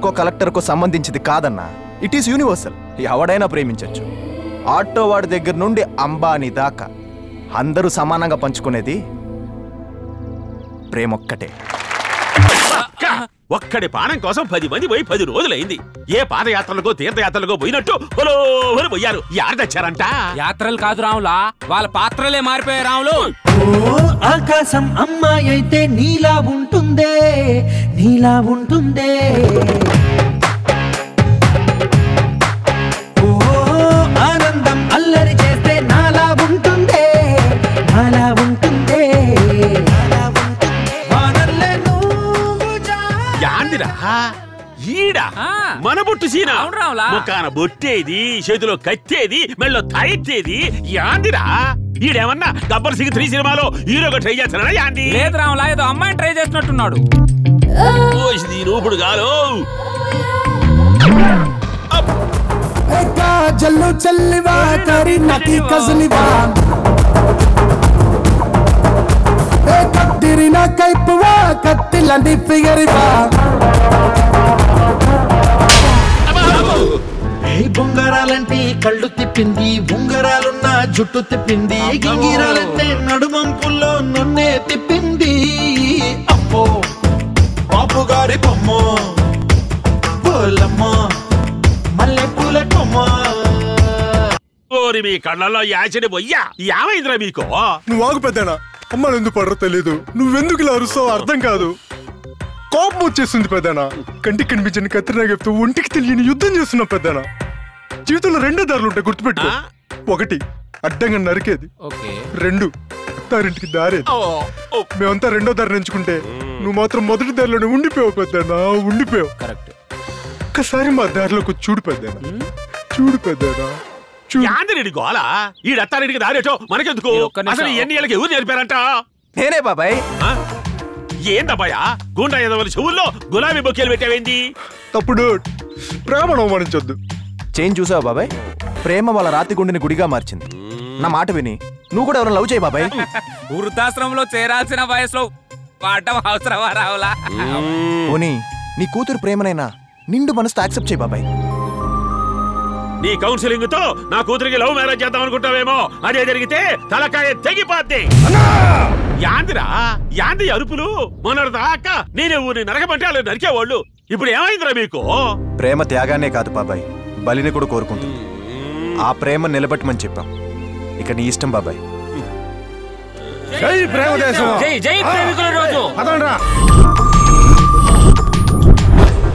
కలెక్టర్కో సంబంధించింది కాదన్నా. It is universal. ఎవడైనా ప్రేమించవచ్చు. ఆటో వాడి దగ్గర నుండి అంబానీ దాకా అందరూ సమానంగా పంచుకునేది ప్రేమొక్కటే. ఒక్కడి పానం కోసం 10 మంది పోయి 10 రోజులైంది. ఏ పాదయాత్రలకో తీర్థయాత్రలకో పోయినట్టు పొలోని పోయారు. యారు తెచ్చారంట? యాత్రలు కాదు రాములా, వాళ్ళ పాత్రలే మారిపోయారు రాములు. ఆకాశం అమ్మాయి అయితే నీలా ఉంటుందే, నీలా ఉంటుందే. ఓ ఆనందం అల్లరి చేస్తే నాలా ఉంటుందే, నాలా ఉంటుందే. ఈడా మన బొట్టు సీనా? ముఖాన బొట్టేది, చేతిలో కత్తేది, మెళ్ళో తాయిత్తేది యాందిరా? ఈడేమన్నా గబ్బర్ సింగ్ 3 సినిమాలో హీరోగా ట్రై చేస్తానా యాంది? లేదు రాములా, ఏదో అమ్మాయిని ట్రై చేస్తున్నట్టున్నాడు. నూపుడు గాలో జల్లు చల్లివా కరి నటి కజనివా కత్తిరిన కైపువా కత్తిలండి ఫిగరివా బొంగరాలంటే కళ్ళు తిప్పింది, ఉంగరాలున్న జుట్టు తిప్పింది, గింగిరాలంటే నడుమంపుల్లో నన్నే తిప్పింది. అమ్మో బాబు గారి బొమ్మ పోలమ్మ మల్లె పూల కొమ్మ. ఓరి మీ కళ్ళల్లో యాచడి పోయ్యా, ఏమైందిరా మీకు? నువ్వు ఆగు పెద్దనా. అమ్మాను ఎందుకు పడరో తెలీదు. నువ్వెందుకు ఇలా అరుస్తావు అర్థం కాదు. కోపం వచ్చేస్తుంది పెద్దనా. కంటికి కనిపించని కత్తిరినా చెప్తూ ఒంటికి తెలియని యుద్ధం చేస్తున్నావు పెద్దనా. జీవితంలో 2 దారులు ఉంటాయి, గుర్తుపెట్టుకో. 1 అడ్డంగా నరికేది, 2 అత్తారింటికి దారేది. మేమంతా 2వ దారిని ఎంచుకుంటే నువ్వు మాత్రం మొదటి దారిలోనే ఉండిపోయావు పెద్దనా, ఉండిపోయావు. ఒక్కసారి మా దారిలోకి చూడు పెద్దనా, చూడు పెద్దనా. గోలా ఈ అత్తారింటికి దారేటో మనకెందుకు? అసలు ఎన్ని ఏళ్ళకి ఎవరు నేర్పారంట? నేనే బాబాయ్. ఏందబ్బాయా గుండా ఎదవల చెవుల్లో గులాబీ బొకేలు పెట్టావేంది? తప్పుడు ప్రేమను అవమానించొద్దు. చేంజ్ చూసావా బాబాయ్? ప్రేమ వాళ్ళ రాతి గుండెని గుడిగా మార్చింది. నా మాట విని నువ్వు కూడా ఎవరైనా లవ్ చేయి బాబాయ్. వృద్ధాశ్రమంలో చేరాల్సిన వయసులో వాడటం అవసరమా రావులా? పోనీ నీ కూతురు ప్రేమనైనా నిండు మనసుతో యాక్సెప్ట్ చేయి బాబాయ్. నీ కౌన్సిలింగ్ తో నా కూతురికి లవ్ మ్యారేజ్ చేద్దాం అనుకుంటావేమో. అదే జరిగితే తలకాయ తెగిపోద్ది. యాందిరా యాంది అరుపులు? మొన్నటిదాకా నేనే ఊరిని నరకమంటే వాళ్ళు నరికేవాళ్ళు. ఇప్పుడు ఏమైందిరా మీకు? ప్రేమ త్యాగానే కాదు బాబాయ్, బలిని కూడా కోరుకుంటుంది. ఆ ప్రేమ నిలబెట్టమని చెప్పాం. ఇక నీ ఇష్టం బాబాయ్. జై ప్రేమ దేశం, జై ప్రేమికుల రోజు.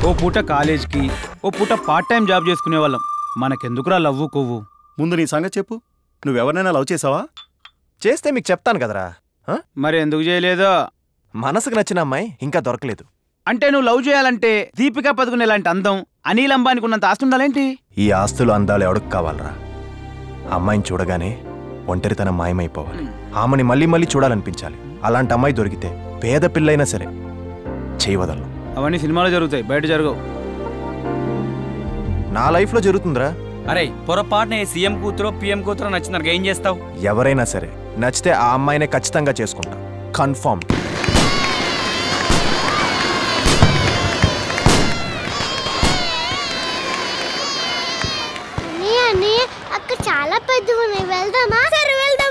ఓ పూట కాలేజ్కి, ఓ పూట పార్ట్ టైం జాబ్ చేసుకునే వాళ్ళం. మనకెందుకురా లవ్వు కొవ్వు? ముందు నీ సంగతి చెప్పు. నువ్వెవరినైనా లవ్ చేసావా? చేస్తే మీకు చెప్తాను కదరా. మరి ఎందుకు చేయలేదో? మనసుకు నచ్చిన అమ్మాయి ఇంకా దొరకలేదు. అంటే నువ్వు లవ్ చేయాలంటే దీపికా పదుకునే లాంటి అందం, అనిల్ అంబానికి ఉన్నంత ఆస్తి ఉండాలేంటి? ఈ ఆస్తులు అందాలు ఎవడికి కావాలరా? అమ్మాయిని చూడగానే ఒంటరితనం మాయమైపోవాలి. ఆమెని మళ్ళీ మళ్ళీ చూడాలనిపించాలి. అలాంటి అమ్మాయి దొరికితే పేద పిల్లైనా సరే చేయవదలను. అవన్నీ సినిమాలో జరుగుతాయి, బయట జరగవు. నా లైఫ్ లో జరుగుతుందిరా. అరే పొరపాటున సీఎం కూతురో పిఎం కూతురో నచ్చిందనుకో ఏం చేస్తావు? ఎవరైనా సరే నచ్చితే ఆ అమ్మాయినే ఖచ్చితంగా చేసుకుంటా, కన్ఫర్మ్. అక్కడ చాలా పెద్దగా ఉన్నాయి, వెళ్దామా? సరే వెళ్దాం.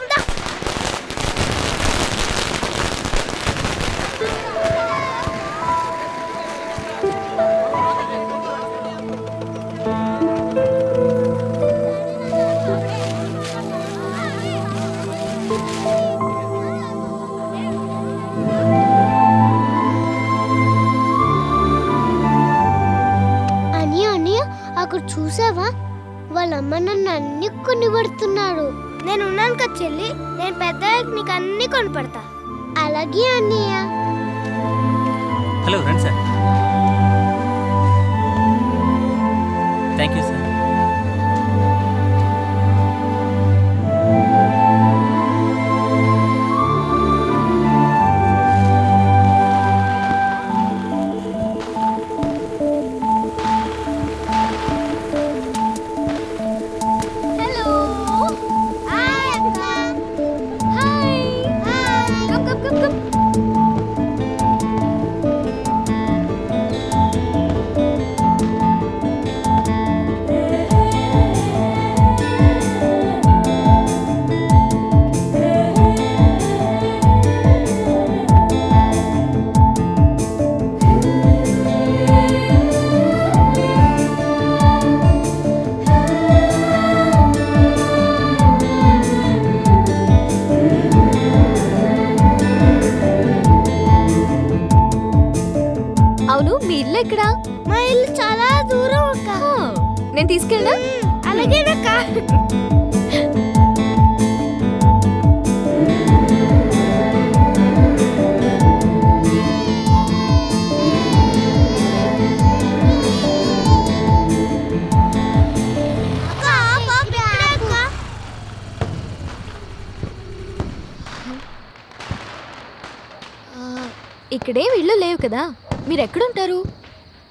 అక్కడ చూసావా? వాళ్ళమ్మ నన్ను అన్ని కొని పడుతున్నాడు. నేను ఉన్నాను కదా చెల్లి, నేను పెద్దయ్యాక నీకు అన్ని కొని పడతా. అలాగే అన్నయ్య. హలో రండి సార్. Thank you sir. మా ఇల్లు చాలా దూరం అక్క. నేను తీసుకెళ్ళా? అలాగేనక్క. ఇక్కడేం ఇళ్ళు లేవు కదా, మీరు ఎక్కడుంటారు?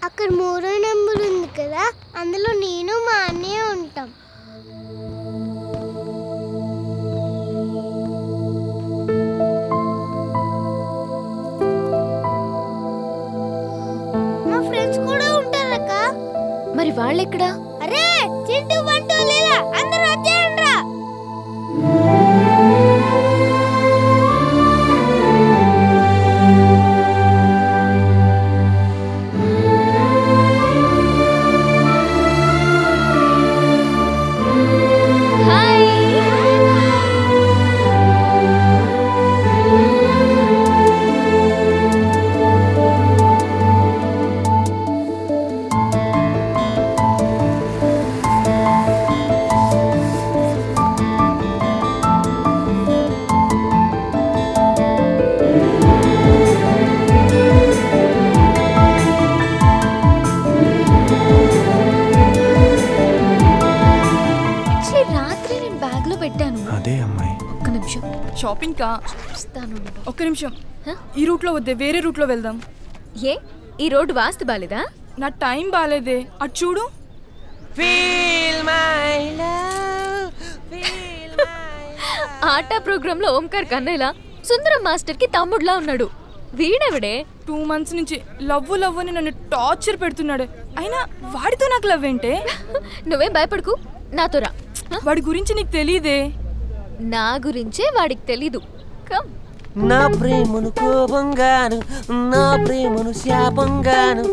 అక్కడ 3 నెంబర్ ఉంది కదా, అందులో నేను మా అన్నయ్య ఉంటాం. మా ఫ్రెండ్స్ కూడా ఉంటారక్క. మరి వాళ్ళెక్కడా? అరే చింటూ బంటూ లీలా అందరూ వచ్చేయండిరా. షాపింగ్ కా? ఒక్క నిమిషం, ఈ రూట్ లో వద్దే, వేరే రూట్ లో వెళ్దాం. ఏ ఈ రోడ్డు వాస్తు బాలేదా? నా టైం బాలేదే, అటు చూడు. ఆటా ప్రోగ్రామ్ లో ఓంకార్ కన్నయ్యలా సుందరం మాస్టర్ కి తమ్ముడులా ఉన్నాడు. వీడెవడే? 2 months నుంచి లవ్వు లవ్వు అని నన్ను టార్చర్ పెడుతున్నాడు. అయినా వాడితో నాకు లవ్ ఏంటే? నువ్వేం భయపడకు, నాతో రా. వాడి గురించి నీకు తెలీదే. నా గురించే వాడికి తెలీదు. కమ్. నా ప్రేమను కోపంగాను, నా ప్రేమను శాపంగాను,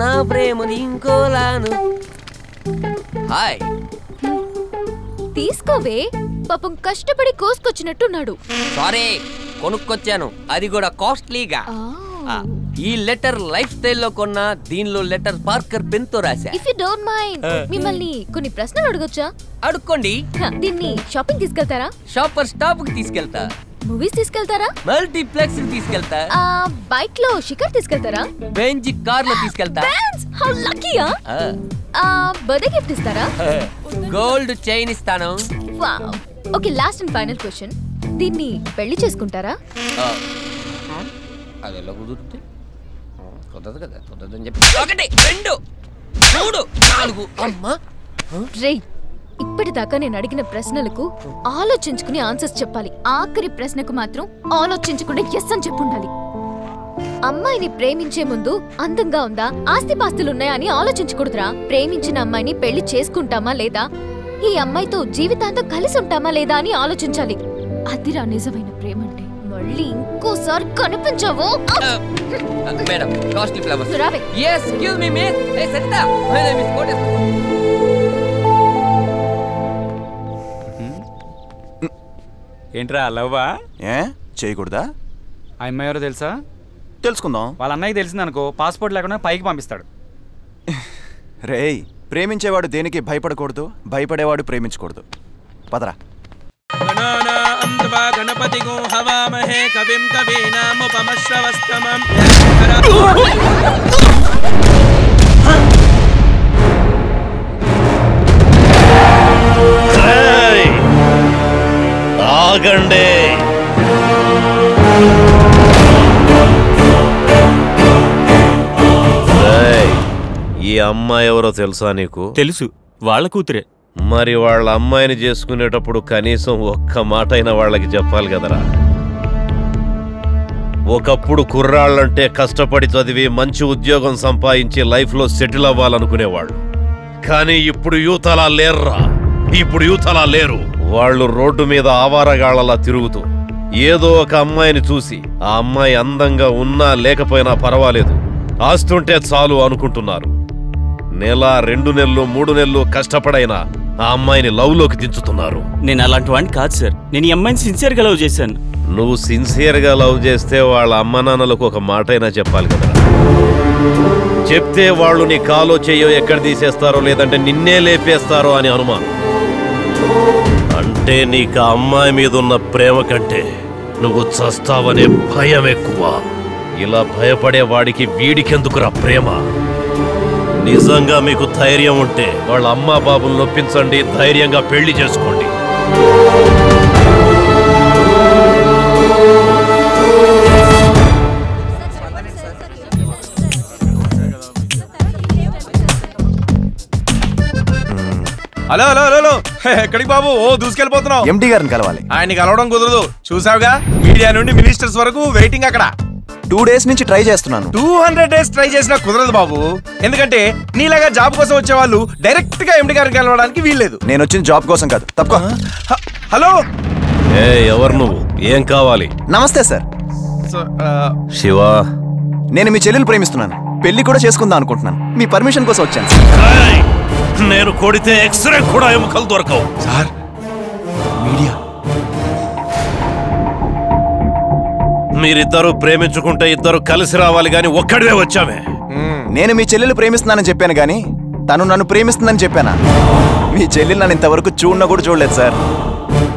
నా ప్రేమను ఇంకోలాను. హాయ్, తీసుకోవే, పాపం కష్టపడి కోసుకొచ్చినట్టున్నాడు. సారీ, కొనుక్కొచ్చాను, అది కూడా కాస్ట్లీగా. ఈ లెటర్ లైఫ్ స్టైల్లో కొన్నా, దీనిలో లెటర్ పార్కర్ పెన్ తో రాశా. ఇఫ్ యు డోంట్ మైండ్ మిమ్మల్ని కొన్ని ప్రశ్నలు అడగొచ్చా? అడుక్కోండి. దీన్ని షాపింగ్ తీసుకెళ్తారా? షాపర్ స్టాప్ కి తీసుకెళ్తా. మూవీస్ తీసుకెళ్తారా? మల్టీప్లెక్స్ కి తీసుకెళ్తా. బైక్ లో షికార్ తీసుకెళ్తారా? బెంజ్ కార్ లో తీసుకెళ్తా. హౌ లక్కీయా. బర్త్డే గిఫ్ట్ ఇస్తారా? గోల్డ్ చైన్ ఇస్తాను. Wow. Okay, last and final question, దీన్ని పెళ్లి చేసుకుంటారా? అది ఎలా కుదురుతుంది? కుదరదు కదా, కుదరదని చెప్పి 1 2 3 4 అమ్మా. రేయ్, ఇప్పటిదాకా నేను అడిగిన ప్రశ్నలకు ఆలోచించుకుని ఆన్సర్స్ చెప్పాలి. ఆఖరి ప్రశ్నకు మాత్రం ఆలోచించకుండా ఎస్ అని చెప్పుండాలి. అమ్మాయిని ప్రేమించే ముందు అందంగా ఉందా, ఆస్తిపాస్తులున్నాయా అని ఆలోచించకూడదురా. ప్రేమించిన అమ్మాయిని పెళ్లి చేసుకుంటామా లేదా, ఈ అమ్మాయితో జీవితాంతం కలిసి ఉంటామా లేదా అని ఆలోచించాలి. అదిరా నిజమైన ప్రేమ అంటే. మళ్ళీ ఇంకోసారి కనిపించవు. Madam, costly flowers. రావే. yes excuse me miss. hey Sarita, my name is Kotes. ఏంట్రా లవ్వా? ఏ చేయకూడదా? ఆ అమ్మాయి ఎవరో తెలుసా? తెలుసుకుందాం. వాళ్ళ అన్నయ్యకి తెలిసిందనుకో, పాస్పోర్ట్ లేకుండా పైకి పంపిస్తాడు. రేయ్, ప్రేమించేవాడు దేనికి భయపడకూడదు, భయపడేవాడు ప్రేమించకూడదు. పదరా. గణపతి గో హవామహే కవిం కవీనాముపమశ్రవస్తమం. ఆగండి. ఈ అమ్మాయి ఎవరో తెలుసా నీకు? తెలుసు, వాళ్ళ కూతురే. మరి వాళ్ళ అమ్మాయిని చేసుకునేటప్పుడు కనీసం ఒక్క మాట అయినా వాళ్ళకి చెప్పాలి కదరా. ఒకప్పుడు కుర్రాళ్ళంటే కష్టపడి చదివి మంచి ఉద్యోగం సంపాదించి లైఫ్లో సెటిల్ అవ్వాలనుకునేవాళ్ళు. కానీ ఇప్పుడు యూత్ అలా లేర్రా. ఇప్పుడు యూత్ అలా లేరు. వాళ్ళు రోడ్డు మీద ఆవారగాళ్లలా తిరుగుతూ ఏదో ఒక అమ్మాయిని చూసి ఆ అమ్మాయి అందంగా ఉన్నా లేకపోయినా పర్వాలేదు, ఆస్తుంటే చాలు అనుకుంటున్నారు. నెల 2 నెలలు 3 నెలలు కష్టపడైనా ఆ అమ్మాయిని లవ్ లోకి దించుతున్నారు. నేను అలాంటి వాడిని కాదు సార్. నేను ఈ అమ్మాయిని సిన్సియర్గా లవ్ చేశాను. నువ్వు సిన్సియర్గా లవ్ చేస్తే వాళ్ళ అమ్మ నాన్నలకు ఒక మాట అయినా చెప్పాలి కదా. చెప్తే వాళ్ళు నీ కాలో చెయ్యో ఎక్కడ తీసేస్తారో లేదంటే నిన్నే లేపేస్తారో అని అనుమానం. అంటే నీకు ఆ అమ్మాయి మీద ఉన్న ప్రేమ కంటే నువ్వు చస్తావనే భయం ఎక్కువ. ఇలా భయపడే వాడికి వీడికెందుకురా ప్రేమ? నిజంగా మీకు ధైర్యం ఉంటే వాళ్ళ అమ్మా బాబుని నొప్పించండి, ధైర్యంగా పెళ్లి చేసుకోండి. హలో హలో హలో ఎక్కడికి బాబు? ఓ దూసుకెళ్ళిపోతున్నావు. ఎండి గారిని కలవాలి. ఆయన్ని కలవడం కుదరదు, చూసావుగా మీడియా నుండి మినిస్టర్స్ వరకు వెయిటింగ్ అక్కడ. 2 days నుంచి ట్రై చేస్తున్నాను. 200 days ట్రై చేసినా కుదరదు బాబు. ఎందుకంటే నీలాగా జాబ్ కోసం వచ్చే వాళ్ళు డైరెక్ట్ గా ఎండి గారిని కలవడానికి వీల్లేదు. నేను వచ్చిన జాబ్ కోసం కాదు, తప్ప. హలో ఎవరు నువ్వు? ఏం కావాలి? నమస్తే సార్. శివ, నేను మీ చెల్లెలు ప్రేమిస్తున్నాను, పెళ్లి కూడా చేసుకుందాం అనుకుంటున్నాను. మీ పర్మిషన్ కోసం వచ్చాను. నేను కొడితే ఎక్స్రే కూడా ఎముకలు దొరకవు సార్. మీడియా మీరిద్దరు ప్రేమించుకుంటే ఇద్దరు కలిసి రావాలి గాని ఒక్కడివే వచ్చామే. నేను మీ చెల్లెలు ప్రేమిస్తున్నానని చెప్పాను గానీ తను నన్ను ప్రేమిస్తుందని చెప్పానా? మీ చెల్లెలు నన్ను ఇంతవరకు చూడన కూడా చూడలేదు సార్.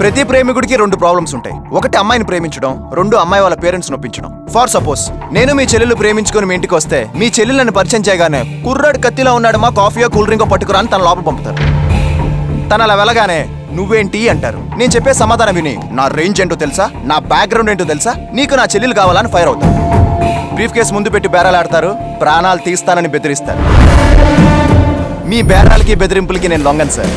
ప్రతి ప్రేమికుడికి 2 ప్రాబ్లమ్స్ ఉంటాయి. ఒకటి అమ్మాయిని ప్రేమించడం, 2 అమ్మాయి వాళ్ళ పేరెంట్స్ నొప్పించడం. ఫర్ సపోజ్ నేను మీ చెల్లెలు ప్రేమించుకొని మీ ఇంటికి వస్తే మీ చెల్లెలు నన్ను పరిచయం చేయగానే కుర్రాడు కత్తిలో ఉన్నాడు, మా కాఫీయో కూల్ డ్రింకో పట్టుకురా అని తన లోపల పంపుతారు. తను అలా వెళ్ళగానే నువ్వేంటి అంటారు. నేను చెప్పే సమాధానం విని నా రేంజ్ ఏంటో తెలుసా, నా బ్యాక్గ్రౌండ్ ఏంటో తెలుసా, నీకు నా చెల్లెలు కావాలని ఫైర్ అవుతారు. బ్రీఫ్ కేసు ముందు పెట్టి బేరాలాడతారు, ప్రాణాలు తీస్తానని బెదిరిస్తారు. మీ బేరాలకి బెదిరింపులకి నేను లొంగను సార్.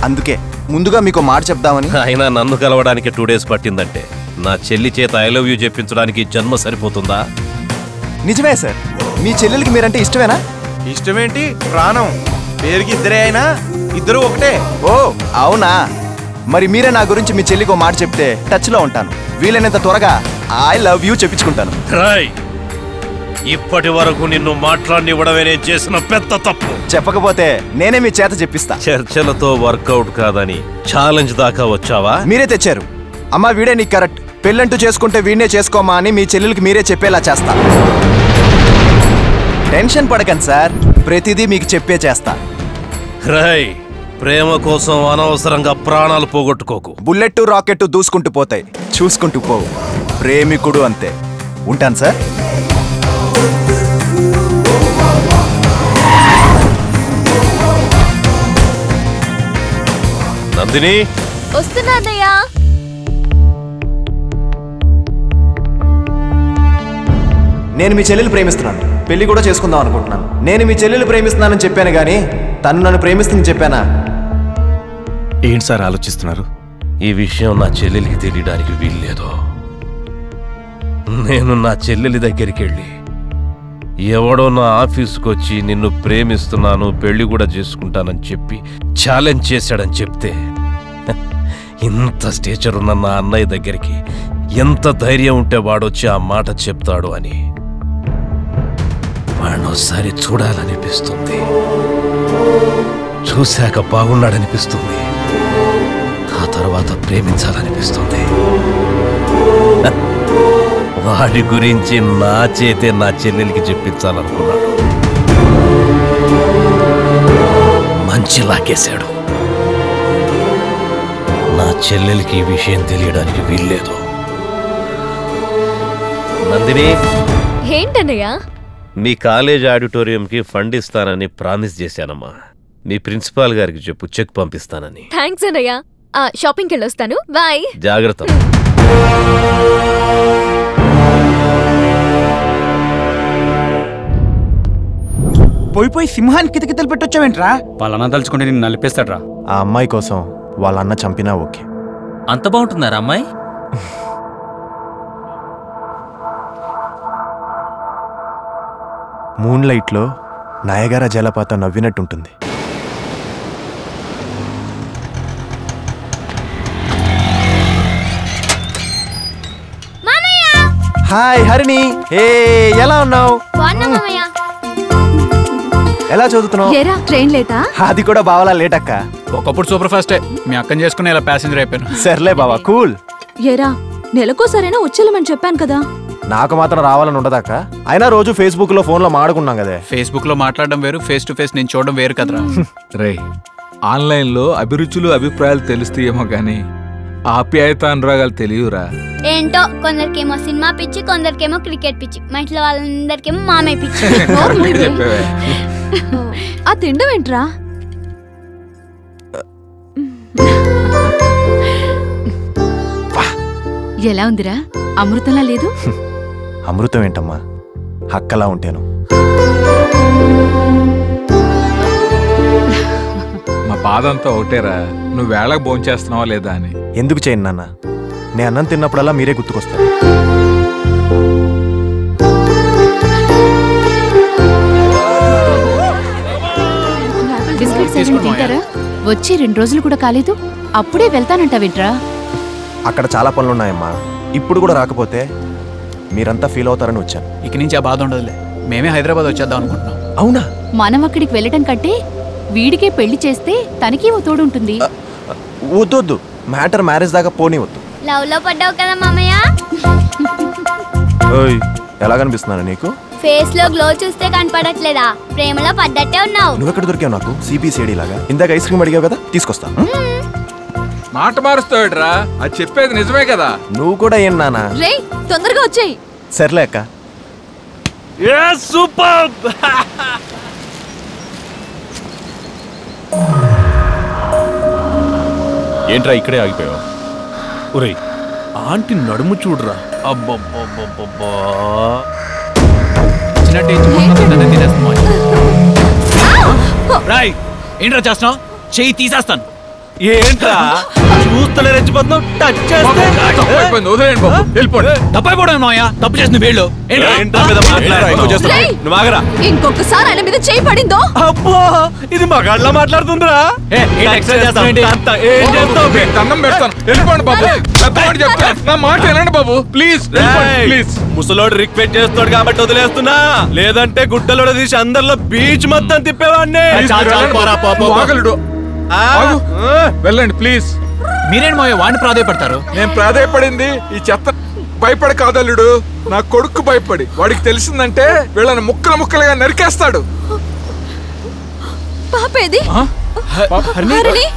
అందుకే ముందుగా మీకు మాట చెప్దామని. అయినా నన్ను కలవడానికి 2 days పట్టిందంటే నా చెల్లి చేత ఐ లవ్ యూ చెప్పించడానికి జన్మ సరిపోతుందా? నిజమే సార్. మీ చెల్లెలకి మీరంటే ఇష్టమేనా? ఇష్టమేంటి, ప్రాణం. పేరుకి ఇద్దరే అయినా ఇద్దరు ఒకటే. ఓ అవునా? మరి మీరే నా గురించి మీ చెల్లికి మాట చెప్తే టచ్ లో ఉంటాను. వీలైనంత త్వరగా ఐ లవ్ యూ చెప్పించుకుంటాను. ఇప్పటి వరకు నిన్ను మాట్లాడినివ్వడమే నేను చేసిన పెద్ద తప్పు. చెప్పకపోతే నేనే మీ చేత చెప్పిస్తా. చర్చలతో వర్కౌట్ కాదని ఛాలెంజ్ దాకా వచ్చావా? మీరే తెచ్చారు. అమ్మా వీడే నీకు కరెక్ట్, పెళ్ళంటూ చేసుకుంటే వీడినే చేసుకోమా అని మీ చెల్లెలకి మీరే చెప్పేలా చేస్తా. టెన్షన్ పడకండి సార్, ప్రతిదీ మీకు చెప్పే చేస్తా. ప్రేమ కోసం అనవసరంగా ప్రాణాలు పోగొట్టుకోకు. బుల్లెట్ రాకెట్ దూసుకుంటూ పోతాయి, చూసుకుంటూ పోవు. ప్రేమికుడు అంతే. ఉంటాను సార్. నందిని వస్తున్నానయ్యా. నేను మీ చెల్లెలు ప్రేమిస్తున్నాను, పెళ్లి కూడా చేసుకుందాం అనుకుంటున్నాను. నేను మీ చెల్లెలు ప్రేమిస్తున్నానని చెప్పాను గానీ తను నన్ను ప్రేమిస్తుందని చెప్పానా? ఏంటి సార్ ఆలోచిస్తున్నారు? ఈ విషయం నా చెల్లెలికి తెలియడానికి వీల్లేదు. నేను నా చెల్లెలి దగ్గరికి వెళ్ళి ఎవడో నా ఆఫీసుకు వచ్చి నిన్ను ప్రేమిస్తున్నాను, పెళ్లి కూడా చేసుకుంటానని చెప్పి ఛాలెంజ్ చేశాడని చెప్తే ఇంత స్టేచర్ ఉన్న నా అన్నయ్య దగ్గరికి ఎంత ధైర్యం ఉంటే వాడొచ్చి ఆ మాట చెప్తాడు అని వాడినోసారి చూడాలనిపిస్తుంది. చూశాక బాగున్నాడనిపిస్తుంది, ఆ తర్వాత ప్రేమించాలనిపిస్తుంది. వాడి గురించి నా చేతే నా చెల్లెలికి చెప్పించాలనుకున్నాడు. మంచి లాగేశాడు. నా చెల్లెలికి ఈ విషయం తెలియడానికి వీల్లేదు. నందిని, ఏంటన్నయ్యా? మీ కాలేజ్ ఆడిటోరియంకి ఫండ్ ఇస్తానని ప్రామిస్ చేశానమ్మా. మీ ప్రిన్సిపాల్ గారికి చెప్పు, చెక్ పంపిస్తానని. థ్యాంక్స్ అన్నయ్య. షాపింగ్కి వెళ్ళొస్తాను, బాయ్. జాగ్రత్త. పోయి సింహానికి కితకితలు పెట్టొచ్చావేంట్రా? వాళ్ళన్న తలుచుకుంటే నేను నలిపేస్తాడ్రా. ఆ అమ్మాయి కోసం వాళ్ళ అన్న చంపినా ఓకే. అంత బాగుంటున్నారా అమ్మాయి? మూన్ లైట్లో నయగారా జలపాతం నవ్వినట్టుంటుంది. హాయ్ హరిణి, ఎలా ఉన్నావు? ఎలా చదువుతున్నావు? ట్రైన్ లేటా? అది కూడా బావలా లేట్ అక్క. ఒకప్పుడు సూపర్ ఫాస్టే, మీ అక్కని చేసుకుని ఇలా ప్యాసింజర్ అయిపోయాను. సర్లే బావా, కూల్. ఏరా నెలకోసారైనా వచ్చేయమని చెప్పాను కదా. నాకు మాత్రం రావాలని ఉండదాక. అయినా రోజు ఫేస్బుక్ లో ఫోన్ లో మాడుకున్నాం కదే. ఫేస్బుక్ లో మాట్లాడడం వేరు, ఫేస్ టు ఫేస్ నేను చూడడం వేరు కదరా. రే, ఆన్లైన్ లో అభిరుచులు అభిప్రాయాలు తెలుస్తాయేమో గానీ ఆప్యాయత అనురాగాలు తెలియరా. ఏంటో కొందరికేమో సినిమా పిచ్చి, కొందరికేమో క్రికెట్ పిచ్చి, మా ఇంట్లో వాళ్ళందరికేమో మామయ్య పిచ్చి. ఆ తిండం ఏంట్రా? ఎలా ఉందిరా? అమృతంలా లేదు? అమృతం ఏంటమ్మా, హక్కలా ఉంటాను. మా బాధ అంతా ఒకటేరా, నువ్వు వేళకు భోంచేస్తున్నావా లేదా అని. ఎందుకు చేయను నాన్న, నేను అన్నం తిన్నప్పుడల్లా మీరే గుర్తుకొస్తారు. బిస్కెట్స్ ఏమైనా తింటారా? వచ్చి 2 రోజులు కూడా కాలేదు, అప్పుడే వెళ్తానంటావేంట్రా? అక్కడ చాలా పనులున్నాయమ్మా. ఇప్పుడు కూడా రాకపోతే మీరంతా ఫీల్ అవుతారని వచ్చాను. ఇక నుంచి ఆ బాధ ఉండదులే. మేమే హైదరాబాద్ వచ్చేద్దాం అనుకుంటున్నాం. అవునా? మనం అక్కడికి వెళ్ళటం కంటే వీడికే పెళ్లి చేస్తే తనకి ఓ తోడుంటుంది. వద్దు, మ్యారేజ్ దాకా పోనీవద్దు. లవ్ లో పడ్డావు కదా మామయ్య. ఎలా కనిపిస్తున్నాను నీకు? ఫేస్ లో గ్లో చూస్తే కనపడట్లేదా? ప్రేమలో పడ్డట్టే ఉన్నావు. నువ్వెక్కడ దొరికావు నాకు? సిబిసిఐడి లాగా. ఇందాక ఐస్ క్రీమ్ అడిగావు కదా, తీసుకొస్తా. మాట మారుస్తావుడ్రా, అది చెప్పేది నిజమే కదా. నువ్వు కూడా ఏం నానా? రే, తొందరగా వచ్చేయ్. సర్లే అక్క. సూపర్. ఏంట్రా ఇక్కడే ఆగిపోయావు? ఒరేయ్, ఆంటీ నడుము చూడరా. అబ్బబ్బబ్బబ్బబ్బా. రాయ్, ఏంట్రా చేస్తున్నావు? చెయ్యి తీసేస్తాను. ఏంట్రా చూస్తలే రెచ్చిపోతున్నావు? టచ్ చేస్తే తప్పైపోవడం మాయా, తప్పు చేసిన వీళ్ళు. నువ్వు ఆగరా. ఇంకొకసారి ఆయన మీద చేయి పడిందో అబ్బో, ఇది మగాళ్ళ మాట్లాడుతుందిరా. దండం పెడతాను, వెళ్ళిపోండి బాబు. పెద్దవాడు చెప్తాను, నా మాట వినండి బాబు, ప్లీజ్ ప్లీజ్. ముసలోడు రిక్వెస్ట్ చేస్తాడు కాబట్టి వదిలేస్తున్నా, లేదంటే గుట్టలోడ తీసి అందరిలో బీచ్ మొత్తం తిప్పేవాడిని. వెళ్ళండి ప్లీజ్. మీరేంటి మాయ వాడిని ప్రాధాయపడతారు? నేను ప్రాధాయపడింది ఈ చెత్త భయపడి కాదల్లుడు, నా కొడుకు భయపడి. వాడికి తెలిసిందంటే వీళ్ళని ముక్కలు ముక్కలుగా నరికేస్తాడు. పాపేది హరిణి.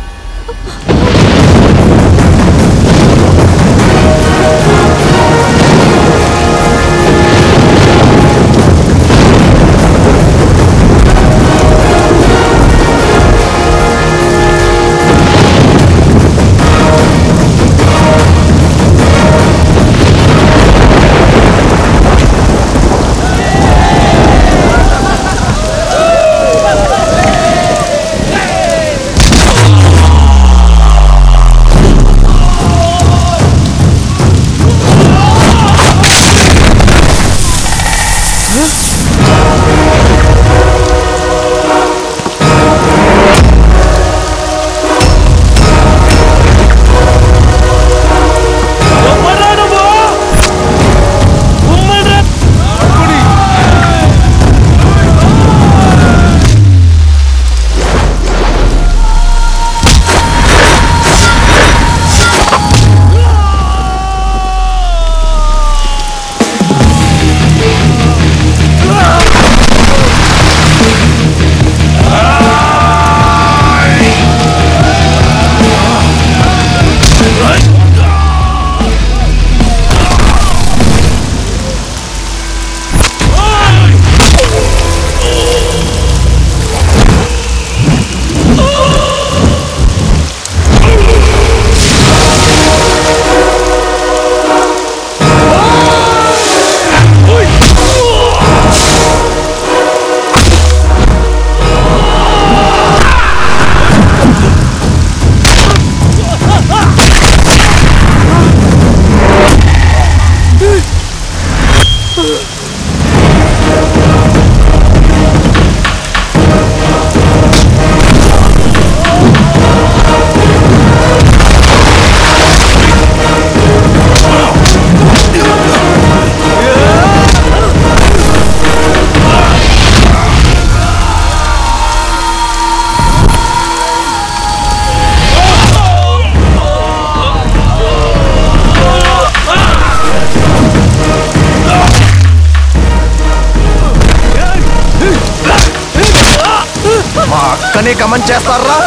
మా అక్కనే కమెంట్ చేస్తారా?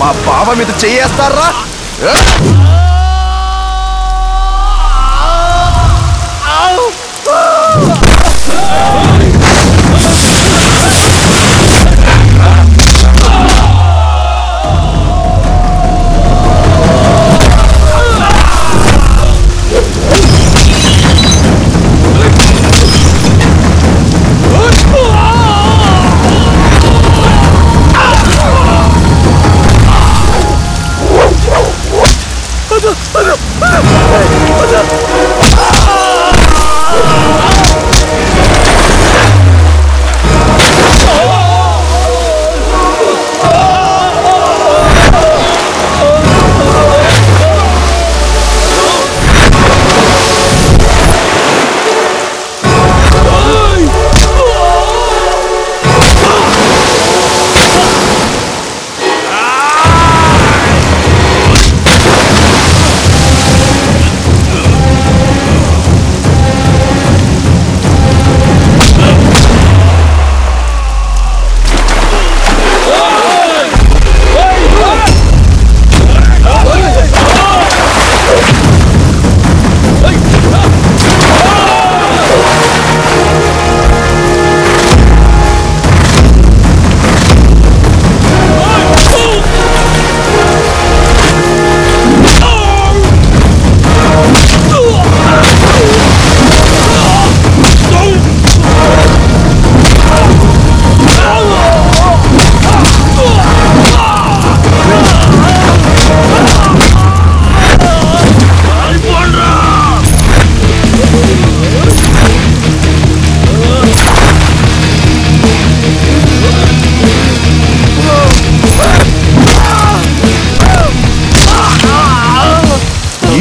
మా బావ మీద చెయ్యేస్తారా?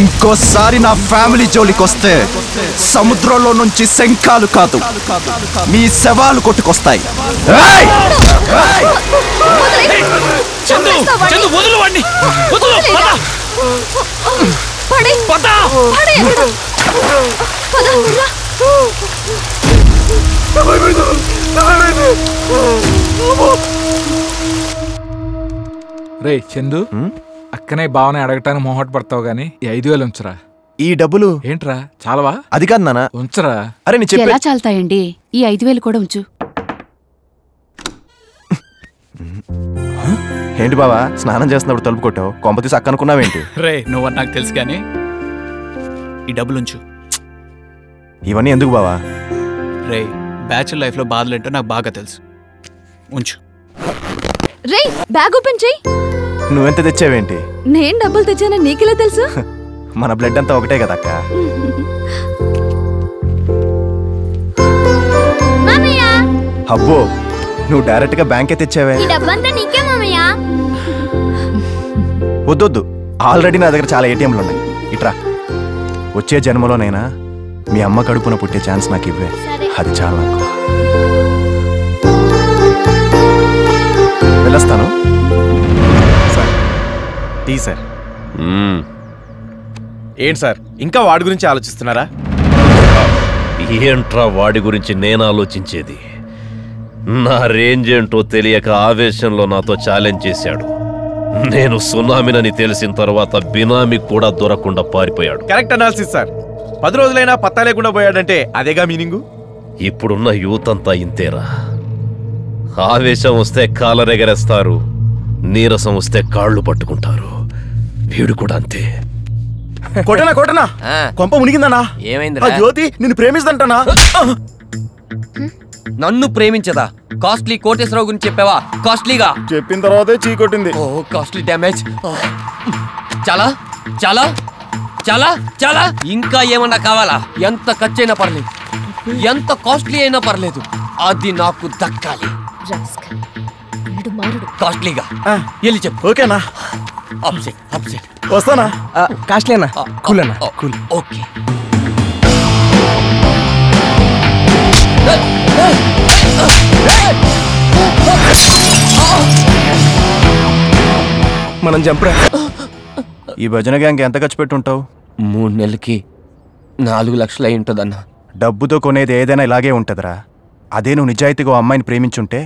ఇంకోసారి నా ఫ్యామిలీ జోలికొస్తే సముద్రంలో నుంచి శంఖాలు కాదు మీ శవాలు కొట్టుకొస్తాయి. రే చందు, అక్కనే భావన అడగటానికి మొహట పడతావు గానీ ఈ 5,000 ఉంచరా. ఈ డబ్బులు ఏంట్రా చాలవా? అది కాదు నాన్న, ఉంచరా. అరే నీ ఎలా చాలుతాయండి? ఈ 5,000 కూడా ఉంచు. ఏంటి బావా స్నానం చేస్తున్నప్పుడు తలుపు కొట్టావు? కొంపతీసి అక్క అనుకున్నావేంటి? రే నువ్వు నాకు తెలుసు కానీ ఈ డబ్బులుంచు. ఇవన్నీ ఎందుకు బావా? రే బ్యాచులర్ లైఫ్ లో బాధలేంటో నాకు బాగా తెలుసు. ఉంచు. రే బ్యాగ్ ఓపెన్ చెయ్యి. నువ్వెంత తెచ్చావేంటి? నేను డబ్బులు తెచ్చానని నీకెలా తెలుసు? మన బ్లడ్ అంతా ఒకటే కదా అక్క. అబ్బో నువ్వు డైరెక్ట్ గా బ్యాంకే తెచ్చావే. వద్దొద్దు, ఆల్రెడీ నా దగ్గర చాలా ఏటీఎంలు ఉన్నాయి. ఇట్రా, వచ్చే జన్మలోనైనా మీ అమ్మ కడుపున పుట్టే ఛాన్స్ నాకు ఇవ్వే, అది చాలా నాకు. వెళ్ళొస్తాను సార్. Tea sir. ఏంటి సార్ ఇంకా వాడి గురించి ఆలోచిస్తున్నారా? ఏంట్రా వాడి గురించి నేను ఆలోచించేది? నా రేంజ్ ఏంటో తెలియక ఆవేశంలో నాతో ఛాలెంజ్ చేశాడు. నేను సునామీనని తెలిసిన తర్వాత బినామీ కూడా దొరకకుండా పారిపోయాడు. Correct analysis sir. 10 రోజులైనా పత్తా లేకుండా పోయాడంటే అదేగా మీనింగు. ఇప్పుడున్న యూత్ అంతా ఇంతేరా. ఆవేశం వస్తే కాలరెగరేస్తారు, నీరసం వస్తే కాళ్ళు పట్టుకుంటారు. వీడు కూడా అంతే. కొట్టనా కొట్టనా? కొంప మునిగిందనా? ఏమైంది? జ్యోతి నిన్ను ప్రేమిస్తుంటానా? నన్ను ప్రేమించదా? కాస్ట్లీ కోటేశ్వరరావు గురించి చెప్పావా? కాస్ట్లీగా చెప్పిన తర్వాతే చీ కొట్టింది. ఓ కాస్ట్లీ డ్యామేజ్. చాలా చాలా చాలా చాలా ఇంకా ఏమన్నా కావాలా? ఎంత ఖర్చైనా పర్లేదు, ఎంత కాస్ట్లీ అయినా పర్లేదు, అది నాకు దక్కాలి. కాస్ట్లీగా వెళ్ళి చెప్పు. ఓకేనా? Upset upset. వస్తానా? కాస్ట్లీ అన్నా? కూల్ అన్నా? కూల్. ఓకే. మనం జంపరా. ఈ భజన గ్యాంగ్ ఎంత ఖర్చు పెట్టుంటావు? 3 నెలలకి 4 లక్షలు అయి ఉంటుందన్న. డబ్బుతో కొనేది ఏదైనా ఇలాగే ఉంటదిరా. అదే నువ్వు నిజాయితీగా అమ్మాయిని ప్రేమించుంటే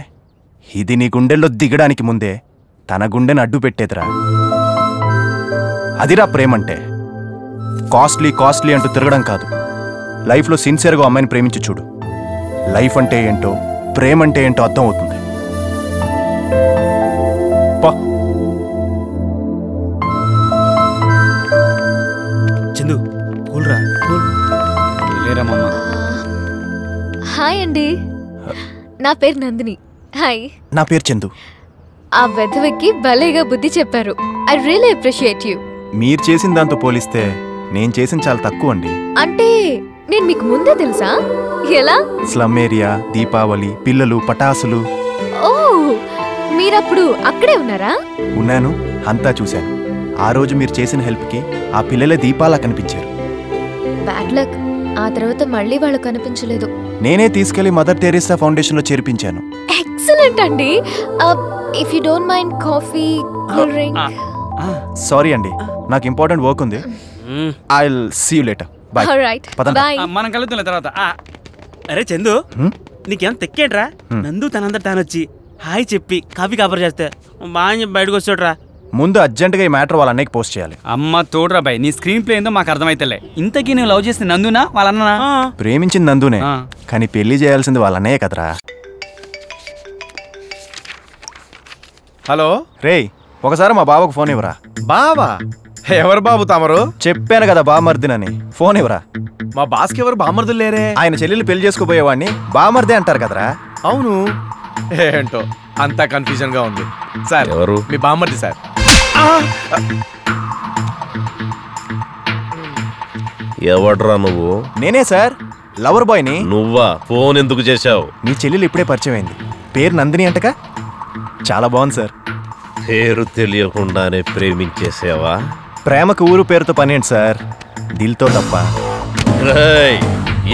ఇది నీ గుండెల్లో దిగడానికి ముందే తన గుండెని అడ్డు పెట్టేదిరా. అదిరా ప్రేమంటే. కాస్ట్లీ కాస్ట్లీ అంటూ తిరగడం కాదు. లైఫ్లో సిన్సియర్గా అమ్మాయిని ప్రేమించి చూడు. లైఫ్ అంటే ఏంటో, ప్రేమ అంటే ఏంటో అర్థం అవుతుంది. చందు కూల్రా లేరా మామ. హాయ్ అండి, నా పేరు నందిని. హాయ్. నా పేరు చందు. ఆ వెధవకి భలేగా బుద్ధి చెప్పారు. I really appreciate you. మీరు చేసిన దాంతో పోలిస్తే నేను చేసిన చాలా తక్కువ అండి. అంటే నేను మీకు ముందే తెలుసా? ఎలా? స్లమ్ ఏరియా, దీపావళి, పిల్లలు, పటాసులు. ఓ, మీరప్పుడు అక్కడే ఉన్నారా? ఉన్నాను, అంతా చూశాను. ఆ రోజు మీరు చేసిన హెల్ప్కి ఆ పిల్లలే దీపాలా కనిపించారు. Bad luck. ఆ తర్వాత మళ్ళీ వాళ్ళు కనిపించలేదు. నేనే తీసుకెళ్లి మదర్ టెరెసా ఫౌండేషన్ లో చేర్పించాను. ఎక్సలెంట్ అండి. If you don't mind coffee, cool drink. Sorry అండి, నాకు ఇంపార్టెంట్ వర్క్ ఉంది. I will see you later. Bye. Alright, bye. మనం కలుద్దాం తర్వాత. అరే చందు, నీకేం తెక్కేట్రా? నందు తనందర తానొచ్చి హాయ్ చెప్పి కాఫీ కాపర్ చేస్తే బాగా బయటకు వచ్చాడురా. ముందు అర్జెంట్ గా ఈ మ్యాటర్ వాళ్ళ అన్నయ్యకి పోస్ట్ చేయాలి. అమ్మ తోడురా బాయ్, నీ స్క్రీన్ ప్లే ఏందో మాకు అర్థమైతేలే. ఇంతకీ నువ్వు లవ్ చేస్తే నందునా వాళ్ళ అన్ననా? ప్రేమించింది నందునే, కానీ పెళ్లి చేయాల్సింది వాళ్ళ అన్నయ్య కదరా. హలో రేయ్, ఒకసారి మా బావకు ఫోన్ ఇవ్వరా. బావా? ఎవరు బాబు తమరు? చెప్పాను కదా బామర్దినని. ఫోన్ ఇవ్వరా. మా బాస్కి ఎవరు బామర్దులు లేరే. ఆయన చెల్లెలు పెళ్లి చేసుకోపోయేవాడిని బామర్దే అంటారు కదరా. అవును, ఏంటో అంతా కన్ఫ్యూజన్ గా ఉంది సార్. ఎవరు? మీ బామర్ది సార్. ఎవడ్రా నువ్వు? నేనే సార్, లవర్ బాయ్ ని. నువ్వా? ఫోన్ ఎందుకు చేశావు? మీ చెల్లెలు ఇప్పుడే పరిచయం అయింది. పేరు నందిని అంటగా. చాలా బాగుంది సార్. పేరు తెలియకుండానే ప్రేమించేసావా? ప్రేమకు ఊరు పేరుతో పనేంటి సార్, దిల్తో తప్ప.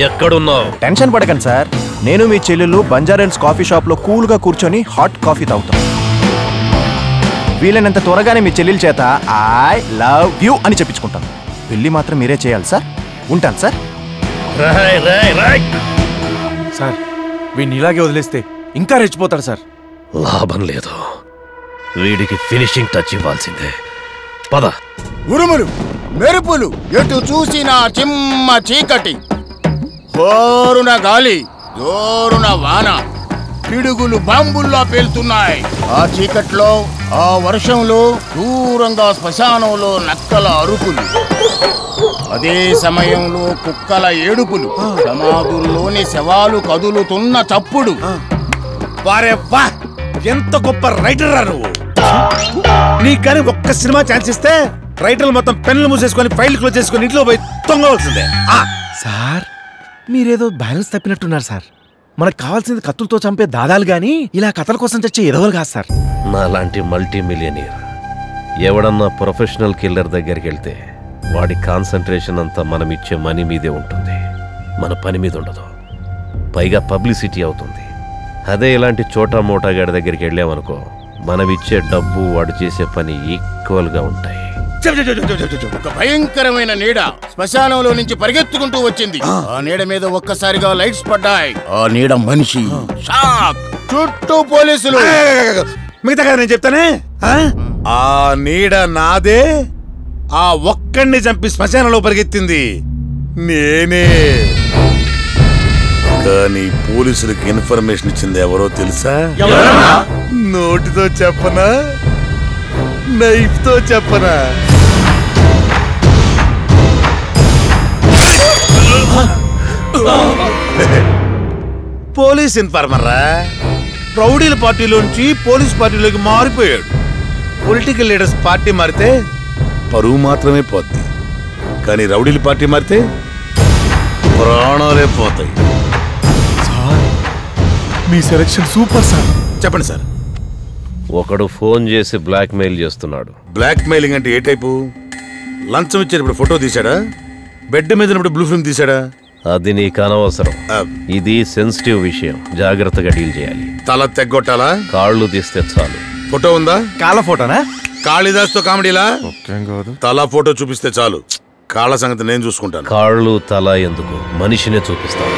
ఎక్కడున్నావు? టెన్షన్ పడకండి సార్, నేను మీ చెల్లెలు బంజారాహిల్స్ కాఫీ షాప్ లో కూల్ గా కూర్చొని హాట్ కాఫీ తాగుతాం. వీలైనంత త్వరగానే మీ చెల్లెల చేత ఐ లవ్ యూ అని చెప్పించుకుంటాను. పెళ్లి మాత్రం మీరే చేయాలి సార్. ఉంటాను సార్. సార్ వీడిని ఇలాగే వదిలేస్తే ఇంకా రెచ్చిపోతాడు సార్. లాభం లేదు, వీడికి ఫినిషింగ్ టచ్ ఇవ్వాల్సిందే. పద. ఉరుములు, మెరుపులు, ఎటు చూసినా చిమ్మ చీకటి, హోరున గాలి, జోరున వాన, పిడుగులు బాంబుల్లా పేలుతున్నాయి. ఆ చీకట్లో, ఆ వర్షంలో, దూరంగా శ్మశానంలో నక్కల అరుపులు, అదే సమయంలో కుక్కల ఏడుపులు, సమాధుల్లోని శవాలు కదులుతున్న చప్పుడు. వారే వా, ఎంత గొప్ప రైటర్ రా నువ్వు. నీకు కానీ ఒక్క సినిమా ఛాన్స్ ఇస్తే రైటర్లు మొత్తం పెన్నులు మూసేసుకొని ఫైల్ క్లోజ్ చేసుకొని ఇంట్లో పోయి తొంగవలసిందే. సార్ మీరేదో బ్యాలెన్స్ తప్పినట్టున్నారు సార్. మనకు కావాల్సింది కత్తులతో చంపే దాదాలు గాని ఇలా కథల కోసం చచ్చే ఎదవలు కాదు సార్. నాలాంటి మల్టీ మిలియనీర్ ఎవడన్నా ప్రొఫెషనల్ కిల్లర్ దగ్గరికి వెళ్తే వాడి కాన్సన్ట్రేషన్ అంతా మనం ఇచ్చే మనీ మీదే ఉంటుంది, మన పని మీద ఉండదు. పైగా పబ్లిసిటీ అవుతుంది. అదే ఇలాంటి చోటా మోటా గాడి దగ్గరికి వెళ్ళామనుకో, మనం ఇచ్చే డబ్బు వాడు చేసే పని ఈక్వల్ గా ఉంటాయి. ఒక భయంకరమైన నీడ శ్మశానంలో నుంచి పరిగెత్తుకుంటూ వచ్చింది. ఆ నీడ మీద ఒక్కసారిగా లైట్స్ పడ్డాయి. ఆ నీడ మనిషి. షాక్. చుట్టూ పోలీసులు. మిగతా కదా నేను చెప్తానే. ఆ నీడ నాదే. ఆ ఒక్కడిని చంపి శ్మశానంలో పరిగెత్తింది నేనే. కానీ పోలీసులకు ఇన్ఫర్మేషన్ ఇచ్చింది ఎవరో తెలుసా? నోటితో చెప్పనా, నైఫ్ తో చెప్పనా? పోలీస్ ఇన్ఫార్మర్ రా. రౌడీల పార్టీలోంచి పోలీస్ పార్టీలోకి మారిపోయాడు. పొలిటికల్ లీడర్స్ పార్టీ మారితే పరువు మాత్రమే పోద్ది, కానీ రౌడీల పార్టీ మారితే ప్రాణాలే పోతాయి. మీ సెలక్షన్ సూపర్ సార్. చెప్పండి సార్. ఒకడు ఫోన్ చేసి బ్లాక్ మెయిల్ చేస్తున్నాడు. బ్లాక్ మెయిలింగ్ అంటే ఏ టైపు? లంచం ఇచ్చేటప్పుడు ఫోటో తీశాడా? బెడ్ మీద ఉన్నప్పుడు బ్లూ ఫిల్మ్ తీశాడా? అది నీకు అనవసరం. ఇది సెన్సిటివ్ విషయం, జాగ్రత్తగా డీల్ చేయాలి. తల తెగ్గొట్టాలా? కాళ్ళు తీస్తే చాలు. ఫోటో ఉందా? కాళ్ళ ఫోటోనా? కాళిదాస్ తో కామెడీలా? తల ఫోటో చూపిస్తే చాలు, కాళ్ళ సంగతి నేను చూసుకుంటాను. కాళ్ళు తల ఎందుకు, మనిషినే చూపిస్తాను.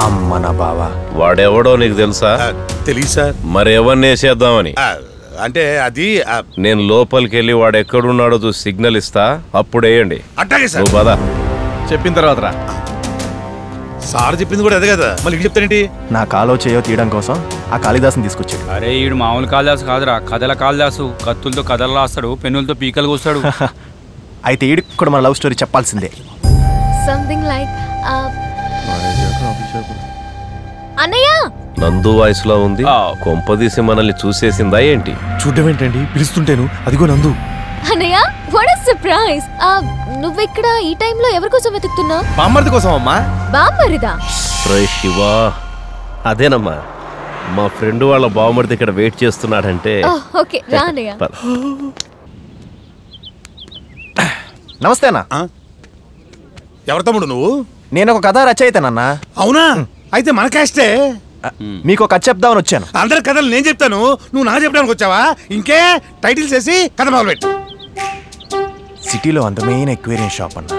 అమ్మ నా బావా. వాడెవడో నీకు తెలుసా? తెలియదు సార్. మరి ఎవరిని వేసేద్దామని? అంటే అది నేను లోపలికి వెళ్ళి వాడు ఎక్కడున్నాడో చూసి సిగ్నల్ ఇస్తా, అప్పుడు వేయండి. అట్టాగే సార్. నువ్వు పద. చెప్పిన తర్వాత రా. సార్ చెప్పింది కూడా అదే కదా, మళ్ళీ చెప్తానేంటి? నా కాలో చేయో తీయడం కోసం ఆ కాళిదాసుని తీసుకొచ్చాడు. అరే ఈడు మామూలు కాళిదాసు కాదురా, కథల కాళిదాసు. కత్తులతో కథలు రాస్తాడు, పెన్నులతో పీకలు కోస్తాడు. అయితే ఈడు కూడా మన లవ్ స్టోరీ చెప్పాల్సిందే. సంథింగ్ లైక్ అన్నయ్య. నందు వయసులో ఉంది, కొంపదీసి మనల్ని చూసేసిందా ఏంటి? చూడడం ఏంటండి, పిలుస్తుంటేను అదిగో నందు. అన్నయ్య వాట్ ఇస్ సర్ప్రైజ్. నువ్వెక్కడ ఈ టైంలో ఎవరి కోసం వెతుకుతున్నావు? బామ్మర్ది కోసం అమ్మా. బామ్మరిదా? శివా, అదేనమ్మా మా ఫ్రెండ్ వాళ్ళ బావమరిది ఇక్కడ వెయిట్ చేస్తున్నాడంటే. ఓకే రా అన్నయ్య. నమస్తే అన్న. ఎవరు తమ్ముడు నువ్వు? నేను ఒక కథ రచయితనన్నా. అవునా? అయితే మన కాస్టే. మీకు ఒక కథ చెప్దామని వచ్చాను. అందరి కథలు నేను చెప్తాను, నువ్వు నాకు చెప్పడానికి వచ్చావా? ఇంకే టైటిల్స్ వేసి కథ మొదలుపెట్టు. సిటీలో అందమైన ఎక్వేరియం షాప్ అన్న.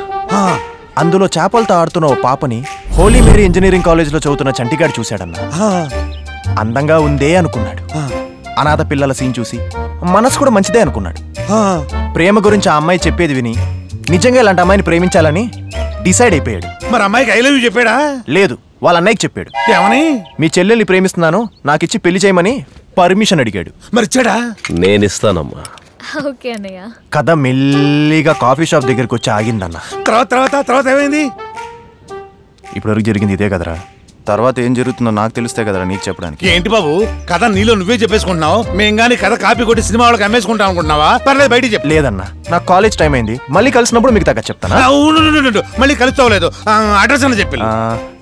అందులో చేపలతో ఆడుతున్న ఓ పాపని హోలీ మేరీ ఇంజనీరింగ్ కాలేజ్ లో చదువుతున్న చంటిగాడు చూశాడన్న. అందంగా ఉందే అనుకున్నాడు. అనాథ పిల్లల సీన్ చూసి మనసు కూడా మంచిదే అనుకున్నాడు. ప్రేమ గురించి ఆ అమ్మాయి చెప్పేది విని నిజంగా ఇలాంటి అమ్మాయిని ప్రేమించాలని డిసైడ్ అయిపోయాడు. మరి అమ్మాయికి ఐ లవ్ యూ చెప్పాడా? లేదు, వాళ్ళ అన్నయ్యకి చెప్పాడు. ఏమని? మీ చెల్లెల్ని ప్రేమిస్తున్నాను, నాకిచ్చి పెళ్లి చేయమని పర్మిషన్ అడిగాడు. మరి ఇచ్చాడా? నేనిస్తానమ్మా. ఓకే అన్నయ్య. కథ మెల్లిగా కాఫీ షాప్ దగ్గరికి వచ్చి ఆగిందన్న. తర్వాత ఏమైంది? ఇప్పటివరకు జరిగింది ఇదే కదరా. తర్వాత ఏం జరుగుతుందో నాకు తెలిస్తే కదరా నీకు చెప్పడానికి. ఏంటి బాబు, కథ నీలో నువ్వే చెప్పేసుకుంటున్నావు. మేం గానీ కథ కాపీ కొట్టి సినిమా వాళ్ళకి అమ్మేసుకుంటాం అనుకుంటున్నావా? పర్లేదు బయట చెప్పు. లేదన్నా, నాకు కాలేజ్ టైం అయింది. మళ్ళీ కలిసినప్పుడు మీకు తగ్గ చెప్తాను. మళ్ళీ కలుస్తావలేదు. అడ్రస్ అని చెప్పి.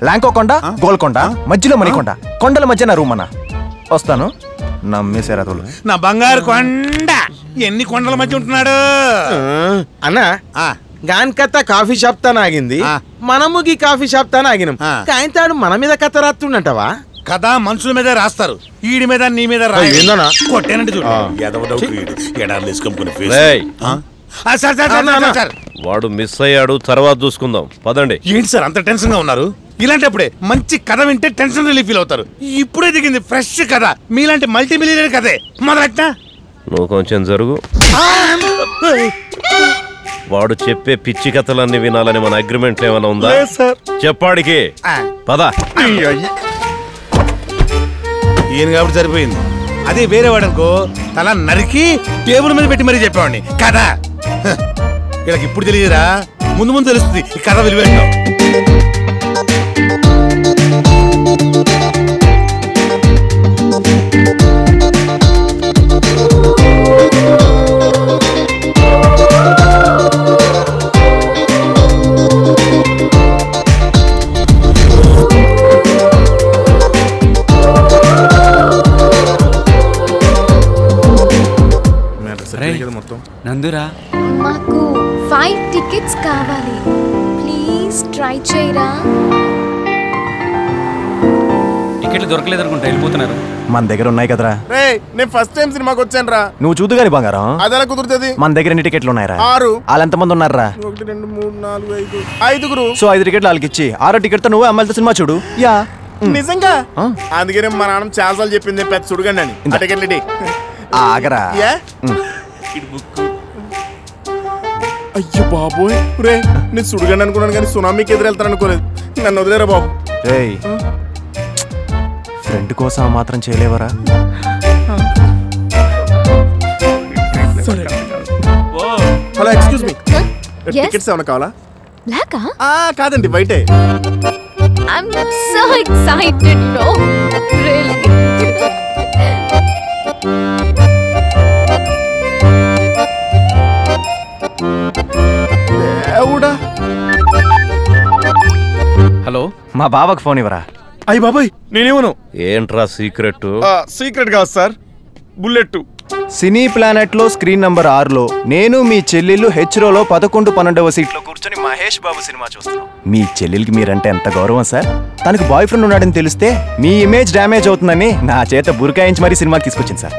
లాంకోకొండ, గోల్కొండ, మధ్యలో మణికొండ, కొండల మధ్య నా రూమ్ అన్న. వస్తాను. నమ్మేశారా? నా బంగారు కొండ ఎన్ని కొండల మధ్య ఉంటున్నాడు అన్నా. గాన్ కథ కాఫీ షాప్ తాను ఆగింది, మనము గీ కాఫీ షాప్ తాను ఆగినాం. కాయంతాడు మన మీద కథ రాస్తుండటవా? కథ మనుషుల మీద రాస్తారు, ఈడి మీద నీ మీద కొట్టేనంటే వాడు మిస్ అయ్యాడు, తర్వాత చూసుకుందాం. పదండి. ఏంటి సార్ అంత టెన్షన్ గా ఉన్నారు? ఇలాంటప్పుడే మంచి కథ వింటే టెన్షన్ రిలీఫ్ ఫీల్ అవుతారు. ఇప్పుడే దిగింది ఫ్రెష్ కథ, మీలాంటి మల్టీ మిలియనర్ కథే మొదలెట్టా. నువ్వు కొంచెం జరుగు. వాడు చెప్పే పిచ్చి కథలన్నీ వినాలని మన అగ్రిమెంట్ ఏమైనా ఉందా? చెప్పాడికి పద. ఈయన కాబట్టి సరిపోయింది. అదే వేరే వాడనుకో తల నరికి టేబుల్ మీద పెట్టి మరీ చెప్పేవాడిని కదా. వీళ్ళకి ఇప్పుడు తెలియదురా, ముందు ముందు తెలుస్తుంది ఈ కథ విలువేంటో. నందురా, మాకు 5 టికెట్స్ కావాలి, ప్లీజ్ ట్రై చేయరా. టికెట్లు దొరకలేదు అనుకుంటా, వెళ్ళిపోతున్నారు. మన దగ్గర ఉన్నాయి కదరా. నేను ఫస్ట్ టైం సినిమాకి వచ్చాను రా. నువ్వు చూదు గాని బంగారం, అదెలా కుదురుతుంది? మన దగ్గర ఎన్ని టికెట్లు ఉన్నాయరా? 6. వాళ్ళు ఎంతమంది ఉన్నారా? 1 2 3 4 5 5గురు. సో 5 టికెట్లు వాళ్ళకి ఇచ్చి 6వ టికెట్ తో నువ్వు అమ్మాయిలతో సినిమా చూడు. యా నిజంగా? అందుకనే మా నాన్న చాలాసార్లు చెప్పింది పెద్ద చూడగండి అని. ఆ టికెట్లు ఆగరా. అయ్యో బాబోయ్ రే, నేను సుడిగండి అనుకున్నాను కానీ సునామీకి ఎదురు వెళ్తాను అనుకోలేదు. నన్ను వదిలేరా బాబు. ఫ్రెండ్ కోసం మాత్రం చేయలేవరా? హలో, ఎక్స్క్యూజ్ మీ, టికెట్స్ ఏమైనా కావాలా? బ్లాకా? కాదండి, వైటే. I'm so excited, no? Really? Hello, మా బాబాకి ఫోన్ ఇవ్వరా. అయ్యి బాబాయ్, నేనేమను. ఏంట్రా సీక్రెట్? సీక్రెట్ కాదు సార్, బుల్లెట్. సినీ ప్లానెట్ లో స్క్రీన్ నంబర్ 6లో నేను మీ చెల్లెలు హెచ్రోలో 11, 12వ సీట్లో కూర్చొని మహేష్ బాబు సినిమా చూస్తున్నాం. మీ చెల్లెలికి మీరంటే ఎంత గౌరవం సార్. తనకు బాయ్ ఫ్రెండ్ ఉన్నాడని తెలిస్తే మీ ఇమేజ్ డ్యామేజ్ అవుతుందని నా చేత బురకాయించి మరీ సినిమాకి తీసుకొచ్చింది సార్.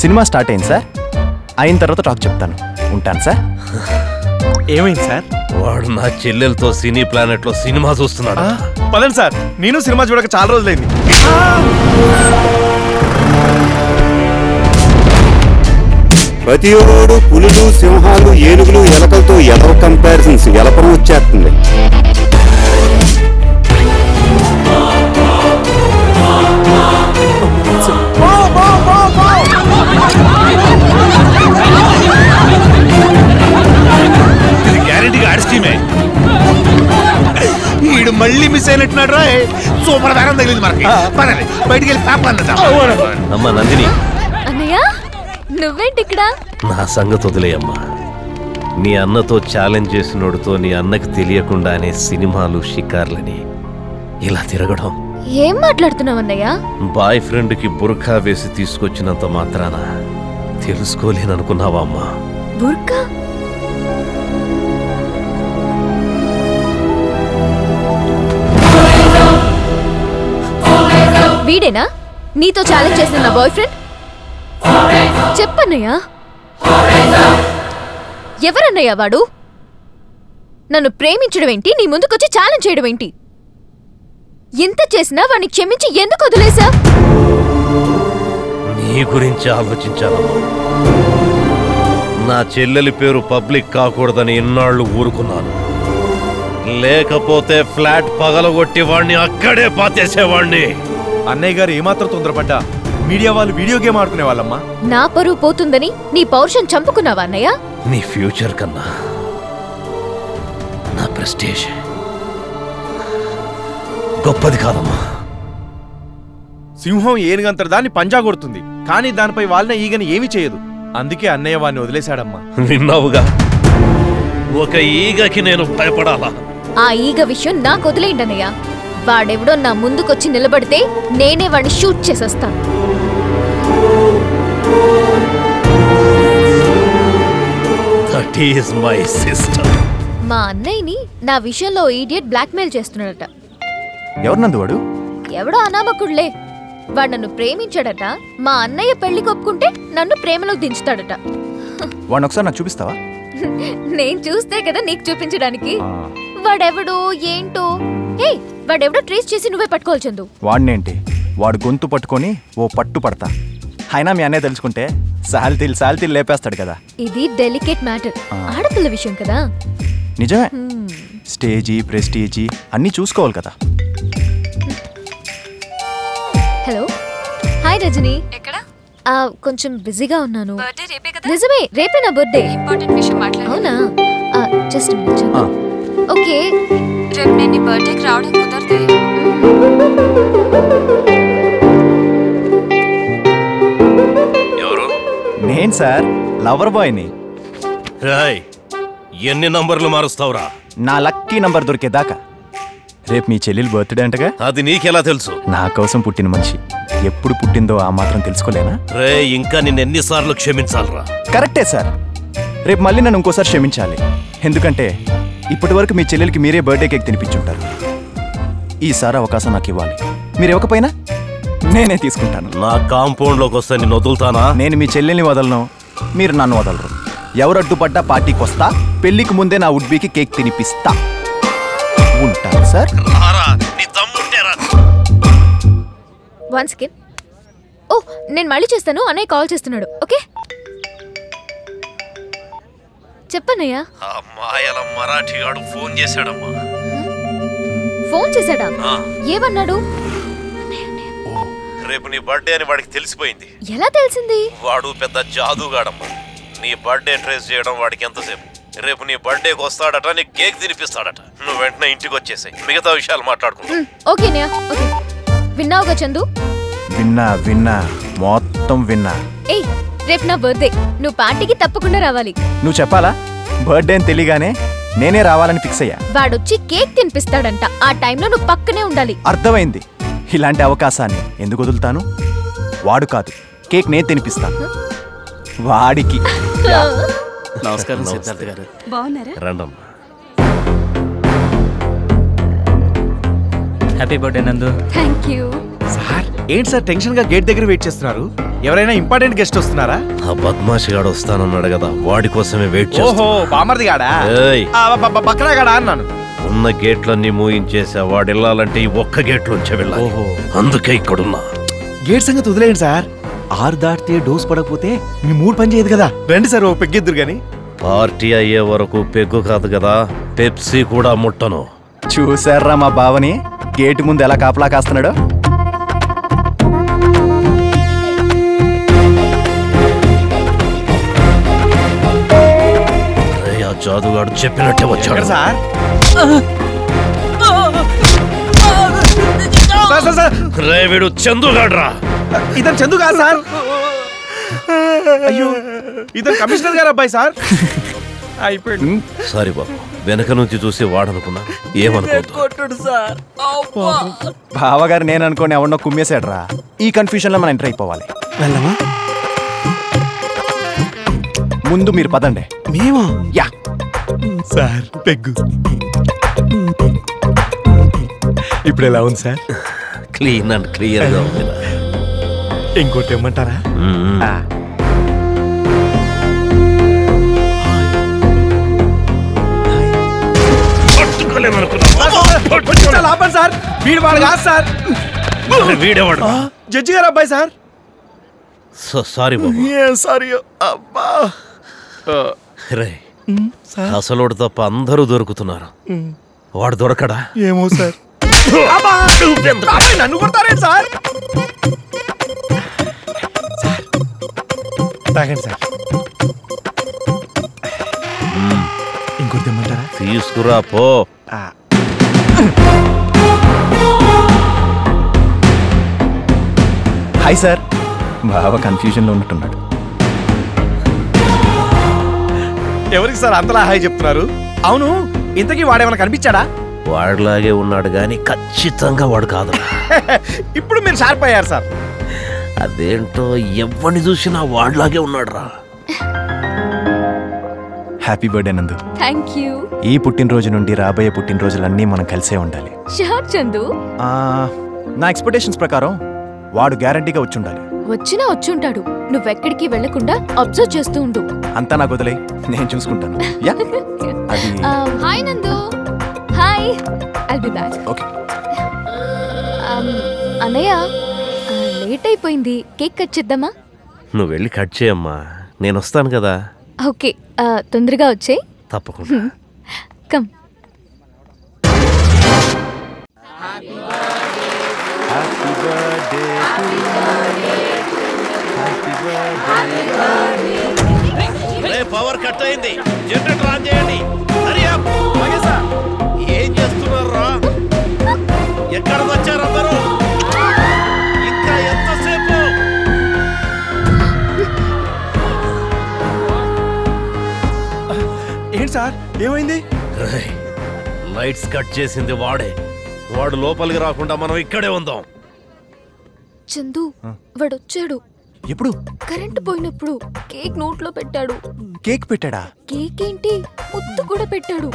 సినిమా స్టార్ట్ అయింది సార్, అయిన తర్వాత టాక్ చెప్తాను. ఉంటాను సార్. ఏమైంది సార్? వాడు నా చెల్లెలతో సినీ ప్లానెట్ లో సినిమా చూస్తున్నాడు. పదండి సార్, నేను సినిమా చూడక చాలా రోజులైంది. ప్రతి ఓడు పులులు, సింహాలు, ఏనుగులు, ఎలకలతో ఎలవ కంపారిజన్స్ ఎలపరం వచ్చేస్తుంది. ఇది గ్యారెంటీగా ఆడి స్కీమే. వీడు మళ్ళీ మిస్ అయినట్టున్నాడు రా. సూపర్ దారం తగిలింది మనకి. పదండి బయటికి వెళ్ళి పేపర్ అన్నదా. అమ్మా నందిని, అన్నయ్య నువ్వేంటి ఇక్కడ? నా సంగతి వదిలేయమ్మా. నీ అన్నతో ఛాలెంజ్ చేసినోడుతో నీ అన్నకి తెలియకుండానే సినిమాలు, షికార్లని ఇలా తిరగడం. ఏం మాట్లాడుతున్నావు అన్నయ్య? బాయ్ ఫ్రెండ్ కి బుర్ఖా వేసి తీసుకొచ్చినంత మాత్రాన తెలుసుకోలేననుకున్నావా అమ్మా? బుర్కా? వీడేనా నీతో ఛాలెంజ్ చేసిన నా బాయ్ ఫ్రెండ్? చెప్పన్నయ్యా, ఎవరన్నయ్యా వాడు? నన్ను ప్రేమించడం ఏంటి, నీ ముందుకొచ్చి ఛాలెంజ్ చేయడం ఏంటి? ఎంత చేసినా వాడిని క్షమించి ఎందుకు వదిలేసా? నీ గురించి ఆలోచించానమ్మా. నా చెల్లెలి పేరు పబ్లిక్ కాకూడదని ఇన్నాళ్ళు ఊరుకున్నాను. లేకపోతే ఫ్లాట్ పగలగొట్టి వాడిని అక్కడే పాతేసేవాడిని. అన్నయ్య గారు ఏమాత్రం తొందరపడ్డా మీడియా వాళ్ళు వీడియో గేమ్ ఆడుకునే వాళ్ళమ్మా. నా పరువు పోతుందని నీ పౌరుషం చంపుకున్నావా అన్నయ్య? నీ ఫ్యూచర్ కన్నా నా ప్రెస్టేజ్ గొప్పది కాదమ్మా. సింహం ఏనుగంతటి దాన్ని పంజా కొడుతుంది, కానీ దానిపై వాళ్ళ ఈగని ఏమీ చేయదు. అందుకే అన్నయ్య వాడిని వదిలేశాడమ్మా. విన్నావుగా, ఒక ఈగకి నేను భయపడాలా? ఆ ఈగ విషయం నాకు వదిలేయండి అన్నయ్య. వాడెవడో నా ముందుకొచ్చి నిలబడితే నేనే వాడిని షూట్ చేసేస్తాను. That is my sister. మా అన్నయ్యని నా విషయంలో ఈడియట్ బ్లాక్మెయిల్ చేస్తున్నాడట. ఎవరు నందు వాడు? ఎవడో అనామకుడులే. వాడు నన్ను ప్రేమించాడట. మా అన్నయ్య పెళ్లి కొప్పుకుంటే నన్ను ప్రేమలో దించుతాడట. వాడిని ఒకసారి నాకు చూపిస్తావా? నేను చూస్తే కదా నీకు చూపించడానికి. వాడెవడో ఏంటో. హే, వాడెవడో ట్రేస్ చేసి నువ్వే పట్టుకోవాలి చందు. వాడినేంటి, వాడు గొంతు పట్టుకొని ఓ పట్టు పడతా. అయినా మీ అన్నయ్య తెలుసుకుంటే సాల్తీలు లేపేస్తాడు కదా. ఇది డెలికేట్ మ్యాటర్, ఆడపిల్ల విషయం కదా. నిజమే, స్టేజీ ప్రెస్టీజీ అన్నీ చూసుకోవాలి కదా. Hello, hi Rajani. ఎక్కడ? కొంచెం బిజీగా ఉన్నాను. బర్త్డే రేపే కదా? నిజమే, రేపే నా బర్త్డే. ఇంపార్టెంట్ విషయం మాట్లాడాలి. అవునా? Just okay. రేపు నేను నీ బర్త్డేకి రావడం కుదరదే. ఎవరు? నేను సార్, లవర్ బాయ్ని. రాయ్, ఎన్ని నంబర్లు మారుస్తావురా? నా లక్కీ నంబర్ దొరికేదాకా. రేపు మీ చెల్లెలు బర్త్డే అంటగా? అది నీకెలా తెలుసు? నా కోసం పుట్టిన మనిషి ఎప్పుడు పుట్టిందో ఆ మాత్రం తెలుసుకోలేనా? రే, ఇంకా నిన్నెన్నిసార్లు క్షమించాలరా? కరెక్టే సార్, రేపు మళ్ళీ నన్ను ఇంకోసారి క్షమించాలి. ఎందుకంటే ఇప్పటి వరకు మీ చెల్లెలకి మీరే బర్త్డే కేక్ తినిపించుంటారు. ఈసారి అవకాశం నాకు ఇవ్వాలి. మీరు ఇవ్వకపోయినా నేనే తీసుకుంటాను. నా కాంపౌండ్ లోకి వస్తే నేను వదులుతానా? నేను మీ చెల్లెల్ని వదలను, మీరు నన్ను వదలరు. ఎవరు అడ్డుపడ్డా పార్టీకి వస్తా. పెళ్లికి ముందే నా వుడ్బీకి కేక్ తినిపిస్తా. ఉంటాను సార్. One second. ఓ, నేను మళ్ళీ చేస్తాను. అన్నయ్య కాల్ చేస్తున్నాడు. ఓకే, చెప్పన్నయ్యా. అమ్మాయిల మరాఠీగాడు ఫోన్ చేశాడమ్మా. ఫోన్ చేశాడా? ఏమన్నాడు? రేపు నీ బర్త్డే అని వాడికి తెలిసిపోయింది. ఎలా తెలిసింది? వాడు పెద్ద జాదుగాడమ్మా. నీ బర్త్డే ట్రేస్ చేయడం వాడికి ఎంతసేపు. రేపు నీ బర్త్డేకి వస్తాడట, నీ కేక్ తినిపిస్తాడట. నువ్వు వెంటనే ఇంటికి వచ్చేసాయి, మిగతా విషయాలు మాట్లాడుకుంటా. ఓకేనా? ఓకే. విన్నావుగా చందు? విన్నా, మొత్తం విన్నా. ఏయ్, రేపు నా బర్త్డే, నువ్వు పార్టీకి తప్పకుండా రావాలి. నువ్వు చెప్పాలా? బర్త్డే అని తెలియగానే నేనే రావాలని ఫిక్స్ అయ్యా. వాడొచ్చి కేక్ తినిపిస్తాడంట. ఆ టైంలో నువ్వు పక్కనే ఉండాలి. అర్థమైంది. ఇలాంటి అవకాశాన్ని ఎందుకు వదులుతాను? వాడు కాదు, కేక్ నేను తినిపిస్తాను వాడికి. నమస్కారం సిద్ధార్థ గారు. బాగున్నారా? రండమ్మా. హ్యాపీ బర్త్డే నందు. Thank you. సార్ ఏంటి సార్ టెన్షన్ గా గేట్ దగ్గర వెయిట్ చేస్తున్నారు? ఎవరైనా ఇంపార్టెంట్ గెస్ట్ వస్తున్నారా? ఆ బద్మాషి గాడు వస్తానన్నాడు కదా, వాడి కోసమే వెయిట్ చేస్తా. ఓహో బామర్ది గాడా? బక్రా గాడా అన్నాను. ఉన్న గేట్లన్నీ మూయించేసా. వాడు వెళ్ళాలంటే ఈ ఒక్క గేట్ లోంచే వెళ్ళాలి. అందుకే ఇక్కడున్నా. గేట్ సంగతి వదిలేయండి సార్. 6 దాటితే డోస్ పడకపోతే మీ మూడు పని చేయదు కదా. రండి సార్, ఓ పెగ్గిద్దరు గాని. పార్టీ అయ్యే వరకు పెగ్గు కాదు కదా, పెప్సీ కూడా ముట్టను. చూసారా మా బావని గేటు ముందు ఎలా కాపలా కాస్తున్నాడో? జాదుగాడు చెప్పినట్టే వచ్చాడు సార్. రే వీడు చందుగాడ్రా. ఇతను చందు కాదు సార్. అయ్యో ఇతను కమిషనర్ గారు అబ్బాయి సార్. అయిపోయింది. సారీ బాబు, వెనక నుంచి చూసి వాడనుకున్నా. ఏమనుకోవద్దు. బావగారు నేను అనుకోని ఎవరినో కుమ్మేశాడ్రా. ఈ కన్ఫ్యూజన్ లో మనం ఎంటర్ అయిపోవాలి. వెళ్ళమా? ముందు మీరు పదండి. మేమా? యా సార్ పెగ్గు ఇప్పుడు ఎలా ఉంది సార్? క్లీన్ అండ్ క్లియర్ గా ఉంది. ఇంకోటి ఇమ్మంటారా? లాభం సార్. వీడు వాడు కాదు సార్. వీడేవాడు? జడ్జి గారు అబ్బాయి సార్. సారీ బాబు. సారీ అబ్బా. రే అసలోడు తప్ప అందరూ దొరుకుతున్నారు, వాడు దొరకడా? ఏమో సార్. నన్ను కొడతారే సార్. తాగండి సార్. ఇంకోటి తెమ్మంటారా? తీసుకురా పో. Hi sir. బావ కన్ఫ్యూజన్ లో ఉన్నట్టున్నాడు. ఎవరికి సార్ అంతలా హాయ్ చెప్తున్నారు? అవును, ఇంతకీ వాడేమైనా కనిపించాడా? వాడిలాగే ఉన్నాడు గాని ఖచ్చితంగా వాడు కాదు. ఇప్పుడు మీరు షార్ప్ అయ్యారు సార్. అదేంటో ఎవరిని చూసినా వాడిలాగే ఉన్నాడు రా. హ్యాపీ బర్త్డే నందు. Thank you. ఈ పుట్టినరోజు నుండి రాబోయే పుట్టినరోజులన్నీ మనం కలిసే ఉండాలి. షూర్ చందు. నా ఎక్స్పెక్టేషన్స్ ప్రకారం వాడు గ్యారంటీగా వచ్చి ఉండాలి. వచ్చినా వచ్చుంటాడు. నువ్వెక్కడికి వెళ్లకుండా అబ్జర్వ్ చేస్తూ ఉండు. అంతా నాకు వదిలే, నేను చూసుకుంటాను. హాయ్ నందు. Hi, I'll be back. Okay. అన్నయ్య లేట్ అయిపోయింది, కేక్ కట్ చేద్దామా? నువ్వు వెళ్ళి కట్ చేయమ్మా, నేను వస్తాను కదా. ఓకే, తొందరగా వచ్చేయ్. తప్పకుండా. కమ్. పవర్ కట్ అయింది, జనరేటర్ ఆన్ చేయండి. ఏం చేస్తున్నారా? ఎక్కడ వచ్చారు అందరూ? ఇంకా ఎంతసేపు? ఏంటి సార్, ఏమైంది? లైట్స్ కట్ చేసింది వాడే. వాడు లోపలికి రాకుండా మనం ఇక్కడే ఉందాం. చందు వాడొచ్చాడు. ఎప్పుడు? కరెంట్ పోయినప్పుడు కేక్ నోట్లో పెట్టాడు. కేక్ పెట్టాడా? కేక్ ఏంటి, ముద్దు కూడా పెట్టాడు.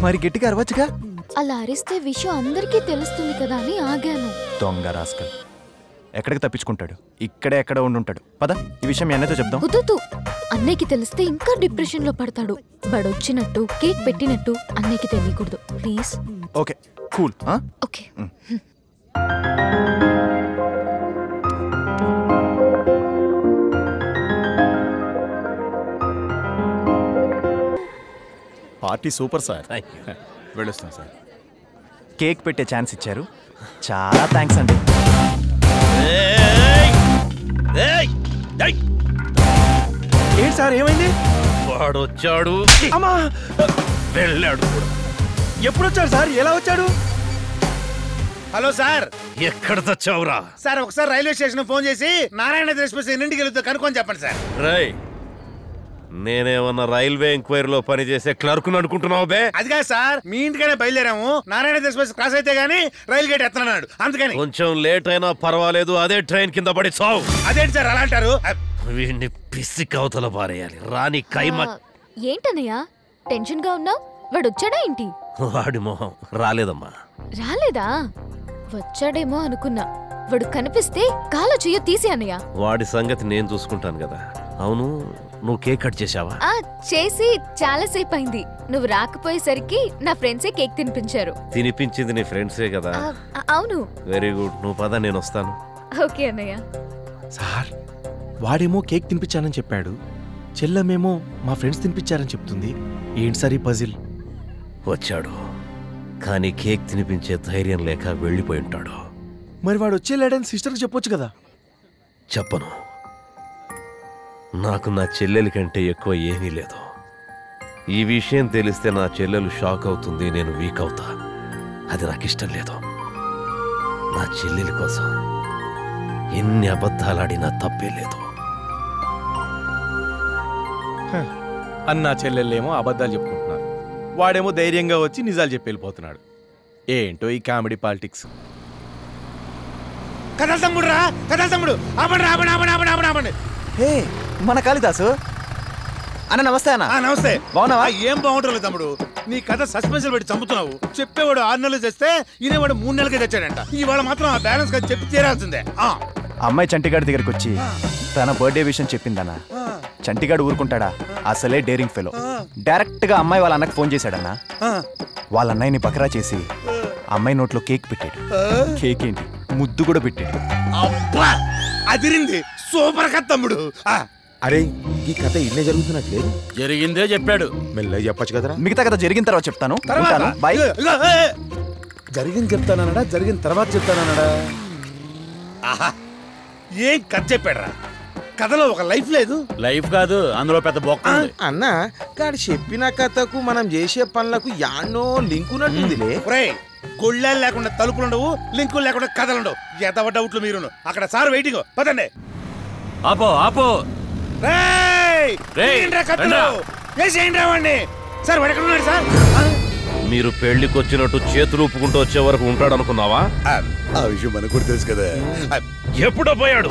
మరి గట్టిగా అరవచ్చుగా. అలా అరిస్తే విషయం అందరికీ తెలుస్తుంది కదా అని ఆగాను. దొంగ రాస్కల్. ఎక్కడికి తప్పించుకుంటాడు? ఇక్కడే ఎక్కడ ఉండుంటాడు. పద, ఈ విషయం మీ అన్నయ్యతో చెప్దాం. వద్దు, అన్నయ్యకి తెలిస్తే ఇంకా డిప్రెషన్ లో పడతాడు. వాడొచ్చినట్టు కేక్ పెట్టినట్టు అన్నయ్యకి తెలియకూడదు please. Okay, cool. Okay. Party super sir. వెళ్ళొస్తాం సార్. కేక్ పెట్టే ఛాన్స్ ఇచ్చారు, చాలా థ్యాంక్స్ అండి. ఏంటి సార్, ఏమైంది? వాడు వచ్చాడు, వెళ్ళాడు కూడా. ఎప్పుడు వచ్చాడు సార్? ఎలా వచ్చాడు? Hello sir. ఎక్కడ తెచ్చావురా? సార్ ఒకసారి రైల్వే స్టేషన్ ఫోన్ చేసి నారాయణ ఎక్స్ప్రెస్ ఎన్నింటికి వెళ్తే కనుక్కొని చెప్పండి సార్. రై, నేనేమన్నా రైల్వే ఎంక్వైరీలో పనిచేసే క్లర్క్ అనుకుంటున్నావు బే? అది కాదు సార్, మీ ఇంటికైనా బయలుదేరాము. నారాయణ ఎక్స్ప్రెస్ క్రాస్ అయితే గానీ రైలు గేట్ ఎత్తన్నాడు, అందుకని. కొంచెం లేట్ అయినా పర్వాలేదు, అదే ట్రైన్ కింద పడి చావు. అదేంటి సార్ అలా అంటారు? వీడిని పిసి కవతల పారేయాలి. రాని కైమ. ఏంటన్నయ్య టెన్షన్ గా ఉన్నావు? వాడు వచ్చాడా ఏంటి? వాడి మొహం రాలేదమ్మా. రాలేదా? వచ్చాడేమో అనుకున్నా. వాడు కనిపిస్తే కాలో చెయ్యో తీసి అన్నయ్య. వాడి సంగతి నేను చూసుకుంటాను కదా. అవును, నువ్వు కేక్ కట్ చేసావా? చేసి చాలా సేపు అయింది. నువ్వు రాకపోయేసరికి నా ఫ్రెండ్సే కేక్ తినిపించారు. తినిపించింది నీ ఫ్రెండ్సే కదా? అవును. Very good. నువ్వు పద, నేను వస్తాను. ఓకే అన్నయ్య. సార్, వాడేమో కేక్ తినిపించానని చెప్పాడు, చెల్లమేమో మా ఫ్రెండ్స్ తినిపించారని చెప్తుంది. ఏంటి సార్ ఈ పజిల్? వచ్చాడు, కానీ కేక్ తినిపించే ధైర్యం లేక వెళ్ళిపోయి ఉంటాడు. మరి వాడు వచ్చేలేడని సిస్టర్కి చెప్పొచ్చు కదా. చెప్పను. నాకు నా చెల్లెలి కంటే ఎక్కువ ఏమీ లేదు. ఈ విషయం తెలిస్తే నా చెల్లెలు షాక్ అవుతుంది, నేను వీక్ అవుతా. అది నాకు ఇష్టం లేదు. నా చెల్లెలి కోసం ఎన్ని అబద్ధాలాడినా తప్పే లేదు. అన్నా చెల్లెళ్ళేమో అబద్ధాలు చెప్పుకుంటున్నారు, వాడేమో ధైర్యంగా వచ్చి నిజాలు చెప్పి వెళ్ళిపోతున్నాడు. ఏంటో ఈ కామెడీ పాలిటిక్స్. కథల తమ్ముడు రా, కథల తమ్ముడు. ఆపండి ఆపండి ఆపండి ఆపండి ఆపండి ఆపండి. హే, మన కాళిదాసు అన్న. నమస్తే అన్న. నమస్తే. బాగున్నావా? ఏం బాగుంటుంది తమ్ముడు, నీ కథ సస్పెన్స్ పెట్టి చంపుతున్నావు. చెప్పేవాడు 6 నెలలు చేస్తే ఈయనవాడు 3 నెలలకే తెచ్చాడంట. ఇవాళ మాత్రం ఆ బ్యాలెన్స్ కదా చెప్పి తీరాల్సిందే. అమ్మాయి చంటిగాడి దగ్గరికి వచ్చి తన బర్త్డే విషయం చెప్పిందన్న. చంటిగాడు ఊరుకుంటాడా? అసలే డేరింగ్ ఫెలో. డైరెక్ట్ గా అమ్మాయి వాళ్ళ అన్నకు ఫోన్ చేశాడన్న. వాళ్ళ అన్నయ్యని బకరా చేసి అమ్మాయి నోట్లో కేక్ పెట్టాడు. కేక్ ఏంటి, ముద్దు కూడా పెట్టాడు. అదిరింది. సూపర్ కథ తమ్ముడు. అరే, ఈ కథ ఇన్నే జరుగుతున్నట్లేదు. జరిగిందే చెప్పాడు, మెల్లగా చెప్పొచ్చు కదరా. మిగతా కథ జరిగిన తర్వాత చెప్తాను. బాయ్. జరిగింది చెప్తానన్నాడా, జరిగిన తర్వాత చెప్తానన్నాడా? ఏం కథ చెప్పాడరా? కథలో ఒక లైఫ్ లేదు. లైఫ్ కాదు, అందులో పెద్ద బొక్క. అన్న గాడు చెప్పిన కథకు మనం చేసే పనులకు యాన్నో లింకున్నట్టుందిలే. గొళ్ళాలు లేకుండా తలుపులు ఉండవు, లింకులు లేకుండా కథలు ఉండవు. ఎదవ డౌట్లు మీరును. అక్కడ సార్ వెయిటింగ్. పదండి. ఆపో ఆపో. సార్ వాడెక్కడున్నాడు సార్? మీరు పెళ్లికి వచ్చినట్టు చేతులు ఊపుకుంటూ వచ్చే వరకు ఉంటాడు అనుకున్నావా? ఆ విషయం మనకు కూడా తెలుసు కదా. ఎప్పుడో పోయాడు.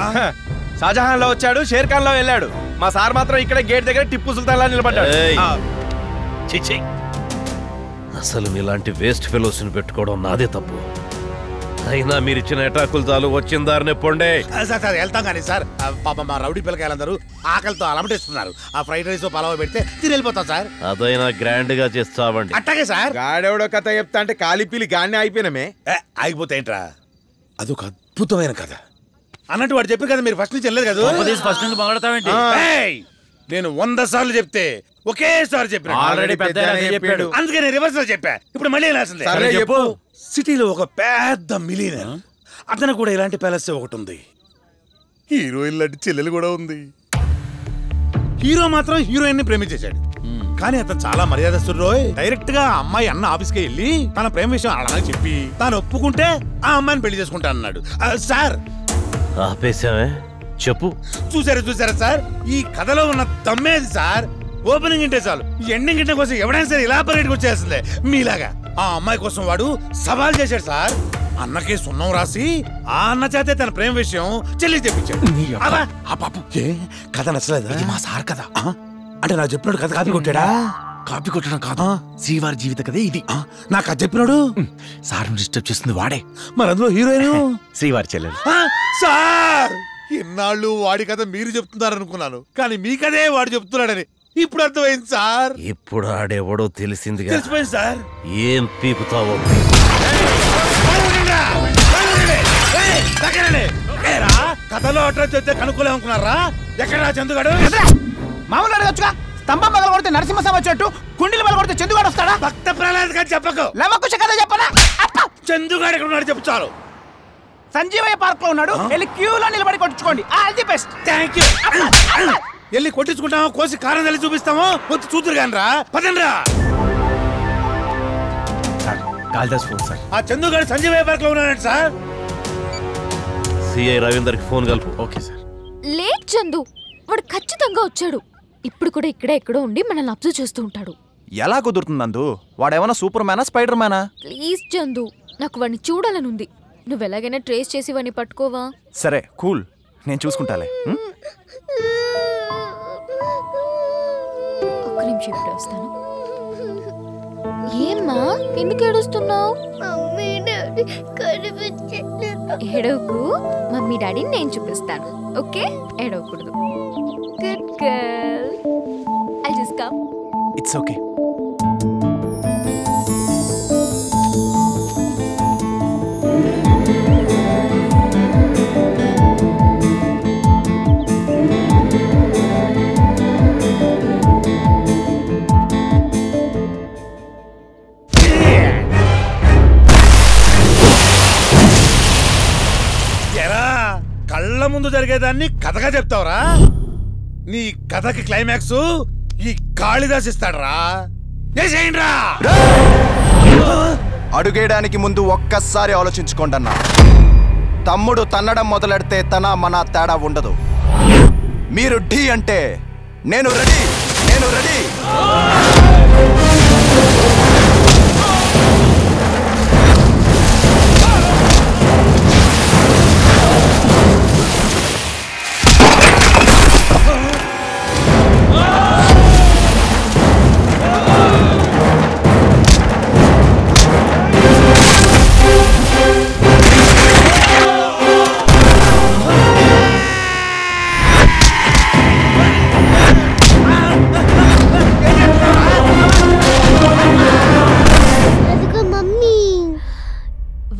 షాజహాన్ లో వచ్చాడు, షేర్ ఖాన్ లో వెళ్ళాడు. మా సార్ మాత్రం ఇక్కడ గేట్ దగ్గర టిప్పు సుల్తాన్ లా నిలబడ్డాడు. చిచి, అసలు మీలాంటి వేస్ట్ ఫెలోస్ ని పెట్టుకోవడం నాదే తప్పు. అయినా మీరు ఇచ్చిన ఎటాకులు చాలు, వచ్చిన దారినే పొండే. సార్ వెళ్తాం కానీ సార్, పాప మా రౌడీ పిల్లకాయలందరూ ఆకలితో అలమటిస్తున్నారు. ఆ ఫ్రైడ్ రైస్ పలావ్ పెడితే తిని వెళ్ళిపోతాం సార్. అదైనా గ్రాండ్ గా చేస్తావండి. అట్టాగే సార్. గాడెవడో కథ చెప్తా అంటే కాలిపిలి గాడిని అయిపోయినమే. ఆగిపోతే ఏంట్రా, అదొక అద్భుతమైన కథ అన్నట్టు వాడు చెప్పి కదా. మీరు ఫస్ట్ నుంచి వెళ్ళలేదు కదా. ఫస్ట్ నుంచి మొదలెడతావేంటి? నేను 100 సార్లు చెప్తే ఒకేసారి చెప్పాను. ఆల్రెడీ పెద్ద చెప్పాడు, అందుకే నేను రివర్స్ లో చెప్పా. ఇప్పుడు మళ్ళీ వెళ్ళాల్సిందే. చెప్పు. సిటీలో ఒక పెద్ద మిలియనర్, అతను కూడా ఇలాంటి ప్యాలెస్ ఒకటి ఉంది. హీరోయిన్ లాంటి చెల్లెలు కూడా ఉంది. హీరో మాత్రం హీరోయిన్ ని ప్రేమించేశాడు. కానీ అతను చాలా మర్యాదస్తుడు. డైరెక్ట్ గా అమ్మాయి అన్న ఆఫీస్కి వెళ్ళి తన ప్రేమ విషయం అలాగే చెప్పి తాను ఒప్పుకుంటే ఆ అమ్మాయిని పెళ్లి చేసుకుంటా అన్నాడు. సార్ ఆపేశామే, చెప్పు. చూసారా సార్, ఈ కథలో ఉన్న దమ్మేది సార్. ఓపెనింగ్ ఇంటే చాలు, ఎండింగ్ ఇంటే కోసం ఎవడైనా సరే ఇలా పరిగెట్టుకు వచ్చేస్తుంది మీలాగా. ఆ అమ్మాయి కోసం వాడు సవాల్ చేశాడు సార్. అన్నకే సున్నం రాసి ఆ అన్న చేతే తన ప్రేమ విషయం చెల్లి తెప్పించాడు. కథ నచ్చలేదా? ఇది మా సార్ కదా. అంటే నాకు చెప్పినాడు కథ కాపీ కొట్టాడా? కాపీ కొట్టడం కాదు, శ్రీవారి జీవిత కథే ఇది. నాకు అది చెప్పినాడు. సార్ డిస్టర్బ్ చేస్తుంది వాడే. మరి అందులో హీరోయిన్ శ్రీవారి చెల్లెలు. సార్, ఇన్నాళ్ళు వాడి కథ మీరు చెప్తున్నారు అనుకున్నాను, కానీ మీ కథే వాడు చెప్తున్నాడని ఇప్పుడు అర్థమైంది సార్. ఇప్పుడు ఆడెవడో తెలిసిందిగా. తెలిసిపోయింది సార్. ఏం పీకుతావో. కథలో అట్లా చెప్తే కనుక్కోలేమనుకున్నారా? ఎక్కడా చందుగాడు? మామూలు అడగచ్చుగా. స్తంభం పగల కొడితే నరసింహస్వామి వచ్చేట్టు, కుండీలు పగల కొడితే చందుగాడు వస్తాడా? భక్త ప్రహ్లాద్ గారు చెప్పకు. లవకుశ కథ చెప్పనా? చందుగాడు ఎక్కడ ఉన్నాడు చెప్పు చాలు. సంజీవయ్య పార్క్ లో ఉన్నాడు, వెళ్ళి క్యూలో నిలబడి కొట్టించుకోండి. All the best. Thank you. వెళ్ళి కొట్టించుకుంటామో, కోసి కారం తల్లి చూపిస్తామో వచ్చి చూతురు కానీ రా. పదండ్రా. Kalidas phone sir. ఆ చందుగాడు సంజీవయ్య పార్క్ లో ఉన్నాడు సార్. సిఐ రవీందర్కి ఫోన్ కలుపు. Okay sir. లేట్ చందు, వాడు ఖచ్చితంగా వచ్చాడు. ఇప్పుడు కూడా ఇక్కడే ఎక్కడో ఉండి మనల్ని అబ్జర్వ్ చేస్తూ ఉంటాడు. ఎలా కుదురుతుంది నందు? వాడేమన్నా సూపర్ మ్యానా, స్పైడర్ మ్యానా? ప్లీజ్ చందు, నాకు వాడిని చూడాలనుంది. నువ్వు ఎలాగైనా ట్రేస్ చేసి వాడిని పట్టుకోవా? సరే కూల్, నేను చూసుకుంటాలే. ఒక్క నిమిషం ఇప్పుడు వస్తాను. ఏమ్మా, ఎందుకు ఏడుస్తున్నావు? మమ్మీ డాడీ డాడీ కనిపించలేదు. ఏడవకు, మమ్మీ డాడీని నేను చూపిస్తాను. ఓకే, ఏడవకూడదు. Good girl. I just come. It's okay. కళ్ళ ముందు జరిగేదాన్ని కథగా చెప్తావురా? నీ కథకి క్లైమాక్స్ ఈ కాళిదాస్ ఇస్తాడరా. అడుగేయడానికి ముందు ఒక్కసారి ఆలోచించుకోండి అన్న. తమ్ముడు తన్నడం మొదలెడితే తన మన తేడా ఉండదు. మీరు ఢీ అంటే నేను రెడీ, నేను రెడీ.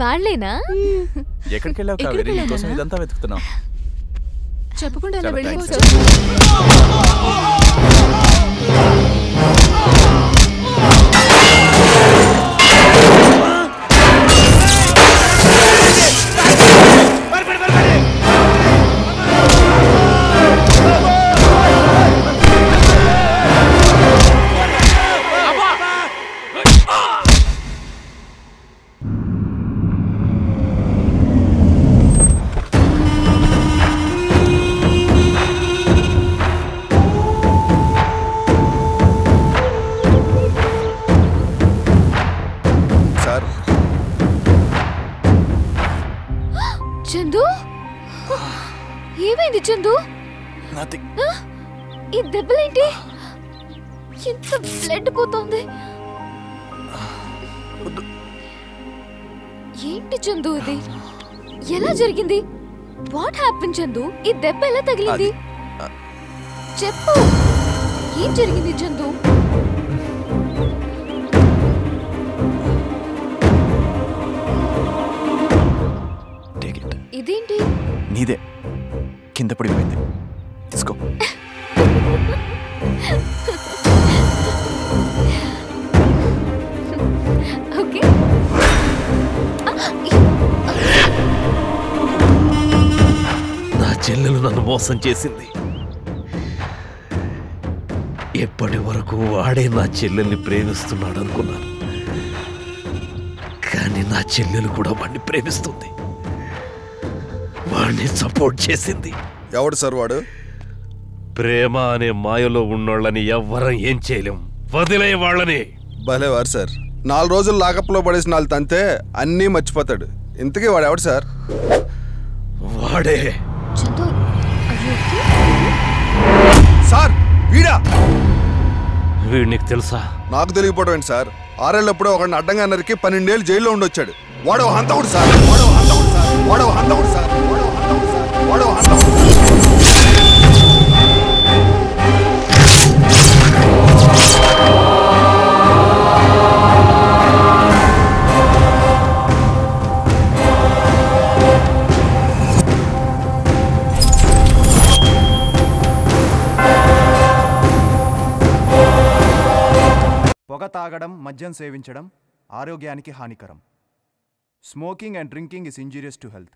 వాళ్ళేనా? ఎక్కడికి వెళ్ళావు కావేరి? నీకోసం ఇదంతా వెతుకుతున్నాం. చెప్పకుండా అలా వెళ్ళిపోవచ్చు. చందు, ఏమైంది చందు? ఈ దెబ్బలేంటి? ఎంత బ్లడ్ పోతోంది. ఏంటి చందు ఇది? ఎలా జరిగింది? What happen Chandu? ఈ దెబ్బ ఎలా తగిలింది? చెప్పు, ఏం జరిగింది చందు? ఇదేంటి? నీదే, కింద పడిపోయింది. తీసుకో. ఓకే. నా చెల్లెలు నన్ను మోసం చేసింది. ఎప్పటి వరకు వాడే నా చెల్లెల్ని ప్రేమిస్తున్నాడు అనుకున్నాను, కానీ నా చెల్లెలు కూడా వాడిని ప్రేమిస్తుంది. వాడిని సపోర్ట్ చేసింది. ఎవడు సార్ వాడు? ప్రేమ అనే మాయలో ఉన్నోళ్ళని ఎవ్వరం ఏం చేయలేం, వదిలే వాళ్ళని. భలేవారు సార్. 4 రోజులు లాకప్లో పడేసి 4 తంతే అన్నీ మర్చిపోతాడు. ఇంతకీ వాడు ఎవడు సార్? వాడే. సార్ వీడా? వీడు నీకు తెలుసా? నాకు తెలియకపోవడం ఏంటి సార్? 6 ఏళ్ళప్పుడే ఒకడిని అడ్డంగా నరికి 12 ఏళ్ళు జైల్లో ఉండొచ్చాడు. వాడో హంతకుడు సార్, వాడో హంతకుడు సార్, వాడో హంతకుడు సార్, వాడో హంతకుడు సార్, వాడో హంతకుడు. పొగ తాగడం, మద్యం సేవించడం ఆరోగ్యానికి హానికరం. Smoking and drinking is injurious to health.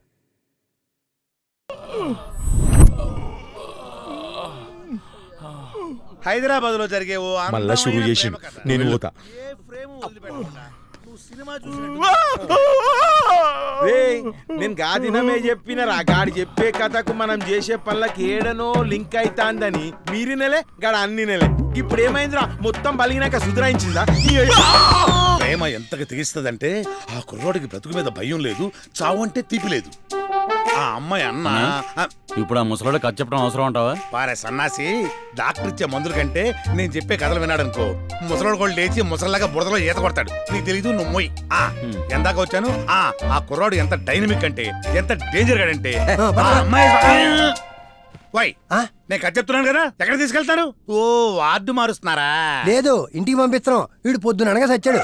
Hyderabad లో జరిగే మళ్ళా షురూ చేసిండు. నేను పోతా. నేను గాదినమే చెప్పినరా, గాడి చెప్పే కథకు మనం చేసే పనులకు ఏడనో లింక్ అయితాందని. మీరు నెలే గాడ అన్ని నెలే. ఇప్పుడు ఏమైందిరా? మొత్తం బలిగినాక సుధరాయించిందా? ప్రేమ ఎంతగా తెగిస్తుందంటే ఆ కుర్రోడికి బ్రతుకు మీద భయం లేదు, చావు అంటే తీపి లేదు. ఆ అమ్మాయి అన్న ఇప్పుడు ఆ ముసలోడు కథ చెప్పడం అవసరం అంటావా? పారే సన్నాసి, డాక్టర్ ఇచ్చే మందుల కంటే నేను చెప్పే కథలు విన్నాడనుకో ముసలోడు కూడా లేచి ముసలిలాగా బురదలో ఈత కొడతాడు. నీకు తెలీదు, నువ్వు మొయ్. ఎందాక వచ్చాను. ఆ కుర్రోడు ఎంత డైనమిక్ అంటే, ఎంత డేంజర్ గాడంటే వై నేను కథ చెప్తున్నాను కదా, ఎక్కడ తీసుకెళ్తారు? ఓ వార్డు మారుస్తున్నారా? లేదు, ఇంటికి పంపిస్తున్నాం. వీడు పొద్దుననగా సచ్చాడు.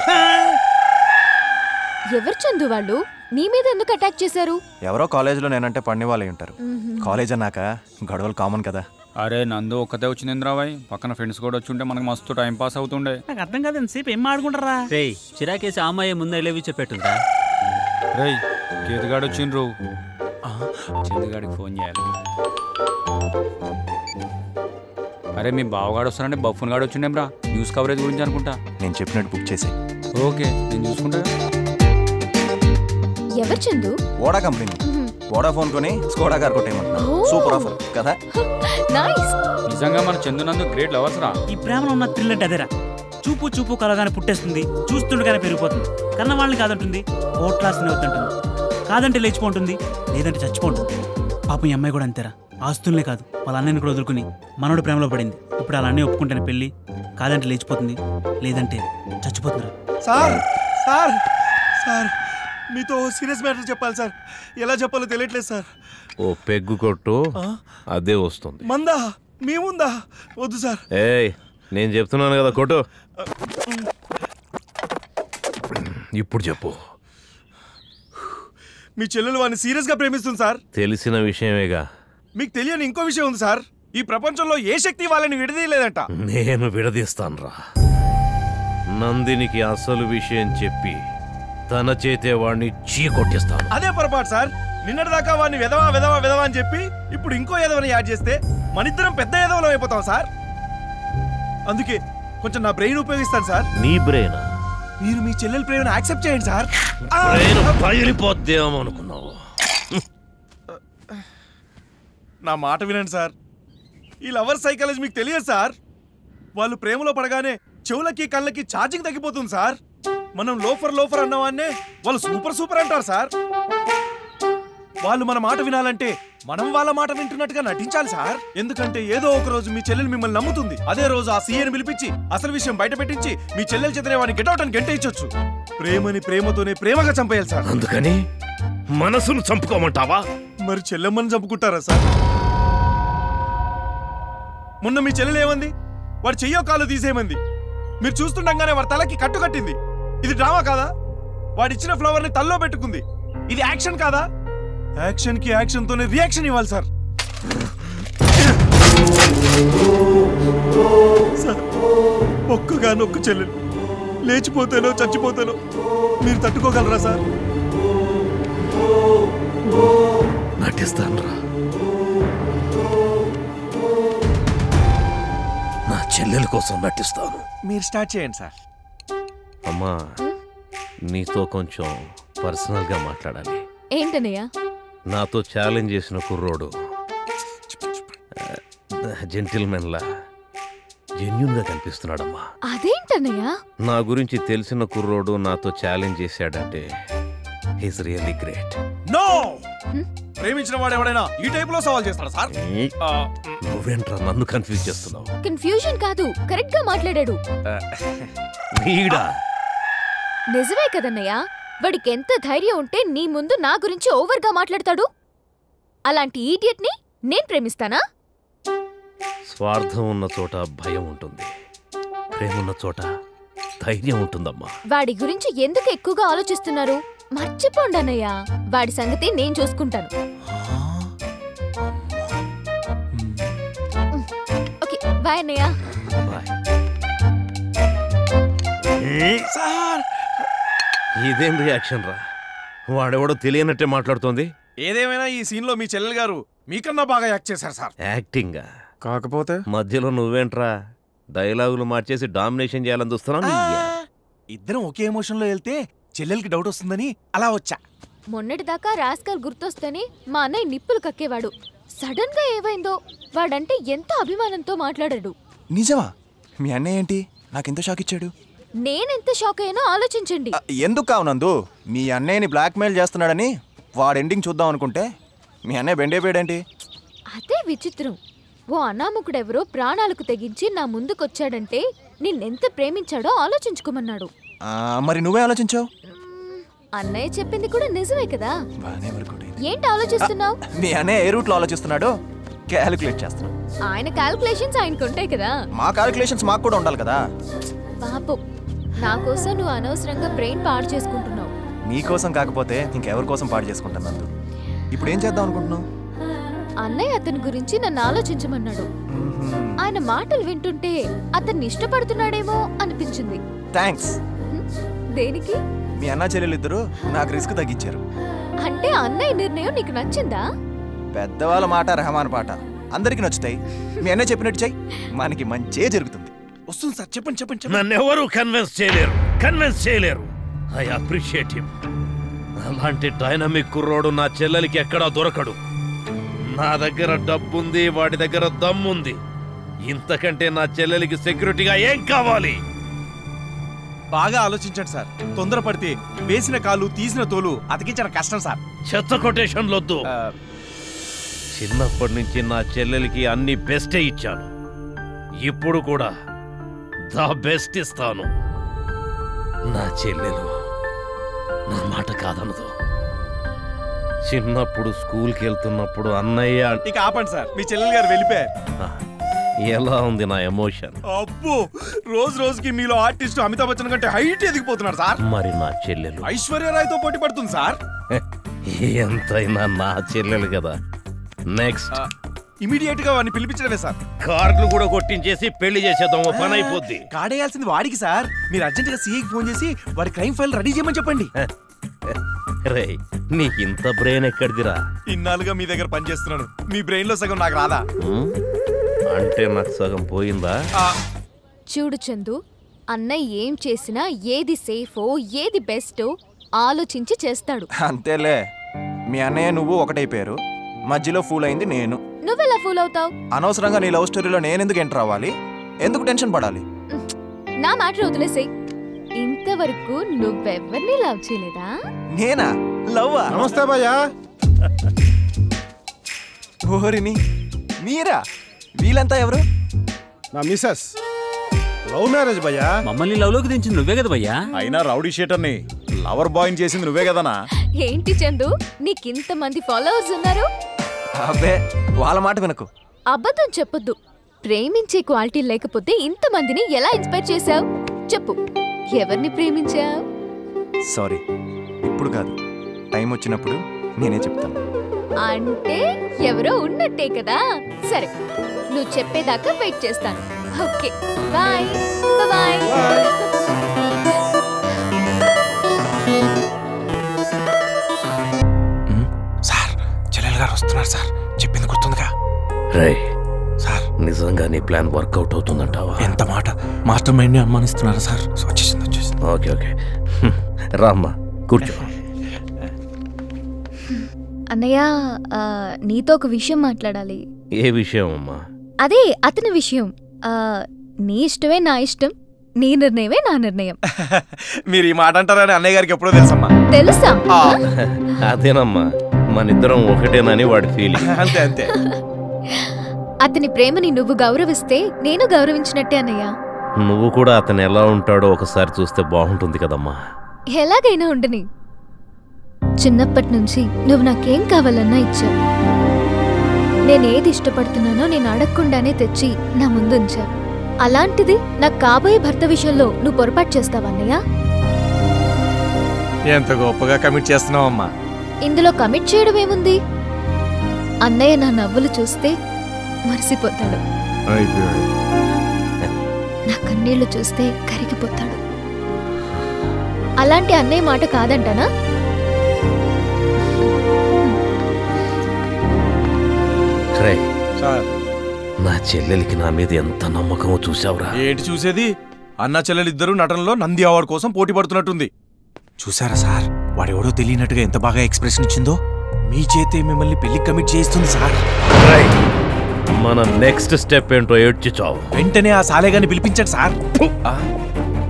ఎవరు చందు వాళ్ళు నీ మీద ఎందుకు అటాక్ చేశారు? ఎవరో కాలేజీలో నేనంటే పడిన వాళ్ళే ఉంటారు. కాలేజ్ అన్నాక గొడవలు కామన్ కదా. అరే నందు ఒక్కతే వచ్చింది ఇంద్రాబాయ్, పక్కన ఫ్రెండ్స్ కూడా వచ్చుంటే మనకు మస్తు టైం పాస్ అవుతుండే. నాకు అర్థం కాదు, ఎంతసేపు ఏం ఆడుకుంటారా? రే చిరాకేసి ఆ అమ్మాయి ముందే లేవి చెప్పేట్టుందా? రే కేతుగాడు వచ్చిండ్రు, చందుగాడికి ఫోన్ చేయాలి. అరే మీ బావగాడు వస్తానంటే బఫ్ఫున్ గాడు వచ్చిండేమ్రా, న్యూస్ కవరేజ్ గురించి అనుకుంటా. నేను చెప్పినట్టు బుక్ చేసి. ఓకే నేను చూసుకుంటా. ఎవరు చందు? Voda company. వోడాఫోన్ కొని స్కోడా కార్ కొట్టేయమంటున్నా. సూపర్ ఆఫర్ కదా. నైస్. నిజంగా మన చందు నందు గ్రేట్ లవర్స్ రా. ఈ ప్రేమలో ఉన్న థ్రిల్ అంటే అదేరా. చూపు చూపు కలగానే పుట్టేస్తుంది, చూస్తుండగానే పెరిగిపోతుంది. కన్న వాళ్ళని కాదంటుంది, ఓట్లాస్ని వద్దంటుంది. కాదంటే లేచిపోంటుంది, లేదంటే చచ్చిపోంటుంది. పాపం ఈ అమ్మాయి కూడా అంతేరా. ఆస్తులనే కాదు వాళ్ళ అన్నయ్యని కూడా వదులుకుని మనోడు ప్రేమలో పడింది. ఇప్పుడు వాళ్ళ అన్నయ్య ఒప్పుకుంటేనే పెళ్ళి, కాదంటే లేచిపోతుంది, లేదంటే చచ్చిపోతుందిరా. సార్ సార్ సార్ మీతో సీరియస్ మ్యాటర్ చెప్పాలి సార్. ఎలా చెప్పాలో తెలియట్లేదు సార్. ఓ పెగ్గు కొట్టు, అదే వస్తుంది. మందా మీ ముందా? వద్దు సార్. ఏయ్ నేను చెప్తున్నాను కదా, కొట్టు. ఇప్పుడు చెప్పు. మీ చెల్లెలు వాడిని సీరియస్ గా ప్రేమిస్తుంది సార్. తెలిసిన విషయమేగా. మీకు తెలియని ఇంకో విషయం ఉంది సార్. ఈ ప్రపంచంలో ఏ శక్తి వాళ్ళని విడదీయలేదంట. నేను విడదీస్తానురా. నందినికి అసలు విషయం చెప్పి తన చేతే వాడిని చీకొట్టిస్తాను. అదే పొరపాటు సార్. నిన్నటిదాకా వాడిని వెదవా వెదవా వెదవా అని చెప్పి ఇప్పుడు ఇంకో ఎదవని యాడ్ చేస్తే మనిద్దరం పెద్ద ఎదవలో అయిపోతాం సార్. అందుకే కొంచెం నా బ్రెయిన్ ఉపయోగిస్తాను సార్. నీ బ్రెయిన్? మీరు మీ చెల్లెల ప్రేమను యాక్సెప్ట్ చేయండి సార్. బ్రెయిన్ పగిలిపోద్దేమో అనుకున్నావు. నా మాట వినండి సార్. ఈ లవర్ సైకాలజీ మీకు తెలియదు సార్. వాళ్ళు ప్రేమలో పడగానే చెవులకి కళ్ళకి ఛార్జింగ్ తగ్గిపోతుంది సార్. మనం లోఫర్ లోఫర్ అన్నవాన్నే వాళ్ళు సూపర్ సూపర్ అంటారు సార్. వాళ్ళు మన మాట వినాలంటే మనం వాళ్ళ మాట వింటున్నట్టుగా నటించాలి సార్. ఎందుకంటే ఏదో ఒక రోజు మీ చెల్లెలు మిమ్మల్ని నమ్ముతుంది. అదే రోజు ఆ సీఏని పిలిపించి అసలు విషయం బయట పెట్టించి మీ చెల్లెలు చేతనే వాడిని గెటౌట్ అని గెంటేయచ్చు. ప్రేమని ప్రేమతోనే ప్రేమగా చంపేయాలి సార్. అందుకని మనసును చంపుకోమంటావా? మరి చెల్లెమ్మని చంపుకుంటారా సార్? మొన్న మీ చెల్లెలు ఏమంది? వాడు చెయ్యో కాలు తీసేయమంది. మీరు చూస్తుండగానే వాడి తలకి కట్టు కట్టింది. ఇది డ్రామా కాదా? వాడిచ్చిన ఫ్లవర్ ని తల్లో పెట్టుకుంది. ఇది యాక్షన్ కాదా? యాక్షన్ కి యాక్షన్ తోనే రియాక్షన్ ఇవ్వాలి సార్. ఒక్కగా నొక్కు చెల్లెలు లేచిపోతేనో చచ్చిపోతేనో మీరు తట్టుకోగలరా సార్? నటిస్తాను రా. నా చెల్లెల కోసం నటిస్తాను. మీరు స్టార్ట్ చేయండి సార్. అమ్మా నీతో కొంచెం పర్సనల్ గా మాట్లాడాలి. ఏంటన్నయ్యా? నాతో ఛాలెంజ్ చేసిన కుర్రోడు జెంటిల్మెన్ లా జెన్యూన్ గా కనిపిస్తున్నాడమ్మా. అదేంటన్నయ్యా? నా గురించి తెలిసిన కుర్రోడు నాతో ఛాలెంజ్ చేశాడంటే హీస్ రియల్లీ గ్రేట్. నో! ప్రేమించిన వాడు ఎవడైనా ఈ టైప్ లో సవాల్ చేస్తాడా సార్? నువ్వేంట్రా నన్ను కన్ఫ్యూజ్ చేస్తున్నావు? కన్ఫ్యూజన్ కాదు, కరెక్ట్ గా మాట్లాడాడు. వీడా? నిజమే కదన్నయ్యా. వాడికి ఎంత ధైర్యం ఉంటే నీ ముందు నా గురించి ఓవర్ గా మాట్లాడతాడు? అలాంటి ఈడియట్ ని నేను ప్రేమిస్తానా? స్వార్థం ఉన్న చోట భయం ఉంటుంది, ప్రేమున్న చోట ధైర్యం ఉంటుందమ్మా. వాడి గురించి ఎందుకు ఎక్కువగా ఆలోచిస్తున్నారు? మర్చిపోండి అన్నయ్య, వాడి సంగతి నేను చూసుకుంటాను. ఓకే బాయ్ అన్నయ్య. ఇదేం రియాక్షన్ రా? వాడెవడో తెలియనట్టే మాట్లాడుతోంది. ఏదేమైనా ఈ సీన్ లో మీ చెల్లెలు గారు మీకన్నా బాగా యాక్ట్ చేశారు సార్. యాక్టింగా? కాకపోతే మధ్యలో నువ్వేంట్రా డైలాగులు మార్చేసి డామినేషన్ చేయాలని చూస్తున్నావు? ఇద్దరం ఒకే ఎమోషన్ లో వెళ్తే చెల్లెలకి డౌట్ వస్తుందని అలా వచ్చా. మొన్నటిదాకా రాస్కల్ గుర్తొస్తేనే మా అన్నయ్య నిప్పులు కక్కేవాడు. సడన్ గా ఏమైందో వాడంటే ఎంత అభిమానంతో మాట్లాడాడు. నిజమా? మీ అన్నయ్య ఏంటి నాకెంత షాక్ ఇచ్చాడు? నేనెంత షాక్ అయ్యానో ఆలోచించండి. ఎందుకు కావునందు మీ అన్నయ్యని బ్లాక్మెయిల్ చేస్తున్నాడని వాడు ఎండింగ్ చూద్దాం అనుకుంటే మీ అన్నయ్య బెండైపోయాడేంటి? అదే విచిత్రం. ఓ అనామకుడెవరో ప్రాణాలకు తెగించి నా ముందుకొచ్చాడంటే నిన్నెంత ప్రేమించాడో ఆలోచించుకోమన్నాడు. మరి నువ్వే ఆలోచించావు? అన్నయ్య చెప్పింది కూడా నిజమే కదా. ఏంటి ఆలోచిస్తున్నావు? మీ అన్నయ్య ఏ రూట్ లో ఆలోచిస్తున్నాడో క్యాలిక్యులేట్ చేస్తున్నాడు. ఆయన క్యాలిక్యులేషన్స్ ఆయనకు ఉంటాయి కదా. మా క్యాలిక్యులేషన్స్ మాకు కూడా ఉండాలి కదా. పాపం నా కోసం నువ్వు అనవసరంగా బ్రెయిన్ పాడు చేసుకుంటున్నావు. నీ కోసం కాకపోతే ఇంకెవరి కోసం పాడు చేసుకుంటాను. ఇప్పుడు ఏం చేద్దాం అనుకుంటున్నావు? అన్నయ్య అతని గురించి నన్ను ఆలోచించమన్నాడు. ఆయన మాటలు వింటుంటే అతన్ని ఇష్టపడుతున్నాడేమో అనిపించింది. థ్యాంక్స్. దేనికి? మీ అన్న చెల్లెలిద్దరూ నాకు రిస్క్ తగ్గించారు. అంటే అన్నయ్య నిర్ణయం నీకు నచ్చిందా? పెద్దవాళ్ళ మాట రెహమాన్ పాట అందరికి నచ్చుతాయి. మీ అన్నయ్య చెప్పినట్టు చెయ్యి, మనకి మంచే జరుగుతుంది. వస్తుంది సార్. చెప్పండి చెప్పండి. నన్ను ఎవరు కన్విన్స్ చేయలేరు. I appreciate him. అలాంటి డైనమిక్ కుర్రోడు నా చెల్లెలికి ఎక్కడా దొరకడు. నా దగ్గర డబ్బుంది, వాడి దగ్గర దమ్ముంది. ఇంతకంటే నా చెల్లెలికి సెక్యూరిటీగా ఏం కావాలి? బాగా ఆలోచించండి సార్. తొందరపడితే వేసిన కాలు తీసిన తోలు అతికించిన కష్టం సార్. చెత్త కొటేషన్లొద్దు. చిన్నప్పటి నుంచి నా చెల్లెలికి అన్ని బెస్టే ఇచ్చాను. ఇప్పుడు కూడా ద బెస్ట్ ఇస్తాను. నా చెల్లెలు నా మాట కాదనదు. చిన్నప్పుడు స్కూల్కి వెళ్తున్నప్పుడు అన్నయ్య ఇక ఆపండి సార్. మీ చెల్లెలు గారు వెళ్ళిపోయారు. ఎలా ఉంది నా ఎమోషన్? అబ్బో, రోజు రోజుకి మీలో ఆర్టిస్ట్ అమితాబ్ బచ్చన్ కంటే హైట్ ఎదిగిపోతున్నారు సార్. మరి నా చెల్లెలు ఐశ్వర్యరాయ్తో పోటీ పడుతుంది సార్. ఎంతైనా నా చెల్లెలు కదా. నెక్స్ట్ ఇమీడియట్ గా వాడిని పిలిపించడమే సార్. కార్డులు కూడా కొట్టించేసి పెళ్లి చేసేద్దాం, పని అయిపోద్ది. కాడేయాల్సింది వాడికి సార్. మీరు అర్జెంట్ గా సీఐకి ఫోన్ చేసి వాడి క్రైమ్ ఫైల్ రెడీ చేయమని చెప్పండి. రే, నీకు ఇంత బ్రెయిన్ ఎక్కడిదిరా? ఇన్నాళ్ళుగా మీ దగ్గర పనిచేస్తున్నాను. మీ బ్రెయిన్ లో సగం నాకు రాదా? అంటే నాకు సగం పోయిందా? చూడు చందు, అన్నయ్య ఏం చేసినా ఏది సేఫో ఏది బెస్టో ఆలోచించి చేస్తాడు. అంతేలే. మీ అన్నయ్య నువ్వు ఒకటైపోయారు, మధ్యలో ఫూల్ అయింది నేను. నువ్వెలా ఫూల్ అవుతావు? అనవసరంగా నీ లవ్ స్టోరీలో నేనెందుకు ఎంటర్ అవ్వాలి? ఎందుకు టెన్షన్ పడాలి? నా మాట వదిలేసేయ్. ఇంతవరకు నువ్వెవ్వరిని లవ్ చేయలేదా? నేనా? లవ్వా? నమస్తే భయ్యా. ఓరిని మీరా? వీళ్ళంతా ఎవరు? నా మిసెస్. లవ్ మ్యారేజ్ భయ్యా. మమ్మల్ని లవ్ లోకి దించింది నువ్వే కదా భయ్యా. అయినా రౌడీ షీటర్ని లవర్ బాయ్ చేసింది నువ్వే కదనా? ఏంటి చందు, నీకింత మంది ఫాలోవర్స్ ఉన్నారు? అబ్బే, వాళ్ళ మాట వినకు. అబద్ధం చెప్పొద్దు. ప్రేమించే క్వాలిటీ లేకపోతే ఇంతమందిని ఎలా ఇన్స్పైర్ చేశావు? చెప్పు, ఎవరిని ప్రేమించావు? సారీ, ఇప్పుడు కాదు, టైం వచ్చినప్పుడు నేనే చెప్తాను. అంటే ఎవరో ఉన్నట్టే కదా. సరే, నువ్వు చెప్పేదాకా వెయిట్ చేస్తాను. Okay, bye bye. సార్, చెల్లెలు గారు వస్తున్నారు సార్. చెప్పింది గుర్తుందిగా? రేయ్ సార్, నిజంగా నీ ప్లాన్ వర్కౌట్ అవుతుందంటావా? ఎంత మాట. మాస్టర్ మైండ్ ని అనుమానిస్తున్నారా సార్? వచ్చేసింది. ఓకే ఓకే, రామ్మా కూర్చో. అన్నయ్య, నీతో ఒక విషయం మాట్లాడాలి. ఏ విషయం అమ్మా? అదే అతని విషయం. నీ ఇష్టమే నా ఇష్టం, నీ నిర్ణయమే నా నిర్ణయం. మీరు ఈ మాట అంటారని అన్నయ్య గారికి ఎప్పుడో తెలుసమ్మా. తెలుసా? అదేనమ్మా, మనిద్దరం ఒకటేనని వాడి ఫీలింగ్. అంతే అంతే. అతని ప్రేమని నువ్వు గౌరవిస్తే నేను గౌరవించినట్టే అన్నయ్య. నువ్వు కూడా అతను ఎలా ఉంటాడో ఒకసారి చూస్తే బాగుంటుంది కదమ్మా. ఎలాగైనా ఉండని. చిన్నప్పటి నుంచి నువ్వు నాకేం కావాలన్నా ఇచ్చావు. నేనేది ఇష్టపడుతున్నానో నేను అడగకుండానే తెచ్చి నా ముందుంచావు. అలాంటిది నాకు కాబోయే భర్త విషయంలో నువ్వు పొరపాటు చేస్తావన్నయ్య? ఎంత గొప్పగా కమిట్ చేస్తున్నావమ్మా. ఇందులో కమిట్ చేయడం ఏముంది? అన్నయ్య నా నవ్వులు చూస్తే మరిసిపోతాడు, నా కన్నీళ్లు చూస్తే కరిగిపోతాడు. అలాంటి అన్నయ్య మాట కాదంటానా? నా చెల్లెలికి నా మీద ఎంత నమ్మకమో చూసావురా? ఏంటి చూసేది? అన్న చెల్లెలిద్దరూ నటనలో నంది అవార్డు కోసం పోటీ పడుతున్నట్టుంది. చూసారా సార్, వాడెవడో తెలియనట్టుగా ఎంత బాగా ఎక్స్ప్రెషన్ ఇచ్చిందో. మీ చేతే మిమ్మల్ని పెళ్లి కమిట్ చేస్తుంది సార్. మన నెక్స్ట్ స్టెప్ ఏంటో ఏడ్చి చావు. వెంటనే ఆ సాలేగాని పిలిపించండి సార్.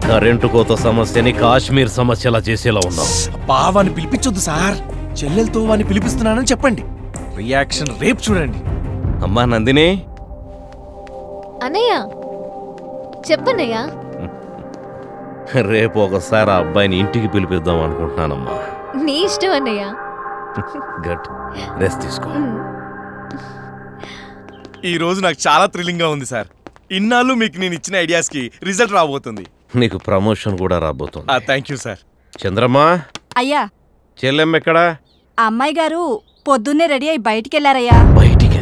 కరెంటు కోత సమస్యని కాశ్మీర్ సమస్యలా చేసేలా ఉన్నావు. వాడిని పిలిపించొద్దు సార్, చెల్లెలతో వాడిని పిలిపిస్తున్నానని చెప్పండి. రియాక్షన్ రేపు చూడండి. అమ్మా నందిని, అన్నయ్య చెప్పన్నయ్య. రేపు ఒకసారి ఆ అబ్బాయిని ఇంటికి పిలిపిద్దాం అనుకుంటున్నానమ్మా. నీ ఇష్టం అన్నయ్య. గట్ రెస్ట్ తీసుకో. ఈ రోజు నాకు చాలా థ్రిల్లింగ్ గా ఉంది సార్. ఇన్నాళ్ళు మీకు నేను ఇచ్చిన ఐడియాస్ కి రిజల్ట్ రాబోతుంది. నీకు ప్రమోషన్ కూడా రాబోతుంది. Thank you sir. చంద్రమ్మా, అయ్యా చెల్లెమ్మ ఎక్కడా? అమ్మాయి గారు పొద్దున్నే రెడీ అయి బయటికి వెళ్ళారయ్యా. బయటికి?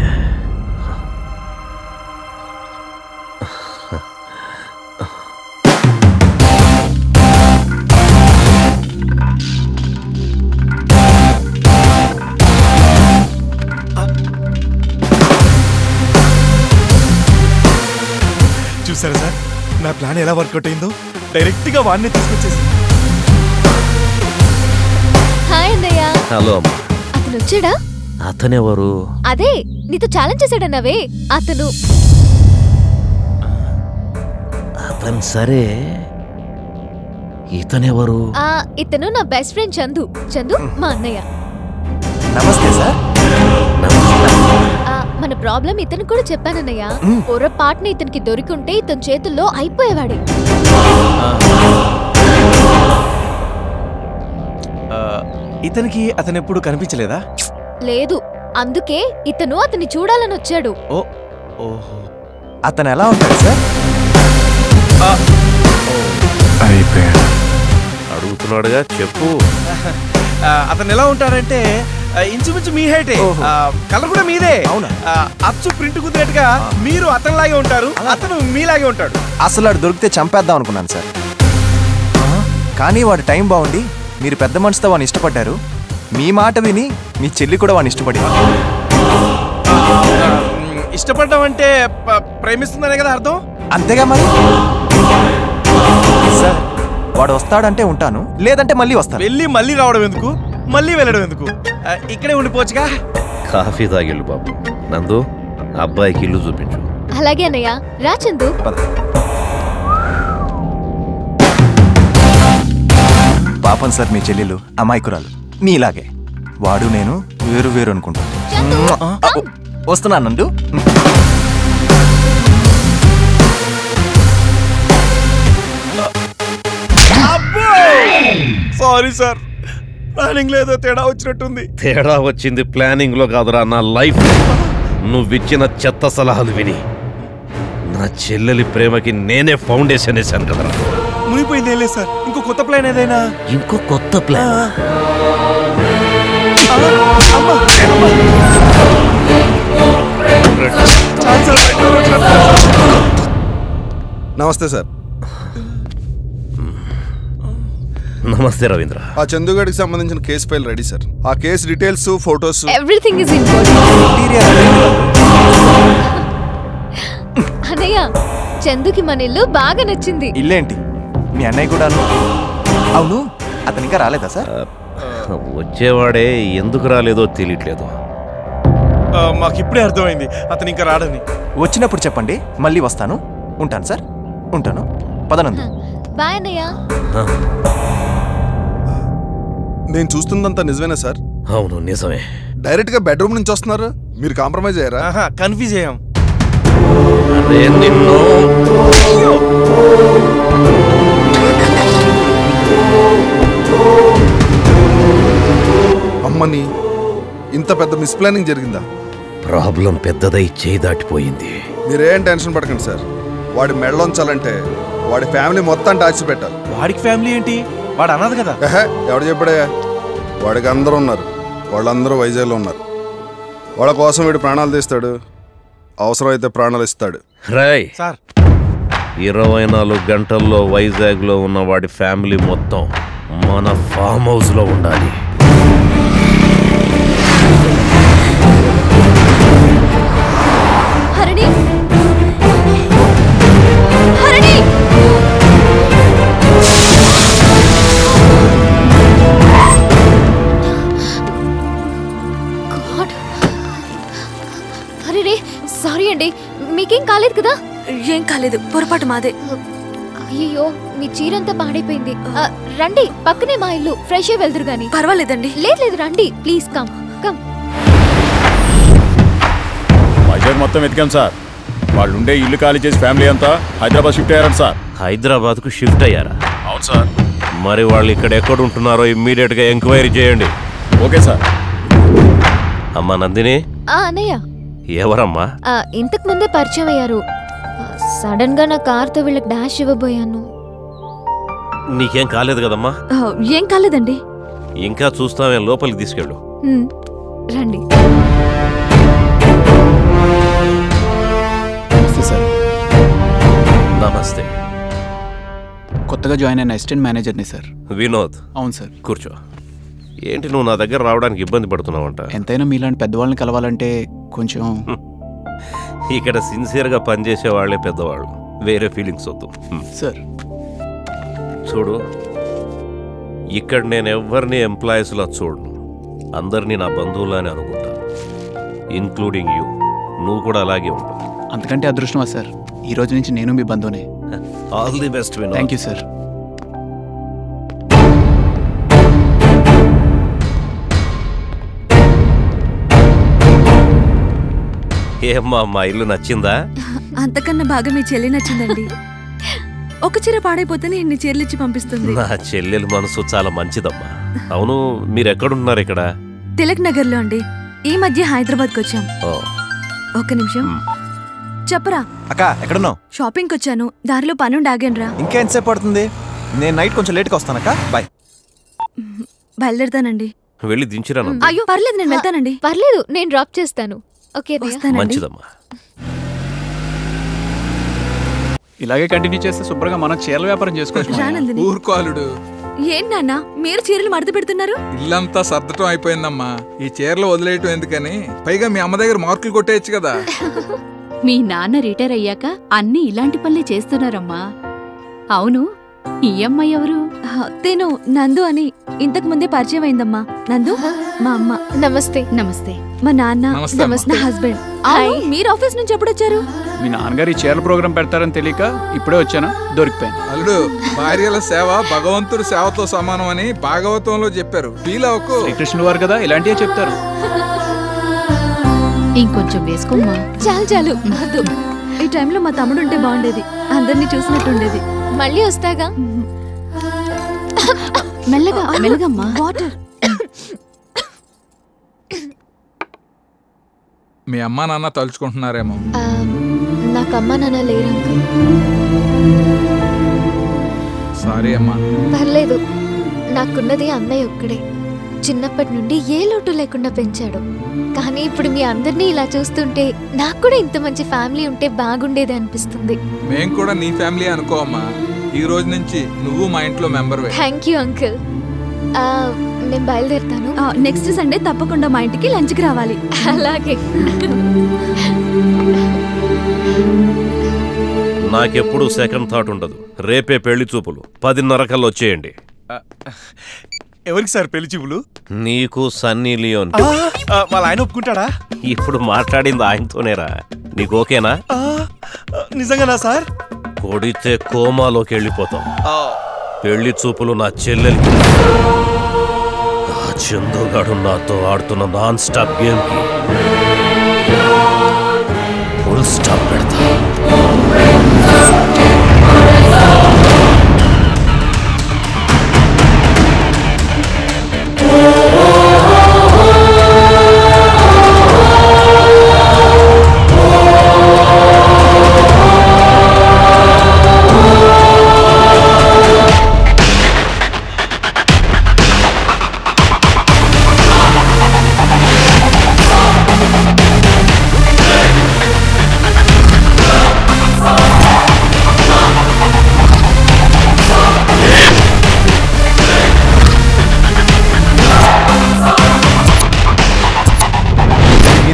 చూసారా సార్, నా ప్లాన్ ఎలా వర్కౌట్ అయిందో. డైరెక్ట్ గా వాడిని తీసుకొచ్చేసి. హాయ్ అన్నయ్య. హలో అమ్మా. అతను వచ్చాడా? అతనెవరు? అదే నీతో ఛాలెంజ్ చేశాడన్నావే అతను. అతను సరే, ఇతనెవరు? ఇతను నా బెస్ట్ ఫ్రెండ్ చందు. చందు మా అన్నయ్య. నమస్తే సార్. మన ప్రాబ్లం ఇతను కూడా చెప్పానన్నయ్య. పొరపాటున ఇతనికి దొరికింటే ఇతని చేతుల్లో అయిపోయేవాడే. ఇతనికి అతను ఎప్పుడు కనిపించలేదా? లేదు, అందుకే ఇతను అతన్ని చూడాలని వచ్చాడు. ఓహో, అతను ఎలా ఉంటాడు సార్? అయిపోయాడు. అడుగుతున్నాడుగా, చెప్పు. అతను ఎలా ఉంటాడంటే ఇంచుమించు మీ హైటే, కలర్ కూడా మీదే. అవునా? అచ్చు ప్రింట్ కుదిరేట్టుగా మీరు అతనిలాగే ఉంటారు, అతను మీలాగే ఉంటాడు. అసలు వాడు దొరికితే చంపేద్దాం అనుకున్నాను సార్. కానీ వాడు టైం బాగుండి మీరు పెద్ద మనసుతో వాడిని ఇష్టపడ్డారు. మీ మాట విని మీ చెల్లి కూడా వాడిని ఇష్టపడింది. ఇష్టపడ్డం అంటే ప్రేమిస్తుందనే కదా అర్థం. అంతేగా మరి. సార్ వాడు వస్తాడంటే ఉంటాను, లేదంటే మళ్ళీ వస్తాను. వెళ్ళి మళ్ళీ రావడం ఎందుకు, మళ్ళీ వెళ్ళడం ఎందుకు? ఇక్కడే ఉండిపోవచ్చుగా. కాఫీ తాగిళ్ళు బాబు. నందు, అబ్బాయికి ఇల్లు చూపించు. అలాగే అన్నయ్య. రా చందు. పాపం సార్, మీ చెల్లెలు అమాయకురాలు మీలాగే. వాడు నేను వేరు వేరు అనుకుంటాను. వస్తున్నాను నందు. సారీ సార్, ప్లానింగ్ లేదో తేడా వచ్చినట్టుంది. తేడా వచ్చింది ప్లానింగ్ లో కాదురా, నా లైఫ్. నువ్విచ్చిన చెత్త సలహాలు విని నా చెల్లెలి ప్రేమకి నేనే ఫౌండేషన్ వేశాను కదరా. మునిపోయింది ఏం లేదు సార్. ఇంకో కొత్త ప్లాన్ ఏదైనా? ఇంకో కొత్త ప్లాన్? నమస్తే సార్. నమస్తే రవీంద్ర. ఆ చందుగడికి సంబంధించిన కేసు ఫైల్ రెడీ సార్. ఆ case details, photos, everything is in అన్నయ్య, చందుకి మన ఇల్లు బాగా నచ్చింది. ఇల్లేంటి, మీ అన్నయ్య కూడాను? అవును, అతను ఇంకా రాలేదా సార్? వచ్చేవాడే, ఎందుకు రాలేదో తెలియట్లేదు. మాకు ఇప్పుడే అర్థమైంది అతను ఇంకా రాడని. వచ్చినప్పుడు చెప్పండి, మళ్ళీ వస్తాను. ఉంటాను సార్, ఉంటాను. పదనందు. బాయ్ అన్నయ్య. నేను చూస్తుందంతా నిజమేనా సార్? అవును నిజమే. డైరెక్ట్ గా బెడ్రూమ్ నుంచి వస్తున్నారు, మీరు కాంప్రమైజ్ అయ్యారా? కన్ఫ్యూజ్ అయ్యాం. అమ్మని, ఇంత పెద్ద మిస్ప్లానింగ్ జరిగిందా? ప్రాబ్లం పెద్దదై చేయి దాటిపోయింది. మీరేం టెన్షన్ పడకండి సార్. వాడి మెడలోంచాలంటే వాడి ఫ్యామిలీ మొత్తం టార్చర్ పెట్టాలి. వాడికి ఫ్యామిలీ ఏంటి? వాడు అన్నది కదా. ఎవడు చెప్పాడే? వాడికి అందరూ ఉన్నారు. వాళ్ళందరూ వైజాగ్లో ఉన్నారు. వాళ్ళ కోసం వీడు ప్రాణాలు తీస్తాడు, అవసరమైతే ప్రాణాలు ఇస్తాడు. రాయ్ సార్, 24 గంటల్లో వైజాగ్లో ఉన్న వాడి ఫ్యామిలీ మొత్తం మన ఫామ్ హౌస్లో ఉండాలి. హరిణి, హరిణి! హరిణి, సారీ అండి, మీకేం కాలేదు కదా? ఏం కాలేదు, పొరపాటు మాదే. అయ్యో మీ చీరంతా పాడైపోయింది. రండి, పక్కనే మా ఇల్లు, ఫ్రెష్ అయ్యి వెళ్దురు గాని. పర్వాలేదండి. లేదు రండి ప్లీజ్, కమ్ కమ్. వైజాగ్ మొత్తం వెతికాం సార్. వాళ్ళు ఉండే ఇల్లు ఖాళీ చేసి ఫ్యామిలీ అంతా హైదరాబాద్ షిఫ్ట్ అయ్యారంట సార్. హైదరాబాద్కు షిఫ్ట్ అయ్యారా? అవును సార్. మరి వాళ్ళు ఇక్కడ ఎక్కడ ఉంటున్నారో ఇమ్మీడియట్ గా ఎంక్వైరీ చేయండి. Okay sir. అమ్మా నందిని. అన్నయ్య. ఎవరమ్మా? ఇంతకు ముందే పరిచయం అయ్యారు. సడన్ గా నా కార్తో వీళ్ళకి డాష్ ఇవ్వబోయాను. నీకేం కాలేదు కదమ్మా? ఏం కాలేదండి. ఇంకా చూస్తామే, లోపలికి తీసుకెళ్ళు. రండి. సార్ నమస్తే. కొత్తగా జాయిన్ అయిన అసిస్టెంట్ మేనేజర్ని సార్. వినోద్. అవును సార్. కూర్చో. ఏంటి నువ్వు నా దగ్గర రావడానికి ఇబ్బంది పడుతున్నావంట? ఎంతైనా మీలాంటి పెద్దవాళ్ళని కలవాలంటే కొంచెం ఇక్కడ సిన్సియర్గా పనిచేసే వాళ్ళే పెద్దవాళ్ళు, వేరే ఫీలింగ్స్ వద్దు సార్. చూడు, ఇక్కడ నేను ఎవరిని ఎంప్లాయీస్లా చూడను, అందరినీ నా బంధువులని అనుకుంటాను, ఇన్క్లూడింగ్ యూ. నువ్వు కూడా అలాగే ఉంటావు. అంతకంటే అదృష్టమా సార్, ఈ రోజు నుంచి నేను మీ బంధువునే. All the best Vinod. Thank you sir. ఏమ్మా, మా ఇల్లు నచ్చిందా? అంతకన్నా బాగా మీ చెల్లి నచ్చిందండి. ఒక చీర పాడైపోతేనే ఇన్ని చీరలు ఇచ్చి పంపిస్తుంది. నా చెల్లెలు మనసు చాలా మంచిదమ్మా. అవును, మీరు ఎక్కడున్నారు? ఇక్కడ తిలక్ నగర్ లో అండి. ఈ మధ్య హైదరాబాద్కి వచ్చాం. ఒక్క నిమిషం. చెప్పరా అక్క, ఎక్కడున్నావు? షాపింగ్కి వచ్చాను, దారిలో పనుండి ఆగానురా. ఇంకా ఎంతసేపు పడుతుంది? నేను నైట్ కొంచెం లేట్గా వస్తానక్క. బాయ్. బయలుదేరుతానండి. వెళ్ళి దించిరా. అయ్యో పర్లేదు, నేను వెళ్తానండి. పర్లేదు, నేను డ్రాప్ చేస్తాను. ఓకే, మంచిదమ్మా. ఇలాగే కంటిన్యూ చేస్తే శుభ్రంగా మనం చీరల వ్యాపారం చేసుకోవచ్చు. ఊరుకోలుడు. ఏంటి నాన్న మీరు చీరలు మడత పెడుతున్నారు? ఇల్లంతా సర్దటం అయిపోయిందమ్మా. ఈ చీరలు వదిలేయటం ఎందుకని, పైగా మీ అమ్మ దగ్గర మార్కులు కొట్టేయచ్చు కదా. మీ నాన్న రిటైర్ అయ్యాక అన్ని ఇలాంటి పనులే చేస్తున్నారమ్మా. అవును, ఈ అమ్మాయి ఎవరు? తేను నందు అని ఇంతకు ముందే పరిచయం అయిందమ్మా. నందు మా అమ్మ. నమస్తే. నమస్తే. మా నాన్న. నమస్తే. నా హస్బెండ్. మీరు ఆఫీస్ నుంచి ఎప్పుడు వచ్చారు? మీ నాన్నగారు ఈ చీరల ప్రోగ్రామ్ పెడతారని తెలియక ఇప్పుడే వచ్చాను, దొరికిపోయాను. అల్లుడు, భార్యల సేవ భగవంతుడి సేవతో సమానం అని భాగవతంలో చెప్పారు. ఫీల్ అవ్వకు. శ్రీకృష్ణుడు వారు కదా, ఇలాంటివే చెప్తారు. ఇంకొంచెం వేసుకోమ్మా. చాలు చాలు. ఈ టైంలో మా తమ్ముడు ఉంటే బాగుండేది, అందరినీ చూసినట్టుండేది. మళ్ళీ వస్తాగా. మెల్లగా మెల్లగమ్మా. వాటర్. మీ అమ్మా నాన్న తలుచుకుంటున్నారేమో. నాకు అమ్మా నాన్న లేరు అంకుల్. సారీ అమ్మా. పర్లేదు, నాకున్నది అన్నయ్య ఒక్కడే. చిన్నప్పటి నుండి ఏ లోటు లేకుండా పెంచాడు. కానీ ఇప్పుడు మీ అందరినీ ఇలా చూస్తుంటే నాకు కూడా ఇంత మంచి ఫ్యామిలీ ఉంటే బాగుండేది అనిపిస్తుంది. మేం కూడా నీ ఫ్యామిలీ అనుకో అమ్మా. ఈ రోజు నుంచి నువ్వు మా ఇంట్లో మెంబర్. Thank you uncle. నేను బయలుదేరుతాను. నెక్స్ట్ సండే తప్పకుండా మా ఇంటికి లంచ్కి రావాలి. అలాగే. నాకెప్పుడు సెకండ్ థాట్ ఉండదు. రేపే పెళ్లి చూపులు 10:30 కల్లా వచ్చేయండి. ఎవరికి సార్ పెళ్లి చూపులు? నీకు సన్నీ లియోన్. వాళ్ళ ఆయన ఒప్పుకుంటాడా? ఇప్పుడు మాట్లాడింది ఆయనతోనేరా. నీకు ఓకేనా? నిజంగానా సార్? కొడితే కోమాలోకి వెళ్ళిపోతాం. పెళ్లి చూపులు నా చెల్లెలికి. ఆ చందుగాడు నాతో ఆడుతున్న నాన్ స్టాప్ గేమ్ కి ఫుల్ స్టాప్ పెడతా.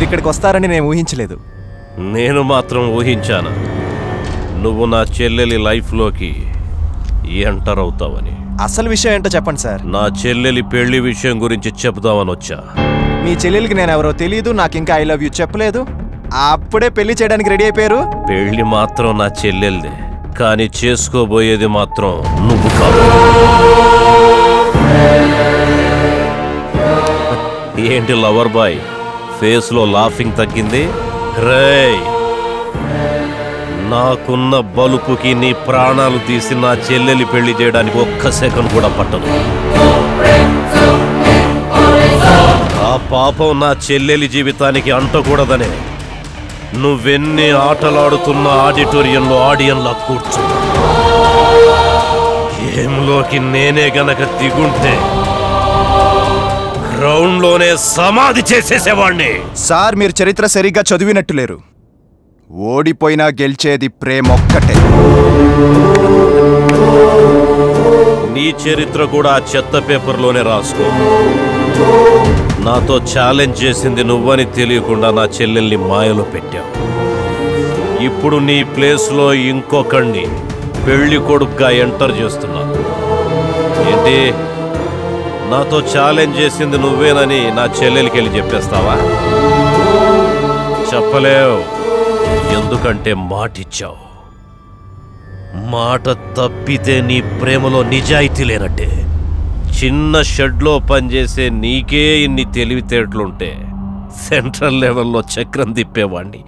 ఇక్కడికి వస్తారని నేను ఊహించలేదు. నేను మాత్రం ఊహించాను నువ్వు నా చెల్లెలి లైఫ్లోకి ఎంటర్ అవుతావని. అసలు విషయం ఏంటో చెప్పండి సార్. నా చెల్లెలి పెళ్లి విషయం గురించి చెప్దామని వచ్చా. మీ చెల్లెలికి నేను ఎవరో తెలియదు, నాకు ఇంకా ఐ లవ్ యూ చెప్పలేదు, అప్పుడే పెళ్లి చేయడానికి రెడీ అయిపోయారు. పెళ్లి మాత్రం నా చెల్లెల్దే, కానీ చేసుకోబోయేది మాత్రం నువ్వు కాదు. ఏంటి లవర్ బాయ్ ఫేస్ లో లాఫింగ్ తగ్గింది? రేయ్, నాకున్న బలుపుకి నీ ప్రాణాలు తీసి నా చెల్లెలి పెళ్లి చేయడానికి ఒక్క సెకండ్ కూడా పట్టదు. ఆ పాపం నా చెల్లెలి జీవితానికి అంటకూడదనే నువ్వెన్ని ఆటలాడుతున్న ఆడిటోరియంలో ఆడియన్లా కూర్చున్నా. గేమ్లోకి నేనే గనక దిగుంటే గ్రౌండ్ లోనే సమాధి చేసేసేవాణ్ణి. సార్, మీరు చరిత్ర సరిగ్గా చదివినట్టు లేరు. ఓడిపోయినా గెలిచేది ప్రేమొక్కటే. నీ చరిత్ర కూడా చెత్త పేపర్లోనే రాసుకో. నాతో ఛాలెంజ్ చేసింది నువ్వని తెలియకుండా నా చెల్లెల్ని మాయలో పెట్టావు. ఇప్పుడు నీ ప్లేస్లో ఇంకొకడిని పెళ్లి కొడుకుగా ఎంటర్ చేస్తున్నా. ఏంటి, నాతో ఛాలెంజ్ చేసింది నువ్వేనని నా చెల్లెలికి వెళ్ళి చెప్పేస్తావా? చెప్పలేవు, ఎందుకంటే మాటిచ్చావు. మాట తప్పితే నీ ప్రేమలో నిజాయితీ లేనట్టే. చిన్న షెడ్లో పనిచేసే నీకే ఇన్ని తెలివితేటలుంటే సెంట్రల్ లెవెల్లో చక్రం తిప్పేవాణ్ణి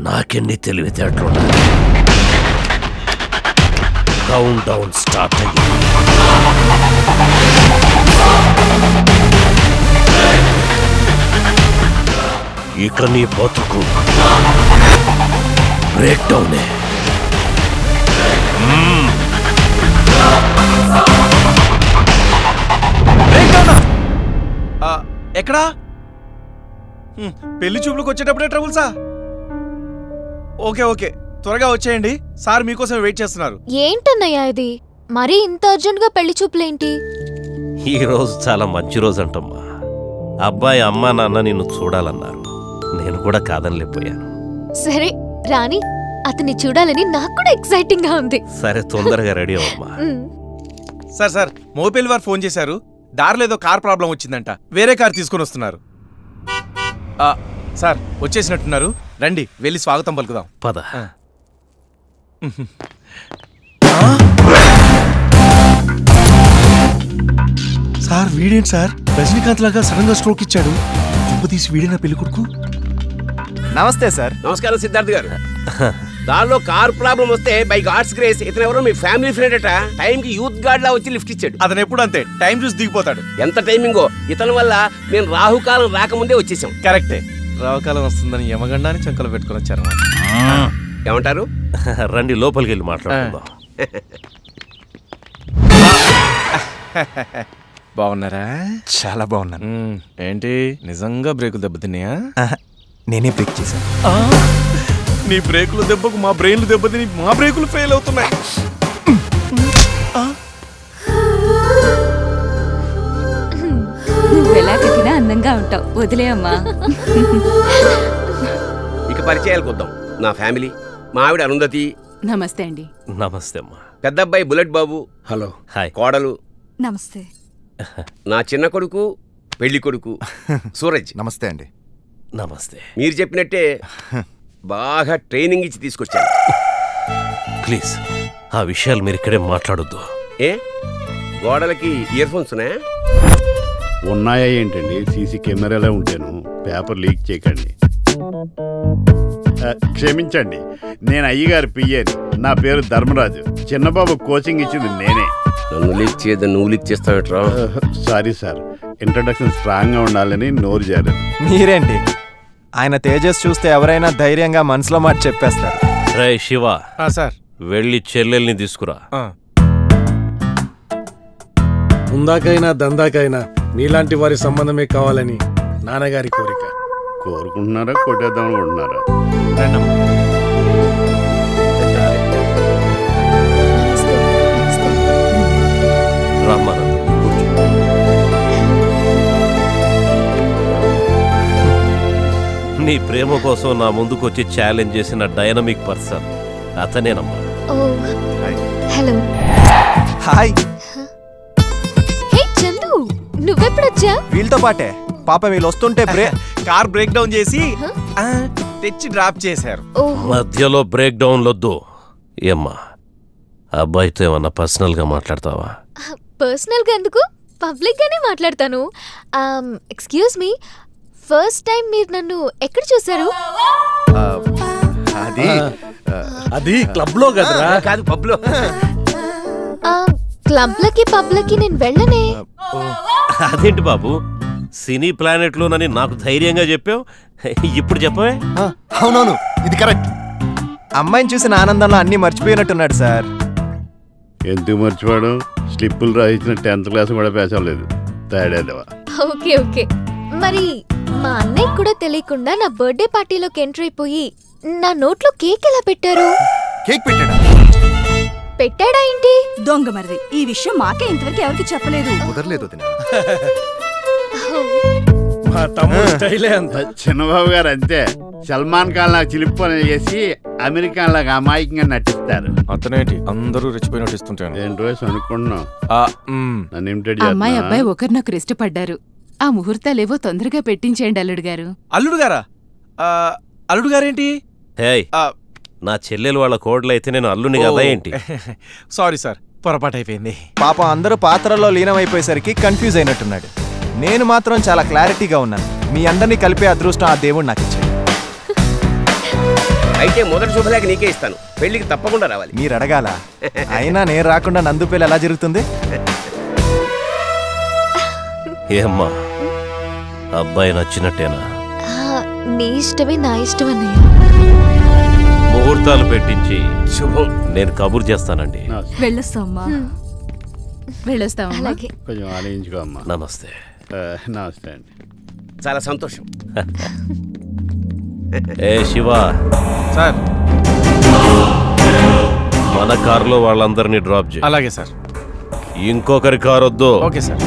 నాకెన్ని తెలివితేటలుంటాయి. కౌంట్ డౌన్ స్టార్ట్ అయ్యింది. ఇక నీ బతుకు బ్రేక్ డౌనే. ఎక్కడా? పెళ్లి చూపులకు వచ్చేటప్పుడే ట్రబుల్సా? ఓకే ఓకే, త్వరగా వచ్చేయండి, సార్ మీకోసం వెయిట్ చేస్తున్నారు. ఏంటన్నయ్యా ఇది? మరీ ఇంత అర్జెంట్ గా పెళ్లి చూపులేంటి? ఈ రోజు చాలా మంచి రోజు అంటమ్మా. అబ్బాయి అమ్మా నాన్న నిన్ను చూడాలన్నారు, నేను కూడా కాదనిలేకపోయాను. సరే రాణి, అతన్ని చూడాలని నాకు కూడా ఎక్సైటింగ్ గా ఉంది. సరే తొందరగా రెడీ అమ్మా. సార్ సార్, మోపెల్లి వారు ఫోన్ చేశారు, దారిలో ఏదో కార్ ప్రాబ్లం వచ్చిందంట, వేరే కార్ తీసుకొని వస్తున్నారు. సార్ వచ్చేసినట్టున్నారు, రండి వెళ్ళి స్వాగతం పలుకుదాం. పద. సార్ వీడేంటి సార్, రజనీకాంత్ లాగా సడన్ గా స్ట్రోక్ ఇచ్చాడు. తీసి వీడేనా పెళ్లి కొడుకు? నమస్తే సార్. నమస్కారం సిద్ధార్థ్ గారు. దానిలో కార్ ప్రాబ్లం వస్తే బై గాడ్స్ గ్రేస్ ఇతను ఎవరో మీ ఫ్యామిలీ ఫ్రెండ్ అట. టైం కి యూత్ గార్డ్ లా వచ్చి లిఫ్ట్ ఇచ్చాడు. అతను ఎప్పుడు అంతే, టైం చూసి దిగిపోతాడు. ఎంత టైమింగో, ఇతని వల్ల నేను రాహుకాలం రాకముందే వచ్చేసాం. కరెక్టే, రాహుకాలం వస్తుందని యమగండాన్ని చంకలు పెట్టుకుని వచ్చారు. ఏమంటారు? రండి లోపలికి వెళ్ళి మాట్లాడుకుందాం. బాగున్నారా? చాలా బాగున్నాను. ఏంటి నిజంగా బ్రేకులు దెబ్బతిన్నాయా? నేనే బ్రేక్ చేశాను. నీ బ్రేకులు దెబ్బకు మా బ్రెయిన్లు దెబ్బతిని మా బ్రేకులు ఫెయిల్ అవుతున్నాయి. నువ్వెలా కట్టినా అందంగా ఉంటావు, వదిలే అమ్మా. ఇక పరిచయాలకు వద్దాం. నా ఫ్యామిలీ, మా ఆవిడ అరుంధతి. నమస్తే అండి. నమస్తే అమ్మా. పెద్ద అబ్బాయి బుల్లెట్ బాబు. హలో. హాయ్. కోడలు. నమస్తే. నా చిన్న కొడుకు, పెళ్లి కొడుకు సూరజ్. నమస్తే అండి. నమస్తే. మీరు చెప్పినట్టే బాగా ట్రైనింగ్ ఇచ్చి తీసుకొచ్చాను. ప్లీజ్ ఆ విషయాలు మీరు ఇక్కడే మాట్లాడొద్దు. ఏ గోడలకి ఇయర్ ఫోన్స్ ఉన్నాయా? ఉన్నాయా ఏంటండి? సీసీ కెమెరాలే ఉంటాను. పేపర్ లీక్ చేయకండి. క్షమించండి, నేను అయ్యగారి పియ్యని. నా పేరు ధర్మరాజు. చిన్నబాబు కోచింగ్ ఇచ్చింది నేనే. నన్ను లీక్ చేయదు, నువ్వు లీక్ చేస్తావేట్రా? సారీ సార్, ఇంట్రడక్షన్ స్ట్రాంగ్ గా ఉండాలని నోరు జారు. మీరేంటి, ఆయన తేజస్ చూస్తే ఎవరైనా ధైర్యంగా మనసులో మాట చెప్పేస్తారు. రే శివ, సార్ వెళ్ళి చెల్లెల్ని తీసుకురా. ఉందాకైనా దందాకైనా మీలాంటి వారి సంబంధమే కావాలని నాన్నగారి కోరిక. కోరుకుంటున్నారా, కొట్టేద్దాం అనుకుంటున్నారా? నీ ప్రేమ కోసం నా ముందుకొచ్చి ఛాలెంజ్ చేసిన డైనమిక్ పర్సన్ అతనేనమ్మా. హలో. హాయ్. హే చందు, నువ్వెప్పుడొచ్చా? వీళ్ళతో పాటే. పాప వీళ్ళు వస్తుంటే కార్ బ్రేక్ డౌన్ చేసి తెచ్చి డ్రాప్ చేశారు. మధ్యలో బ్రేక్ డౌన్ లొద్దు. ఏమ్మా, అబ్బాయితో ఏమన్నా పర్సనల్గా మాట్లాడతావా? పర్సనల్గా ఎందుకు, పబ్లిక్ గానే మాట్లాడతాను. ఎక్స్క్యూజ్ మీ, ఫస్ట్ టైం మీరు నన్ను ఎక్కడ చూసారు? అది క్లబ్ లో కదరా. కాదు పబ్ లో. క్లబ్లకి పబ్లకి నేను వెళ్ళనే. అదేంటి బాబు, సినీ ప్లానెట్ లోనని నాకు ధైర్యంగా చెప్పావు, ఇప్పుడు చెప్పవే? అవునవును, ఇది కరెక్ట్. అమ్మాయిని చూసిన ఆనందంలో అన్ని మర్చిపోయినట్టున్నాడు సార్. ఎందుకు మర్చిపోవడం? స్లిప్పులు రాయించిన 10th క్లాస్ కూడా పేసలేదు. తేడేదవా. ఓకే ఓకే, మరి మా అన్నయ్య కూడా తెలియకుండా నా బర్త్డే పార్టీలోకి ఎంటర్ అయిపోయి నా నోట్లో కేక్ ఎలా పెట్టారు? కేక్ పెట్టాడా? పెట్టాడా ఏంటి? దొంగ మరిది, ఈ విషయం మాకే ఇంతవరకు ఎవరికి చెప్పలేదు. కుదరలేదు. మా తమ్ముడు స్టైలే అంత. చిన్నబాబు గారు అంతే, సల్మాన్ ఖాన్ లాగా చిలిప్పని చేసి అమెరికా లాగా అమాయకంగా నటిస్తారు. అతనేంటి అందరూ రెచ్చిపోయినట్టు ఇస్తుంటాను. ఏంటి రోజు అనుకున్నాం నన్ను ఇమిటేట్ అమ్మాయి చేస్తున్నా? అబ్బాయి ఒకరినొకరు ఇష్టపడ్డారు. ఆ ముహూర్తాలేవో తొందరగా పెట్టించేయండి అల్లుడు గారు. అల్లుడు గారా? అల్లుడు గారేంటి? హేయ్, నా చెల్లెలు వాళ్ళ కోడలు అయితే నేను అల్లుని కదా ఏంటి? సారీ సార్, పొరపాటు అయిపోయింది. పాపం అందరూ పాత్రలో లీనమైపోయేసరికి కన్ఫ్యూజ్ అయినట్టున్నాడు. నేను మాత్రం చాలా క్లారిటీగా ఉన్నాను. మీ అందరినీ కలిపే అదృష్టం ఆ దేవుడు నాకు ఇచ్చాడు. అయితే మొదటి శుభలేఖ నీకే ఇస్తాను, పెళ్లికి తప్పకుండా రావాలి. మీరు అడగాల, అయినా నేను రాకుండా నందు పెళ్లి ఎలా జరుగుతుంది? ఏమ్మా, అబ్బాయి నచ్చినట్టేనా? నీ ఇష్టమే నా ఇష్టం అన్నయ్య. ముహూర్తాలు పెట్టించి శుభం నేను కబురు చేస్తానండి. వెళ్ళొస్తామమ్మా. వెళ్ళొస్తామమ్మా. అలాగే. కొంచెం ఆలోచించుకో అమ్మా. నమస్తే. నమస్తే అండి. చాలా సంతోషం. ఏ శివ సార్, మన కారులో వాళ్ళందరినీ డ్రాప్ చేయి. అలాగే సార్. ఇంకొకరి కారు వద్దు. Okay sir.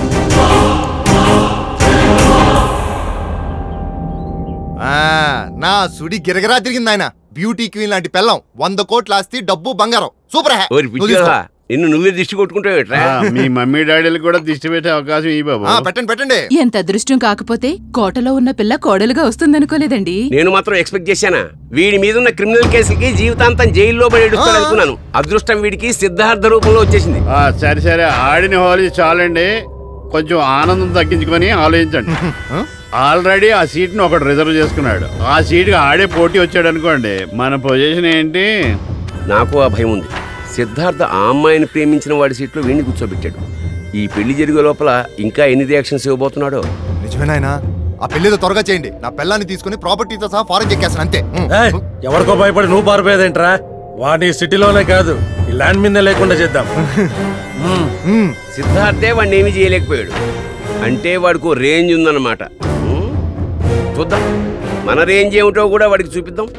నా సుడి గిరగిరా తిరిగింది ఆయన. బ్యూటీ క్వీన్ లాంటి పెళ్ళం, 100 కోట్ల ఆస్తి, డబ్బు, బంగారం. సూపర్. నిన్ను నువ్వే దిష్టి కొట్టుకుంటావు. మీ మమ్మీ డాడీలకు కూడా దిష్టి పెట్టే అవకాశం ఈ బాబు. పెట్టండి. ఎంత అదృష్టం కాకపోతే కోటలో ఉన్న పిల్ల కోడలుగా వస్తుందనుకోలేదండి. నేను మాత్రం ఎక్స్పెక్ట్ చేశానా? వీడి మీద ఉన్న క్రిమినల్ కేసుకి జీవితాంతం జైల్లో పడి ఏడుస్తాడు అనుకున్నాను. అదృష్టం వీడికి సిద్ధార్థ రూపంలో వచ్చేసింది. సరే ఆడిన హోలీ చాలండి, కొంచెం ఆనందం తగ్గించుకొని ఆలోచించండి. ఆల్రెడీ ఆ సీట్ ను ఒకటి రిజర్వ్ చేసుకున్నాడు. ఆ సీట్ ఆడే పోటీ వచ్చాడు అనుకోండి, మన పొజిషన్ ఏంటి? నాకు ఆ భయం ఉంది. సిద్ధార్థ ఆ అమ్మాయిని ప్రేమించిన వాడి సీట్లో వీడిని కూర్చోబెట్టాడు. ఈ పెళ్లి జరిగే లోపల ఇంకా ఎన్ని రియాక్షన్స్ ఇవ్వబోతున్నాడో. నిజమేనాయనా? ఆ పెళ్లితో త్వరగా చేయండి. నా పిల్లాన్ని తీసుకుని ప్రాపర్టీతో సహా ఫారెన్ ఎక్కేస్తాను అంతే. ఎవరికో భయపడి నువ్వు పారిపోయేదేంట్రా? వాడిని సిటీలోనే కాదు, ఈ ల్యాండ్ మీద లేకుండా చేద్దాం. సిద్ధార్థే వాడిని ఏమీ చేయలేకపోయాడు అంటే వాడికి రేంజ్ ఉందన్నమాట. చూద్దాం, మన రేంజ్ ఏమిటో కూడా వాడికి చూపిద్దాం.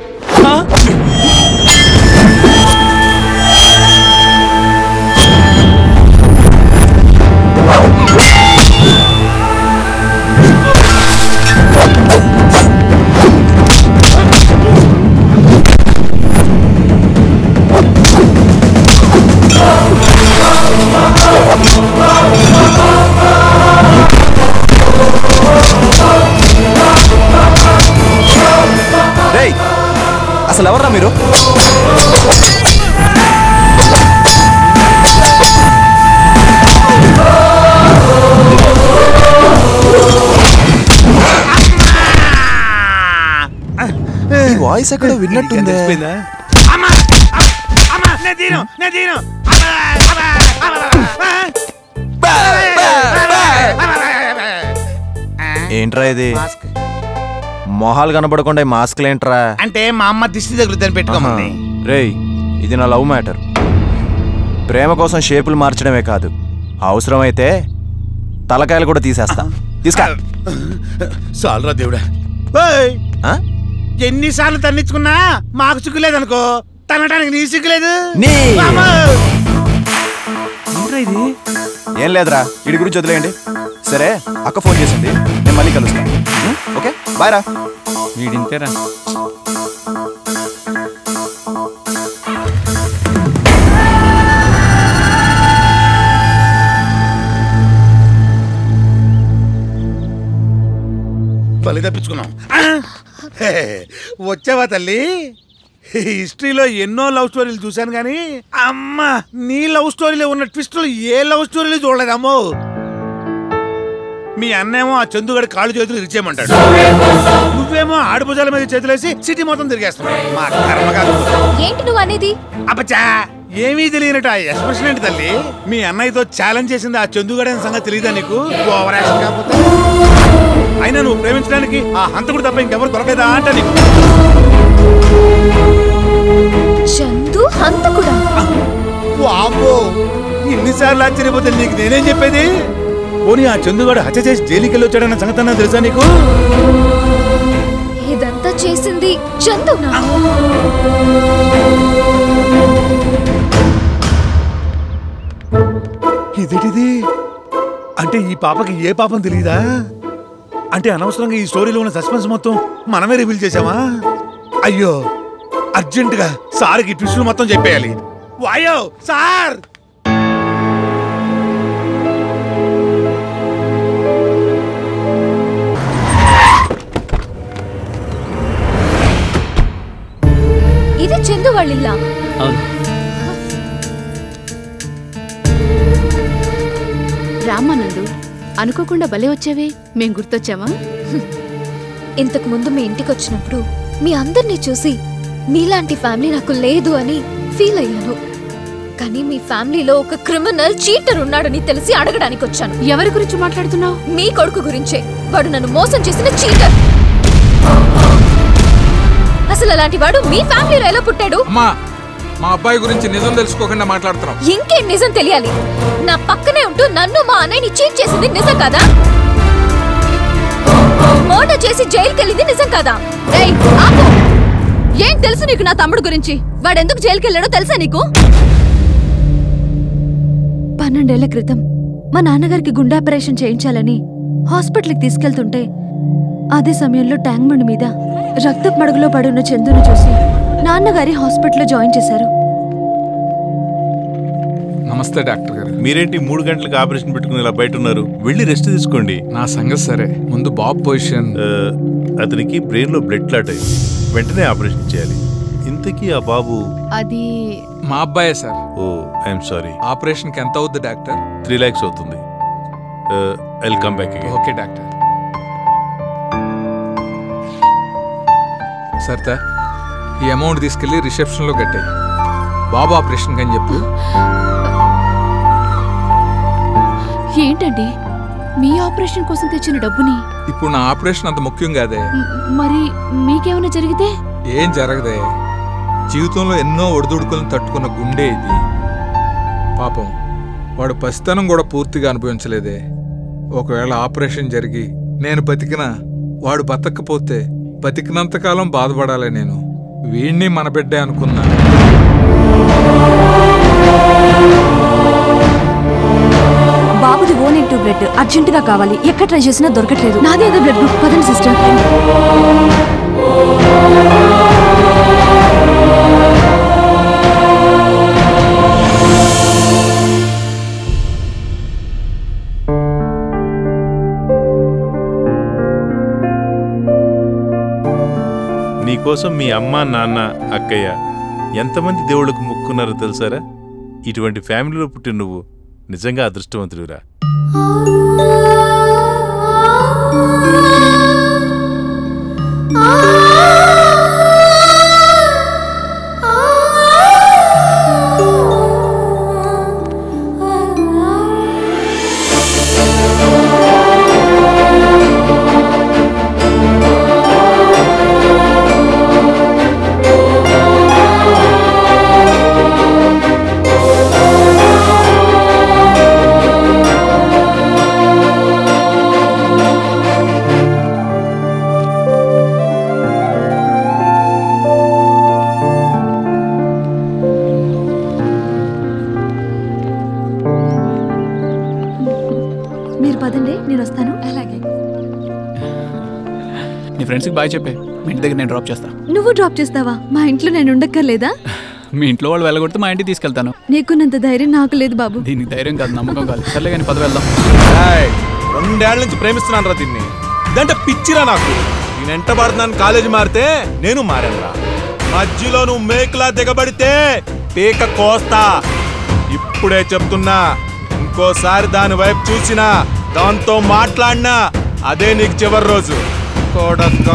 అసలు ఎవర్రా మీరు? వాయిస్ ఎక్కడ విన్నట్టుంది. ఏంట్రా ఇది? మొహాలు కనబడకుండా మాస్క్లు ఏంట్రా? అంటే మా అమ్మ దిష్టి తగులుదని పెట్టుకోమంది. రేయ్, ఇది నా లవ్ మ్యాటర్. ప్రేమ కోసం షేపులు మార్చడమే కాదు, అవసరమైతే తలకాయలు కూడా తీసేస్తా. తీసుకా. సాల్రా దేవుడా. ఎన్నిసార్లు తన్నించుకున్నా మాకు సిగ్గులేదనుకో, తనటానికి నీ సిగ్గులేదు. ఏం లేదురా, వీడి గురించి వదిలేయండి. సరే, అక్క ఫోన్ చేసింది, నేను మళ్ళీ కలుస్తాను. ఓకే, బాయ్ రా. వీడింతేరా. బలి తప్పించుకున్నాం. వచ్చావా తల్లి? హిస్టరీలో ఎన్నో లవ్ స్టోరీలు చూశాను కానీ అమ్మా నీ లవ్ స్టోరీలో ఉన్న ట్విస్టులు ఏ లవ్ స్టోరీలు చూడలేదమ్మో. మీ అన్నేమో ఆ చందుగడి కాళ్ళు చేతులు ఇరిచేయమంటాడు, నువ్వేమో ఆడుభుజాల మీద చేతులేసి సిటీ మొత్తం తిరిగేస్తున్నావు. మా కర్మగా ఏంటి నువ్వు అనేది? అబ్బచ్చా ఏమీ తెలియనట్టు ఆ ఎక్స్ప్రెషన్ ఏంటి తల్లి? మీ అన్నయ్యతో ఛాలెంజ్ చేసింది ఆ చందుగడి అనే సంగతి తెలియదా నీకు? ఓవర్ యాక్షన్ కాకపోతే. అయినా నువ్వు ప్రేమించడానికి ఆ హంతకుడు తప్ప ఇంకెవరు దొరకదా అంట నీకు. చందు హంతకుడా? వామ్మో ఇన్నిసార్లు ఆశ్చర్యపోతే నీకు నేనేం చెప్పేది? పోనీ ఆ చందుగాడు హత్య చేసి జైలుకి వెళ్ళి వచ్చాడన్న సంగతి అన్నా తెలుసా నీకు? ఇదంతా చేసింది చందునా? ఇదేటిది? అంటే ఈ పాపకి ఏ పాపం తెలియదా? అంటే అనవసరంగా ఈ స్టోరీలో ఉన్న సస్పెన్స్ మొత్తం మనమే రివీల్ చేసామా? అయ్యో అర్జెంటుగా సార్కి ట్విస్టులు మొత్తం చెప్పేయాలి. వాయో సార్! ఇది చందు వాళ్ళిల్లా? రామానందు అనుకోకుండా భలే వచ్చావే, మేం గుర్తొచ్చామా? ఇంతకు ముందు మీ ఇంటికి వచ్చినప్పుడు మీ అందరినీ చూసి మీలాంటి ఫ్యామిలీ నాకు లేదు అని ఫీల్ అయ్యాను. కానీ మీ ఫ్యామిలీలో ఒక క్రిమినల్ చీటర్ ఉన్నాడని తెలిసి అడగడానికి వచ్చాను. ఎవరి గురించి మాట్లాడుతున్నావు? మీ కొడుకు గురించే. వాడు నన్ను మోసం చేసిన చీటర్. అసలు అలాంటి వాడు మీ ఫ్యామిలీలో ఎలా పుట్టాడు? మా అబ్బాయి గురించి నిజం తెలుసుకోకుండా మాట్లాడుతున్నాం. ఇంకేం నిజం తెలియాలి? నా పక్కనే ఉంటూ నన్ను మా అన్నయ్యని చీట్ చేసింది నిజం కదా? మర్డర్ చేసి జైలుకి వెళ్ళింది నిజం కదా? ఏం తెలుసు నీకు నా తమ్ముడు గురించి? వాడెందుకు జైలుకి వెళ్ళాడో తెలుసా నీకు? 12 ఏళ్ల క్రితం మా నాన్నగారికి గుండె ఆపరేషన్ చేయించాలని హాస్పిటల్కి తీసుకెళ్తుంటే అదే సమయంలో ట్యాంక్ బండ్ మీద రక్తపు మడుగులో పడున్న చందును చూసి నాన్నగారి హాస్పిటల్లో జాయిన్ చేశారు. నమస్తే డాక్టర్ గారు. మీరేంటి 3 గంటలకు ఆపరేషన్ పెట్టుకుని ఇలా బయట ఉన్నారు? వెళ్ళి రెస్ట్ తీసుకోండి. నా సంగతి సరే, ముందు బాబు పొజిషన్. అతనికి బ్రెయిన్ లో బ్లడ్ క్లాట్ అయింది, వెంటనే ఆపరేషన్ చేయాలి. ఇంతకీ ఆ బాబు? అది మా అబ్బాయే sir. Oh I'm sorry. Operation కి ఎంత అవుద్ది డాక్టర్? 3 lakhs అవుతుంది. I'll come back again. Okay doctor. సర్తా ఈ అమౌంట్ తీసుకెళ్లి రిసెప్షన్ లో కట్టాయి. బాబు ఆపరేషన్ అని చెప్పు. ఏంటండి మీ ఆపరేషన్ కోసం తెచ్చిన డబ్బుని? ఇప్పుడు నా ఆపరేషన్ అంత ముఖ్యం కాదే. మరి మీకేమైనా జరిగితే? ఏం జరగదే. జీవితంలో ఎన్నో ఒడిదుడుకులను తట్టుకున్న గుండె ఇది. పాపం వాడు పసితనం కూడా పూర్తిగా అనుభవించలేదే. ఒకవేళ ఆపరేషన్ జరిగి నేను బతికినా వాడు బతకపోతే బతికినంతకాలం బాధపడాలి. నేను వీణ్ణి మన బిడ్డే అనుకున్నా. బాబుది O-నెగిటివ్ బ్లడ్ అర్జెంటుగా కావాలి. ఎక్కడ ట్రై చేసినా దొరకట్లేదు. నాదే అదే బ్లడ్ గ్రూప్. పదండి సిస్టర్. నీకోసం మీ అమ్మ, నాన్న, అక్కయ్య ఎంతమంది దేవుళ్ళకు మొక్కున్నారో తెలుసారా? ఇటువంటి ఫ్యామిలీలో పుట్టిన నువ్వు నిజంగా అదృష్టవంతుడురా. మీరు పదండి, నేను వస్తాను. అలాగే. నీ ఫ్రెండ్స్కి బాయ్ చెప్పే. మీ ఇంటి దగ్గర నేను డ్రాప్ చేస్తా. నువ్వు డ్రాప్ చేస్తావా? మా ఇంట్లో నేను ఉండక్కర్లేదా? మీ ఇంట్లో వాళ్ళు వెళ్ళగొడితే మా ఇంటికి తీసుకెళ్తాను. నీకున్నంత ధైర్యం నాకు లేదు బాబు. దీనికి ధైర్యం కాదు, నమ్మకం కాదు. సర్లే కానీ పద వెళ్దాం. 2 ఏళ్ల నుంచి ప్రేమిస్తున్నాను రా దీన్ని. ఇదంటే పిచ్చిరా నాకు. నేను ఎంట పడుతున్నాను. కాలేజీ మారితే నేను మారాను రా. మధ్యలో నువ్వు మేకలా దిగబడితే పీక కోస్తా. ఇప్పుడే చెప్తున్నా, ఇంకోసారి దాని వైపు చూసినా దాంతో మాట్లాడినా అదే నీకు చివరి రోజు. కొడక్క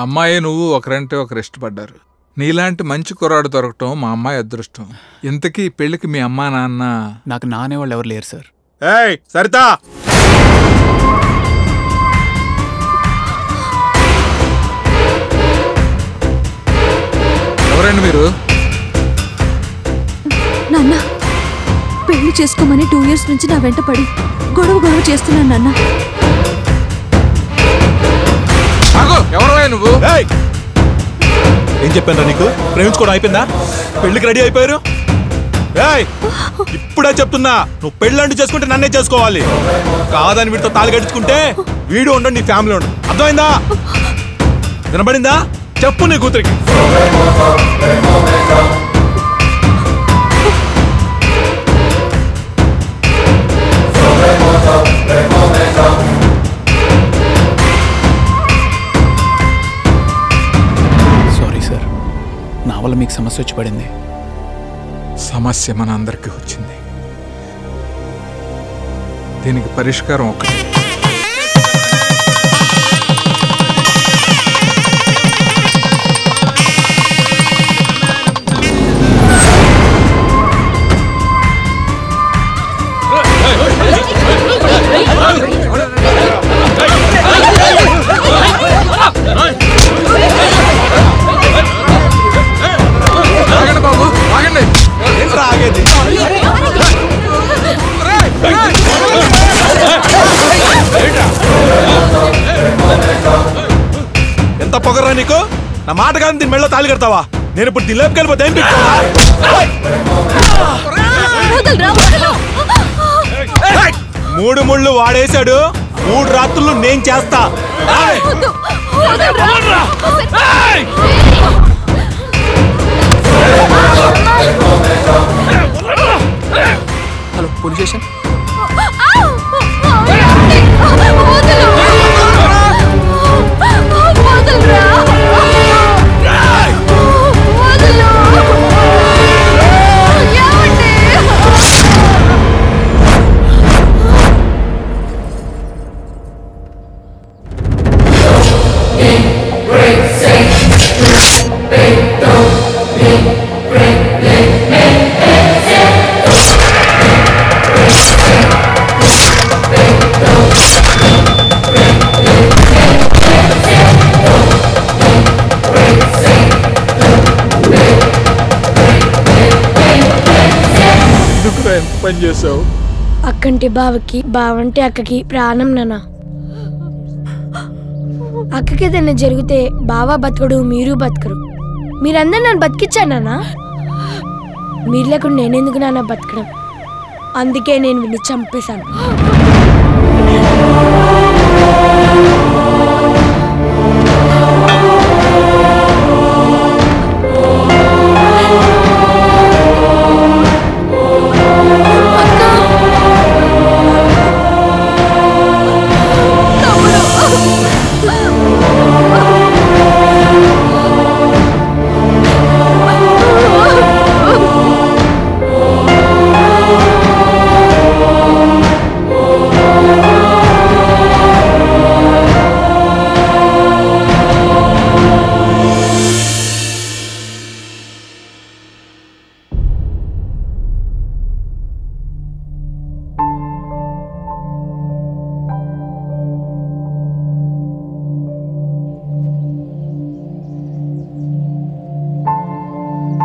అమ్మాయి నువ్వు ఒకరంటే ఒకరు ఇష్టపడ్డారు. నీలాంటి మంచి కుర్రాడు దొరకటం మా అమ్మాయి అదృష్టం. ఇంతకీ పెళ్లికి మీ అమ్మా నాన్న? నాకు నానే వాళ్ళు ఎవరు లేరు సార్. ఏయ్ సరితా, ఎవరండి మీరు? నాన్న, పెళ్లి చేసుకోమని 2 years నుంచి నా వెంట పడి గొడవ చేస్తున్నాను నాన్న. ఎవరు నువ్వు? ఏం చెప్పాను నీకు? ప్రేమించుకోవడం అయిపోయిందా? పెళ్లికి రెడీ అయిపోయారు? ఇప్పుడే చెప్తున్నా, నువ్వు పెళ్ళంటూ చేసుకుంటే నన్నే చేసుకోవాలి. కాదని వీడితో తాళి కట్టించుకుంటే వీడు ఉండడు, నీ ఫ్యామిలీ ఉండదు. అర్థమైందా? వినబడిందా? చెప్పు నీ కూతురికి. సారీ సార్, నా వల్ల మీకు సమస్య వచ్చి పడింది. సమస్య మన అందరికీ వచ్చింది. దీనికి పరిష్కారం ఒకటి. ఎంత పొగరా నీకు? నా మాట కాదు, దీని మెళ్ళలో తాళి కడతావా? నేను ఇప్పుడు దీని లేపుకి వెళ్ళిపోతే ఏం పిక్కోవా? 3 ముళ్ళు వాడేశాడు, 3 రాత్రులు నేను చేస్తా. Hello, police station. పని చేసావు? అక్కంటే బావకి, బావంటే అక్కకి ప్రాణం నాన్న. అక్కకి ఏదైనా జరిగితే బావ బతకడు, మీరు బతకరు. మీరందరూ నన్ను బతికిచ్చారు నాన్న. మీరు లేకుండా నేనెందుకు నాన్న బతకడం? అందుకే నేను వీడిని చంపేశాను.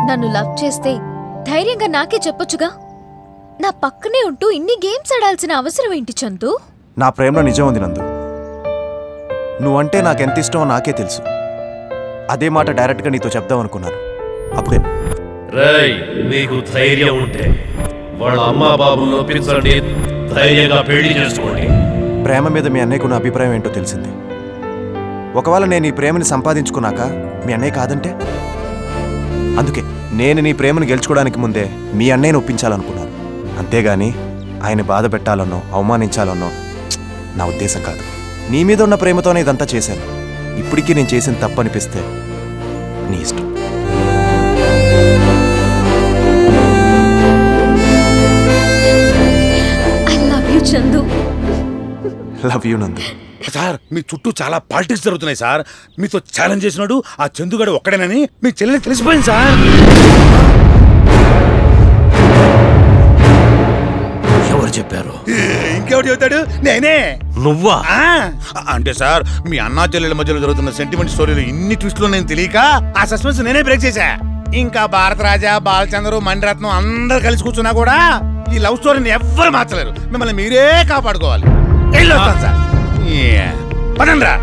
నన్ను లవ్ చేస్తే ధైర్యంగా నాకే చెప్పొచ్చుగా. నా పక్కనే ఉంటూ ఇన్ని గేమ్స్ ఆడాల్సిన అవసరం ఏంటి చందు? నా ప్రేమలో నిజం ఉంది నందు. నువ్వంటే నాకెంత ఇష్టమో నాకే తెలుసు. అదే మాట డైరెక్ట్గా నీతో చెప్దాం అనుకున్నాను. అప్పుడే రేయ్, మీకు ధైర్యం ఉంటే వాళ్ళ అమ్మా బాబును ఒప్పించండి, ధైర్యంగా పెళ్లి చేసుకోండి. ప్రేమ మీద మీ అన్నయ్యకున్న అభిప్రాయం ఏంటో తెలిసింది. ఒకవేళ నేను ఈ ప్రేమని సంపాదించుకున్నాక మీ అన్నయ్య కాదంటే? అందుకే నేను నీ ప్రేమను గెలుచుకోవడానికి ముందే మీ అన్నయ్యను ఒప్పించాలనుకున్నాను. అంతేగాని ఆయన బాధ పెట్టాలనో అవమానించాలనో నా ఉద్దేశం కాదు. నీ మీద ఉన్న ప్రేమతోనే ఇదంతా చేశాను. ఇప్పటికీ నేను చేసిన తప్పు అనిపిస్తే నీ ఇష్టం. I love you Chandu. Love you నందు. సార్ మీ చుట్టూ చాలా పాలిటిక్స్ జరుగుతున్నాయి సార్. మీతో ఛాలెంజ్ చేసినాడు ఆ చందుగాడు ఒక్కడేనని మీ చెల్లెని తెలిసిపోయింది సార్. ఎవరు చెప్పారు? ఇంకెవరు చెబుతాడు? నేనే. నువ్వా? అంటే సార్ మీ అన్నా చెల్లెల మధ్యలో జరుగుతున్న సెంటిమెంట్ స్టోరీలు ఇన్ని ట్విస్టులు నేను తెలియక ఆ సస్పెన్స్ నేనే బ్రేక్ చేశా. ఇంకా భారతరాజా, బాలచంద్ర, మణిరత్నం అందరు కలిసి కూర్చున్నా కూడా ఈ లవ్ స్టోరీని ఎవ్వరు మార్చలేరు. మిమ్మల్ని మీరే కాపాడుకోవాలి. వెళ్ళొస్తాను సార్. పదండ్రా.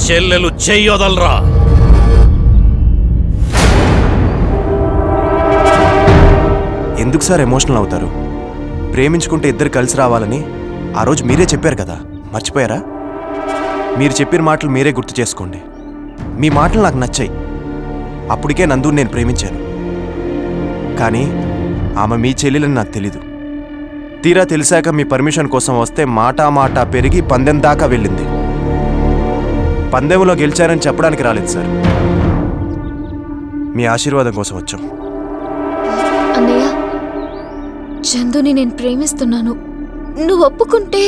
చెల్లెలు చెయ్యొదలరా. ఎందుకు సార్ ఎమోషనల్ అవుతారు? ప్రేమించుకుంటే ఇద్దరు కలిసి రావాలని ఆ రోజు మీరే చెప్పారు కదా, మర్చిపోయారా? మీరు చెప్పిన మాటలు మీరే గుర్తు చేసుకోండి. మీ మాటలు నాకు నచ్చాయి. అప్పటికే నందు నేను ప్రేమించాను. కానీ ఆమె మీ చెల్లెలని నాకు తెలీదు. తీరా తెలిసాక మీ పర్మిషన్ కోసం వస్తే మాట పెరిగి పందెం దాకా వెళ్ళింది. పందెంలో గెలిచారని చెప్పడానికి రాలేదు సార్, మీ ఆశీర్వాదం కోసం వచ్చాం. అన్నయ్య, చందుని నేను ప్రేమిస్తున్నాను. నువ్వు ఒప్పుకుంటే.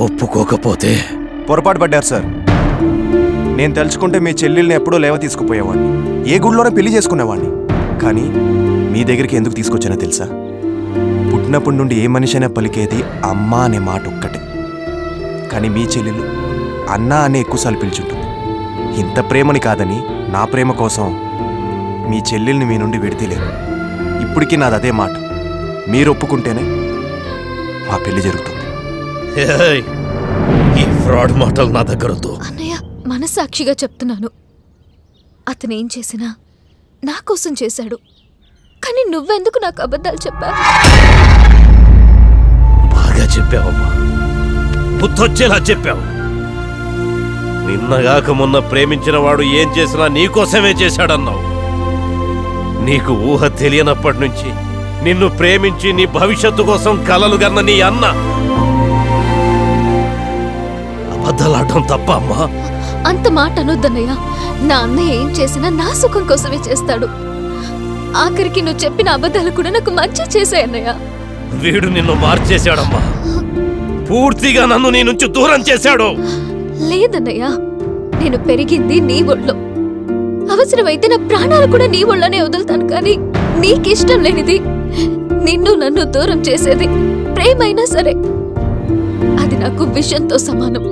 ఒప్పుకోకపోతే? పొరపాటు పడ్డారు సార్. నేను తలుచుకుంటే మీ చెల్లెల్ని ఎప్పుడో లేవ తీసుకుపోయేవాడిని, ఏ గుడిలోనే పెళ్లి చేసుకునేవాడిని. కానీ మీ దగ్గరికి ఎందుకు తీసుకొచ్చానో తెలుసా? పుట్టినప్పటి నుండి ఏ మనిషి అయినా పలికేది అమ్మ అనే మాట ఒక్కటే. కానీ మీ చెల్లెలు అన్నా అనే ఎక్కువసార్లు పిలుచుంటుంది. ఇంత ప్రేమని కాదని నా ప్రేమ కోసం మీ చెల్లెల్ని మీ నుండి విడితేలేను. ఇప్పటికీ నాది అదే మాట. మీరు ఒప్పుకుంటేనే మా పెళ్లి జరుగుతుంది. ఈ ఫ్రాడ్ మాటలు నా దగ్గరొద్దు. అన్నయ్య, మనసాక్షిగా చెప్తున్నాను. అతను ఏం చేసినా నా కోసం చేశాడు. కానీ నువ్వెందుకు నాకు అబద్ధాలు చెప్పావు? బాగా చెప్పావమ్మా, బుద్ధొచ్చేలా చెప్పావు. నిన్నగాక మొన్న ప్రేమించిన వాడు ఏం చేసినా నీకోసమే చేశాడన్నావు. నీకు ఊహ తెలియనప్పటి నుంచి నిన్ను ప్రేమించి నీ భవిష్యత్తు కోసం కలలు గన్న నీ అన్న అబద్ధాలాడటం తప్ప అమ్మా? అంత మాట అనొద్దన్నయ్య. నా అన్నయ్య ఏం చేసినా నా సుఖం కోసమే చేస్తాడు. ఆఖరికి నువ్వు చెప్పిన అబద్ధాలు కూడా నాకు మంచి చేశాయన్నయ్య. వీడు నిన్ను మార్చేశాడమ్మా. పూర్తిగా నన్ను నీ నుంచి దూరం చేశాడు. లేదన్నయ్య, నేను పెరిగింది నీ ఒళ్ళో. అవసరమైతే నా ప్రాణాలు కూడా నీ ఒళ్ళోనే వదులుతాను. కానీ నీకిష్టం లేనిది, నిన్ను నన్ను దూరం చేసేది ప్రేమైనా సరే, అది నాకు విషంతో సమానం.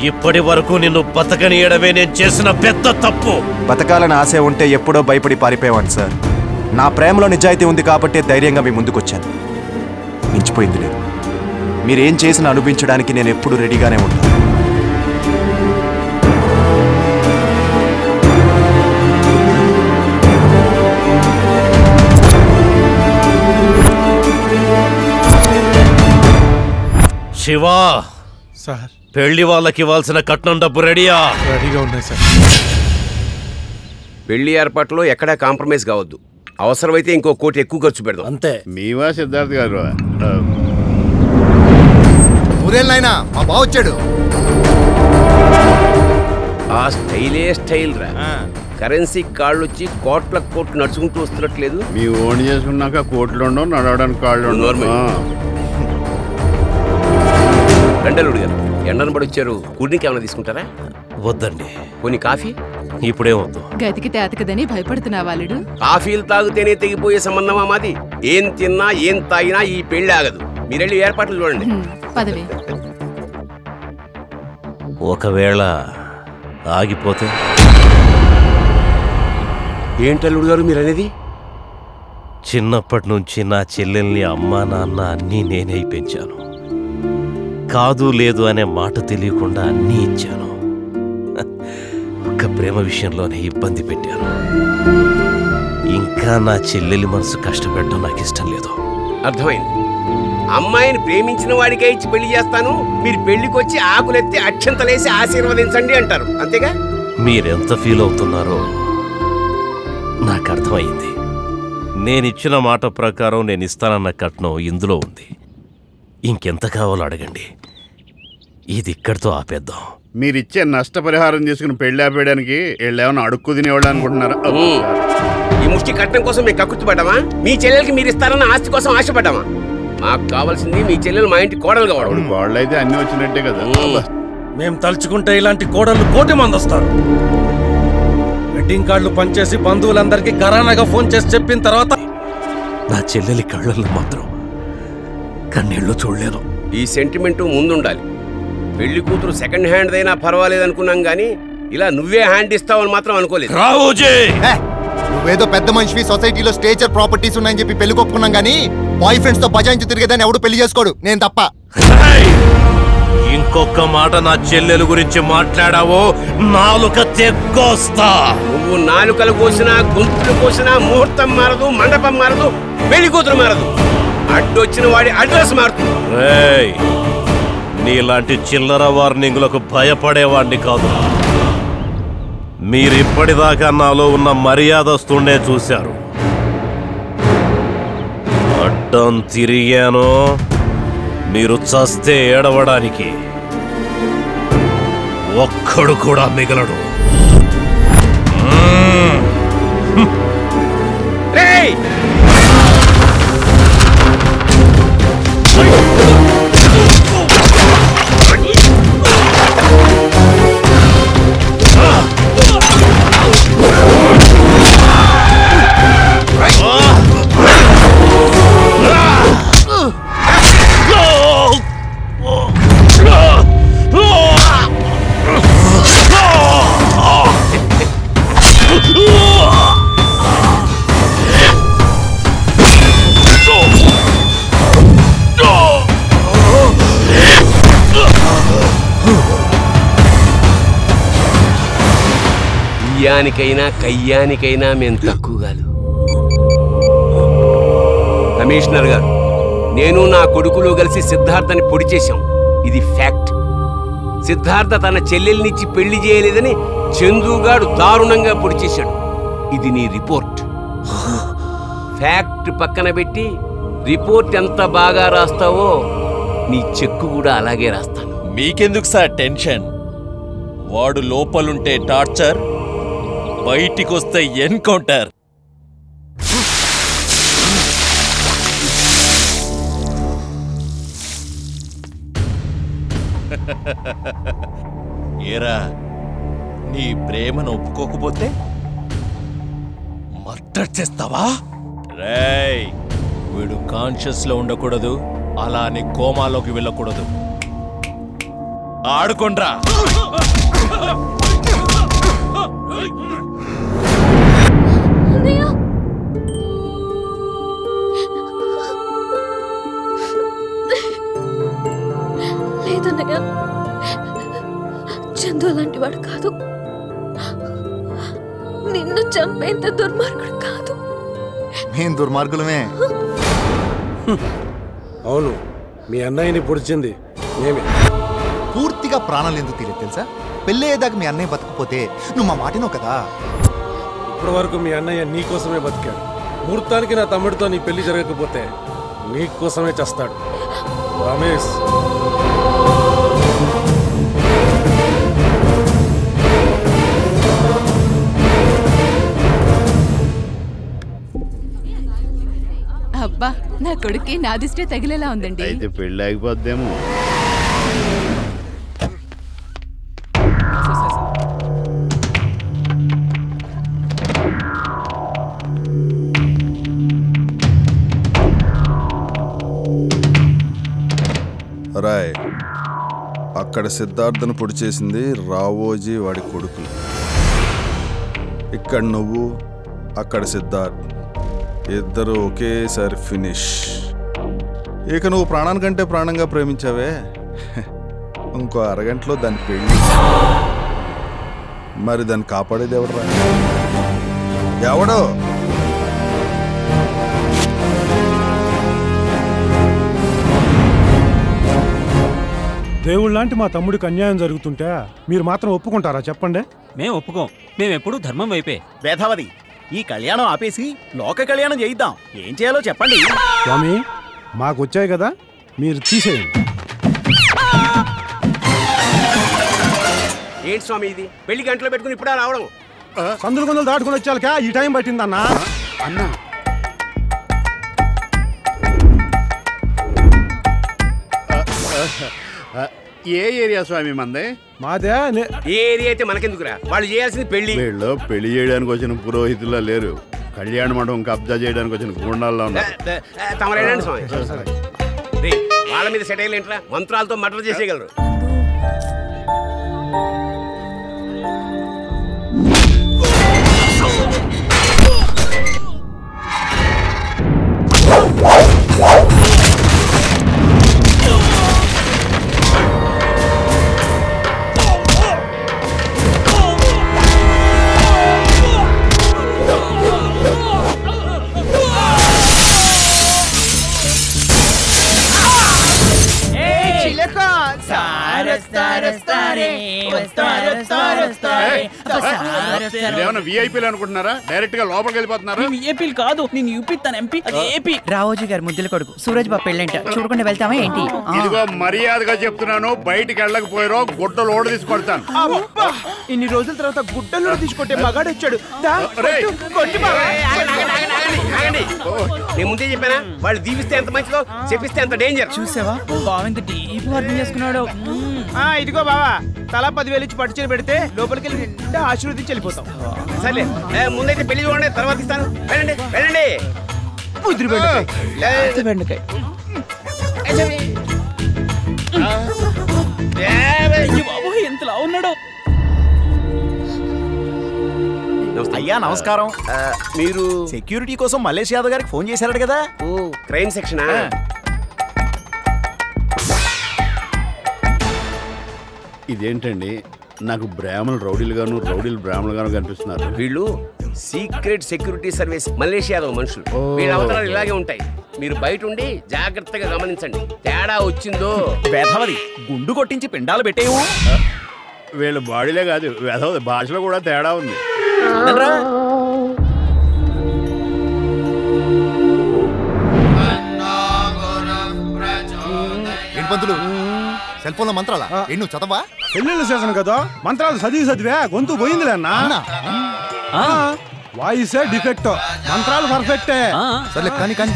ఇప్పటి వరకు నిన్ను బతకనీయడమే నేను చేసిన పెద్ద తప్పు. బతకాలని ఆశ ఉంటే ఎప్పుడో భయపడి పారిపోయేవాడిని సార్. నా ప్రేమలో నిజాయితీ ఉంది కాబట్టి ధైర్యంగా మీ ముందుకొచ్చాను. మించిపోయింది లేదు. మీరేం చేసినా అనుభవించడానికి నేను ఎప్పుడు రెడీగానే ఉంటాను. శివా సార్, పెళ్లి వాళ్ళకి ఇవ్వాల్సిన కట్నం డబ్బు రెడీయా? రెడీగా ఉన్నాయి సార్. పెళ్లి ఏర్పాట్లో ఎక్కడా కాంప్రమైజ్ కావద్దు. అవసరమైతే ఇంకో కోటి ఎక్కువ ఖర్చు పెడదాం. అంతే. మీవా సిద్ధార్థ్ గారు? ఊరేళ్ళైనా మా బావ వచ్చాడు. ఆ స్టైలే స్టైల్ రా. కరెన్సీ కాళ్ళు వచ్చి కోట్ల కోట్లు నడుచుకుంటూ వస్తున్నట్లేదు. మీ ఓన్ చేసుకున్నాక కోట్లు ఉండవు, నడవడానికి కాళ్ళు ఉండవు. రెండలుడు గారు ఎండను పడి వచ్చారు. కూల్ డ్రింక్ ఏమైనా తీసుకుంటారా? వద్దండి. కొన్ని కాఫీ? ఇప్పుడేమొద్దు. గతికి తేతకదని భయపడుతున్నా వాళ్ళుడు. కాఫీలు తాగితేనే తెగిపోయే సంబంధమా మాది? ఏం తిన్నా ఏం తాగినా ఈ పెళ్లి ఆగదు. మీరెళ్ళి ఏర్పాట్లు చూడండి. పదవే. ఒకవేళ ఆగిపోతే ఏంటల్లుడు గారు మీరనేది? చిన్నప్పటి నుంచి నా చెల్లెల్ని అమ్మా నాన్న అన్నీ నేనే పెంచాను. కాదు లేదు అనే మాట తెలియకుండా అన్నీ ఇచ్చాను. ఒక్క ప్రేమ విషయంలోనే ఇబ్బంది పెట్టాను. ఇంకా నా చెల్లెలి మనసు కష్టపెట్టడం నాకు ఇష్టం లేదు. అర్థమైంది. అమ్మాయిని ప్రేమించిన వాడికే ఇచ్చి పెళ్లి చేస్తాను, మీరు పెళ్లికి వచ్చి ఆకులెత్తి అక్షంతలేసి ఆశీర్వదించండి అంటారు, అంతేగా? మీరెంత ఫీల్ అవుతున్నారో నాకు అర్థమైంది. నేనిచ్చిన మాట ప్రకారం నేను ఇస్తానన్న కట్నం ఇందులో ఉంది. ఇంకెంత కావాలో అడగండి. ఇది ఇక్కడితో ఆపేద్దాం. మీరిచ్చే నష్టపరిహారం తీసుకుని పెళ్లి ఆపేయడానికి వీళ్ళేమన్నా అడుక్కు తినేవాళ్ళు అనుకుంటున్నారా? ఈ ముష్టి కట్నం కోసం మేము కక్కుర్తిపడ్డామా? మీ చెల్లెలకి మీరు ఇస్తారన్న ఆస్తి కోసం ఆశపడ్డామా? మాకు కావాల్సింది మీ చెల్లెలు మా ఇంటి కోడలు కావడం. కోడలు అయితే అన్ని వచ్చినట్టే కదా. మేము తలుచుకుంటే ఇలాంటి కోడళ్ళు కోటి మంది వస్తారు. వెడ్డింగ్ కార్డులు పనిచేసి బంధువులందరికీ ఘరానాగా ఫోన్ చేసి చెప్పిన తర్వాత నా చెల్లెలి కళ్ళల్లో మాత్రం కన్నీళ్ళు చూడలేను. ఈ సెంటిమెంటు ముందుండాలి. పెళ్లి కూతురు సెకండ్ హ్యాండ్ అయినా పర్వాలేదు అనుకున్నాం గానీ ఇలా నువ్వే హ్యాండ్ ఇస్తావని మాత్రం అనుకోలేదు. నువ్వేదో పెద్ద మనిషివి, సొసైటీలో స్టేచర్ ప్రాపర్టీస్ ఉన్నాయని చెప్పి పెళ్లి కొప్పుకున్నాం గానీ బాయ్ ఫ్రెండ్స్ తో బజాయించి తిరిగేదాన్ని ఎవడు పెళ్లి చేసుకోడు, నేను తప్ప. ఇంకొక మాట నా చెల్లెలు గురించి మాట్లాడావో నాలుక తెగ్గొస్తా. నువ్వు నాలుకలు కోసినా గొంతులు కోసినా ముహూర్తం మారదు, మండపం మారదు, పెళ్లి కూతురు మారదు. అడ్డొచ్చిన వాడి అడ్రస్ మారుతుంది. నీలాంటి చిల్లర వార్నింగులకు భయపడేవాణ్ణి కాదు. మీరిప్పటిదాకా నాలో ఉన్న మర్యాదస్తుండే చూశారు. అడ్డం తిరిగాను, మీరు చస్తే ఏడవడానికి ఒక్కడు కూడా మిగలడు. బియ్యానికైనా కయ్యానికైనా మేము తక్కువగాలు. కమిషనర్ గారు, నేను నా కొడుకులు కలిసి సిద్ధార్థని పొడి చేశాం. ఇది ఫ్యాక్ట్. సిద్ధార్థ తన చెల్లెల్నిచ్చి పెళ్లి చేయలేదని చందుగాడు దారుణంగా పొడి చేశాడు. ఇది నీ రిపోర్ట్. ఫ్యాక్ట్ పక్కన పెట్టి రిపోర్ట్ ఎంత బాగా రాస్తావో నీ చెక్కు కూడా అలాగే రాస్తాను. మీకెందుకు సార్ టెన్షన్? వాడు లోపలుంటే టార్చర్, బయటికొస్తే ఎన్కౌంటర్. ఏరా, నీ ప్రేమను ఒప్పుకోకపోతే మర్డర్ చేస్తావా? రేయ్, వీడు కాన్షియస్ లో ఉండకూడదు, అలా అని కోమాలోకి వెళ్ళకూడదు. ఆడుకోండ్రా. లేదన్నయ్య, చందు అలాంటి వాడు కాదు. నిన్ను చంపేంత దుర్మార్గుడు కాదు. మేము దుర్మార్గులమే. అవును, మీ అన్నయ్యని పొడిచింది మేమే. పూర్తిగా ప్రాణాలు ఎందుకు తెలియదు తెలుసా? పెళ్ళయ్యేదాకా మీ అన్నయ్య బతకపోతే నువ్వు మా మాటినో కదా. ఇప్పటి వరకు మీ అన్నయ్య నీకోసమే బతికాడు. ముహూర్తానికి నా తమ్ముడితో నీ పెళ్లి జరగకపోతే నీకోసమే చేస్తాడు. రమేష్, అబ్బా, నా కొడుక్కి నా దిష్టే తగిలేలా ఉందండి. అయితే పెళ్ళి ఆగిపోద్దేమో. అక్కడ సిద్ధార్థను పొడి చేసింది రావోజీ వాడి కొడుకులు. ఇక్కడ నువ్వు, అక్కడ సిద్ధార్థ్, ఇద్దరు ఒకేసారి ఫినిష్. ఇక నువ్వు ప్రాణానికంటే ప్రాణంగా ప్రేమించావే, ఇంకో అరగంటలో దాని పెళ్ళి. మరి దాన్ని కాపాడేది ఎవడరా? ఎవడో? దేవుళ్ళ లాంటి మా తమ్ముడికి అన్యాయం జరుగుతుంటే మీరు మాత్రం ఒప్పుకుంటారా చెప్పండి? మేము ఒప్పుకోం. మేమెప్పుడు ధర్మం వైపే. వేధావతి, ఈ కళ్యాణం ఆపేసి లోక కళ్యాణం చేయిద్దాం. ఏం చేయాలో చెప్పండి. స్వామి, మాకు వచ్చాయి కదా, మీరు తీసేయండి. ఏంటి స్వామి ఇది? పెళ్లి గంటలో పెట్టుకుని ఇప్పుడా రావడం? సందులు కొందలు దాటుకుని వచ్చాక ఈ టైం పట్టిందన్నా. అన్నా ఏ ఏరియా స్వామి మందే? మాదే. ఏ ఏరియా అయితే మనకెందుకురా? వాళ్ళు చేయాల్సింది పెళ్లి. వీళ్ళు పెళ్లి చేయడానికి వచ్చిన పురోహితుల్లో లేరు, కళ్యాణ మండపం కబ్జా చేయడానికి వచ్చిన గుండాల్లో ఉన్నారు. తమరేనండి స్వామి. వాళ్ళ మీద సెటైల్ ఏంట్రా? మంత్రాలతో మర్డర్ చేసేయగలరు. విఐపీలు అనుకుంటున్నారా? డైరెక్ట్ గా లోపలికి వెళ్ళిపోతున్నారు. విఐపీలు కాదు, నేను యూపీ తన ఎంపీ. ఏపీ రావోజీ గారు ముద్దుల కొడుకు సూరజ్ బాబు పెళ్ళంట, చూడకుండా వెళ్తామా ఏంటి? ఇదిగో మర్యాదగా చెప్తున్నాను, బయటికి వెళ్ళకపోయారో గుడ్డలు ఓడ తీసుకొడతాను. ఇన్ని రోజుల తర్వాత గుడ్డలు తీసుకుంటే మగాడు వచ్చాడు. నేను ముందే చెప్పానా, వాళ్ళు దీవిస్తే ఎంత మంచిదో, చెప్పిస్తే ఎంత డేంజర్. చూసావా బావింత డీప్ అర్థం చేసుకున్నాడు. ఇదిగో బావా, తలా 10,000 ఇచ్చి పట్టు చీర పెడితే లోపలికి వెళ్ళి నిండా ఆశీర్వదించి వెళ్ళిపోతాం. సరే ముందైతే పెళ్లి చూడండి, తర్వాత ఇస్తాను. వెళ్ళండి వెళ్ళండి. బెండకాయ ఎంతలా ఉన్నాడు. అయ్యా నమస్కారం. మీరు సెక్యూరిటీ కోసం మల్లేష్ యాదవ్ గారికి ఫోన్ చేశారట కదా? క్రైమ్ సెక్షనా? ఇదేంటండి, నాకు బ్రాహ్మణులు రౌడీలుగాను, రౌడీలు బ్రాహ్మణులుగాను కనిపిస్తున్నారు. వీళ్ళు secret security service Mallesh Yadav మనుషులు. వీళ్ళ అవతారాలు ఇలాగే ఉంటాయి. మీరు బయట ఉండి జాగ్రత్తగా గమనించండి. తేడా వచ్చిందో వేధవది గుండు కొట్టించి పిండాలు పెట్టేవు. వీళ్ళ బాడీలే కాదు, వేధవది భాషలో కూడా తేడా ఉంది. పంతులు సెల్ ఫోన్ లో మంత్రాలా? నువ్వు చదవా? పెళ్ళిళ్ళు చేశాను కదా, మంత్రాలు చదివే గొంతు పోయిందిలే అన్నా. వాయిసే డిఫెక్ట్, మంత్రాలు పర్ఫెక్టే. సర్లే కానీ కానీ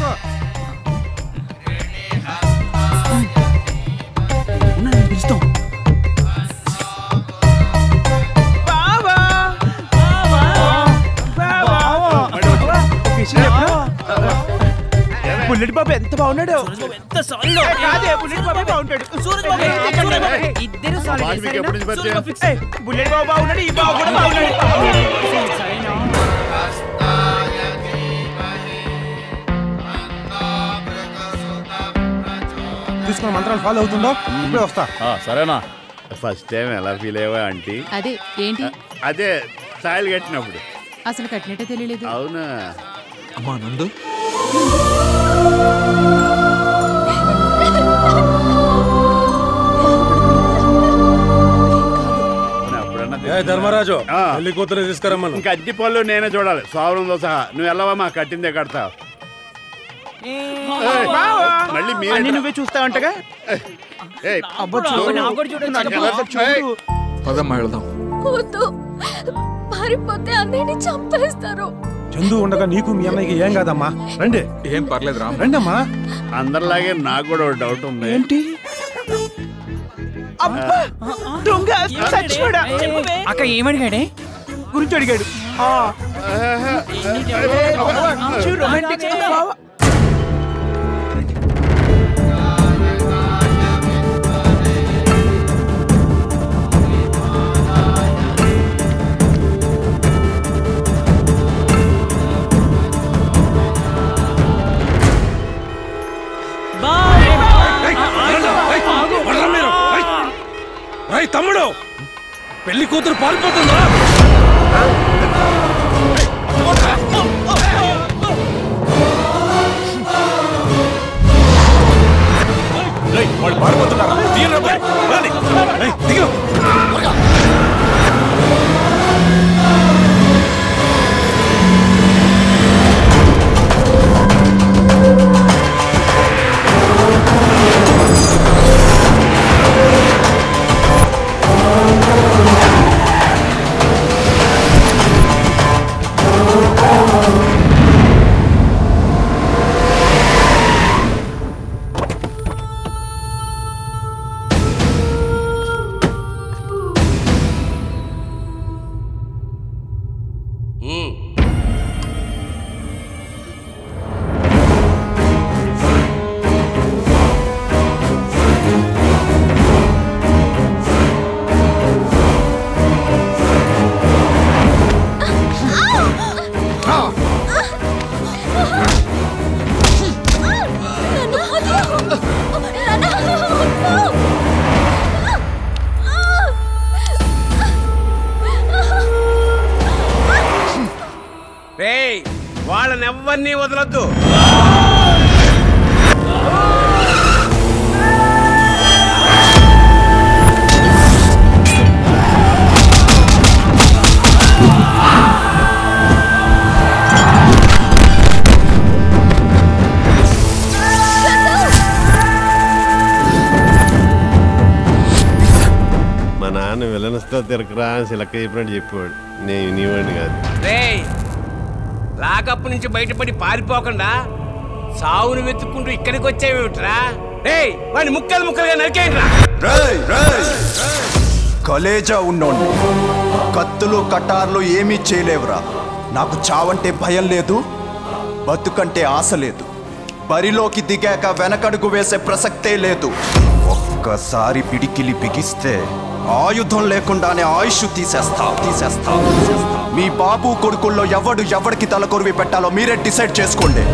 బుల్లెట్ బాబు ఎంత బాగున్నాడు. బుల్లెట్ బాబు బాగుంటాడు. ఇద్దరు బుల్లెట్ బాబు బాగున్నాడు, ఈ బాబు కూడా బాగున్నాడు. తీసుకున్న మంత్రాలు ఫాలో అవుతుందో ఇప్పుడే వస్తా. సరేనా? ఫస్ట్ టైం ఎలా ఫీల్ అయ్యావా ఆంటీ? అదే ఏంటి? అదే స్టైల్ కట్టినప్పుడు. అసలు కట్టినట్టే తెలియలేదు. అవునా అమ్మా నందు? ధర్మరాజు పెళ్లి కూతురు తీసుకురమ్మను. ఇంకా అద్దె పళ్ళు నేనే చూడాలి, సౌరంతో సహా. నువ్వు వెళ్ళవా, మా కట్టిందే కడతావు. మళ్ళీ మీరు నువ్వే చూస్తావంటగా. పదమ్మా వెళ్దాం. పారిపోతే అన్నయ్యని చంపేస్తారు. చందు ఉండగా నీకు మీ అన్నయ్యకి ఏం కాదమ్మా, రండి. ఏం పర్లేదు రామ్, రండి అమ్మా. అందరిలాగే నాకు కూడా ఒక డౌట్ ఉంది. ఏంటి? అక్క ఏమడిగాడే? గురించి అడిగాడు. రొమాంటిక్. పెళ్లి కూతురు పారిపోతుందా? వాళ్ళు పారిపోతున్నారా? వాళ్ళనెవ్వరినీ వదలొద్దు. మా నాన్న విలనస్తో తిరగరా సిలక్క చెప్పినట్టు చెప్పేవాడు. నేను వినేవాడిని కాదు. లాకప్ నుంచి బయటపడి పారిపోకుండా సావును వెతుక్కుంటూ ఇక్కడికి వచ్చావేమిట్రా? వాడిని ముక్కలు ముక్కలుగా నరికేయండిరా. కలేజా ఉన్నోండి, కత్తులు కటార్లు ఏమీ చేయలేవురా. నాకు చావంటే భయం లేదు, బతుకంటే ఆశ లేదు. బరిలోకి దిగాక వెనకడుగు వేసే ప్రసక్తే లేదు. ఒక్కసారి పిడికిలి బిగిస్తే ఆయుధం లేకుండానే ఆయుష్ తీసేస్తా. మీ బాబు కొడుకుల్లో ఎవడికి తలకొరివి పెట్టాలో మీరే డిసైడ్ చేసుకోండి.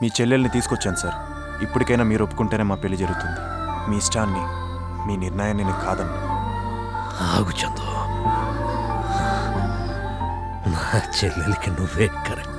మీ చెల్లెల్ని తీసుకొచ్చాను సార్. ఇప్పటికైనా మీరు ఒప్పుకుంటేనే మా పెళ్లి జరుగుతుంది. మీ ఇష్టాన్ని, మీ నిర్ణయాన్ని నేను కాదన్ను. ఆగు చందు, నా చెల్లెలికి నువ్వే కరెక్ట్.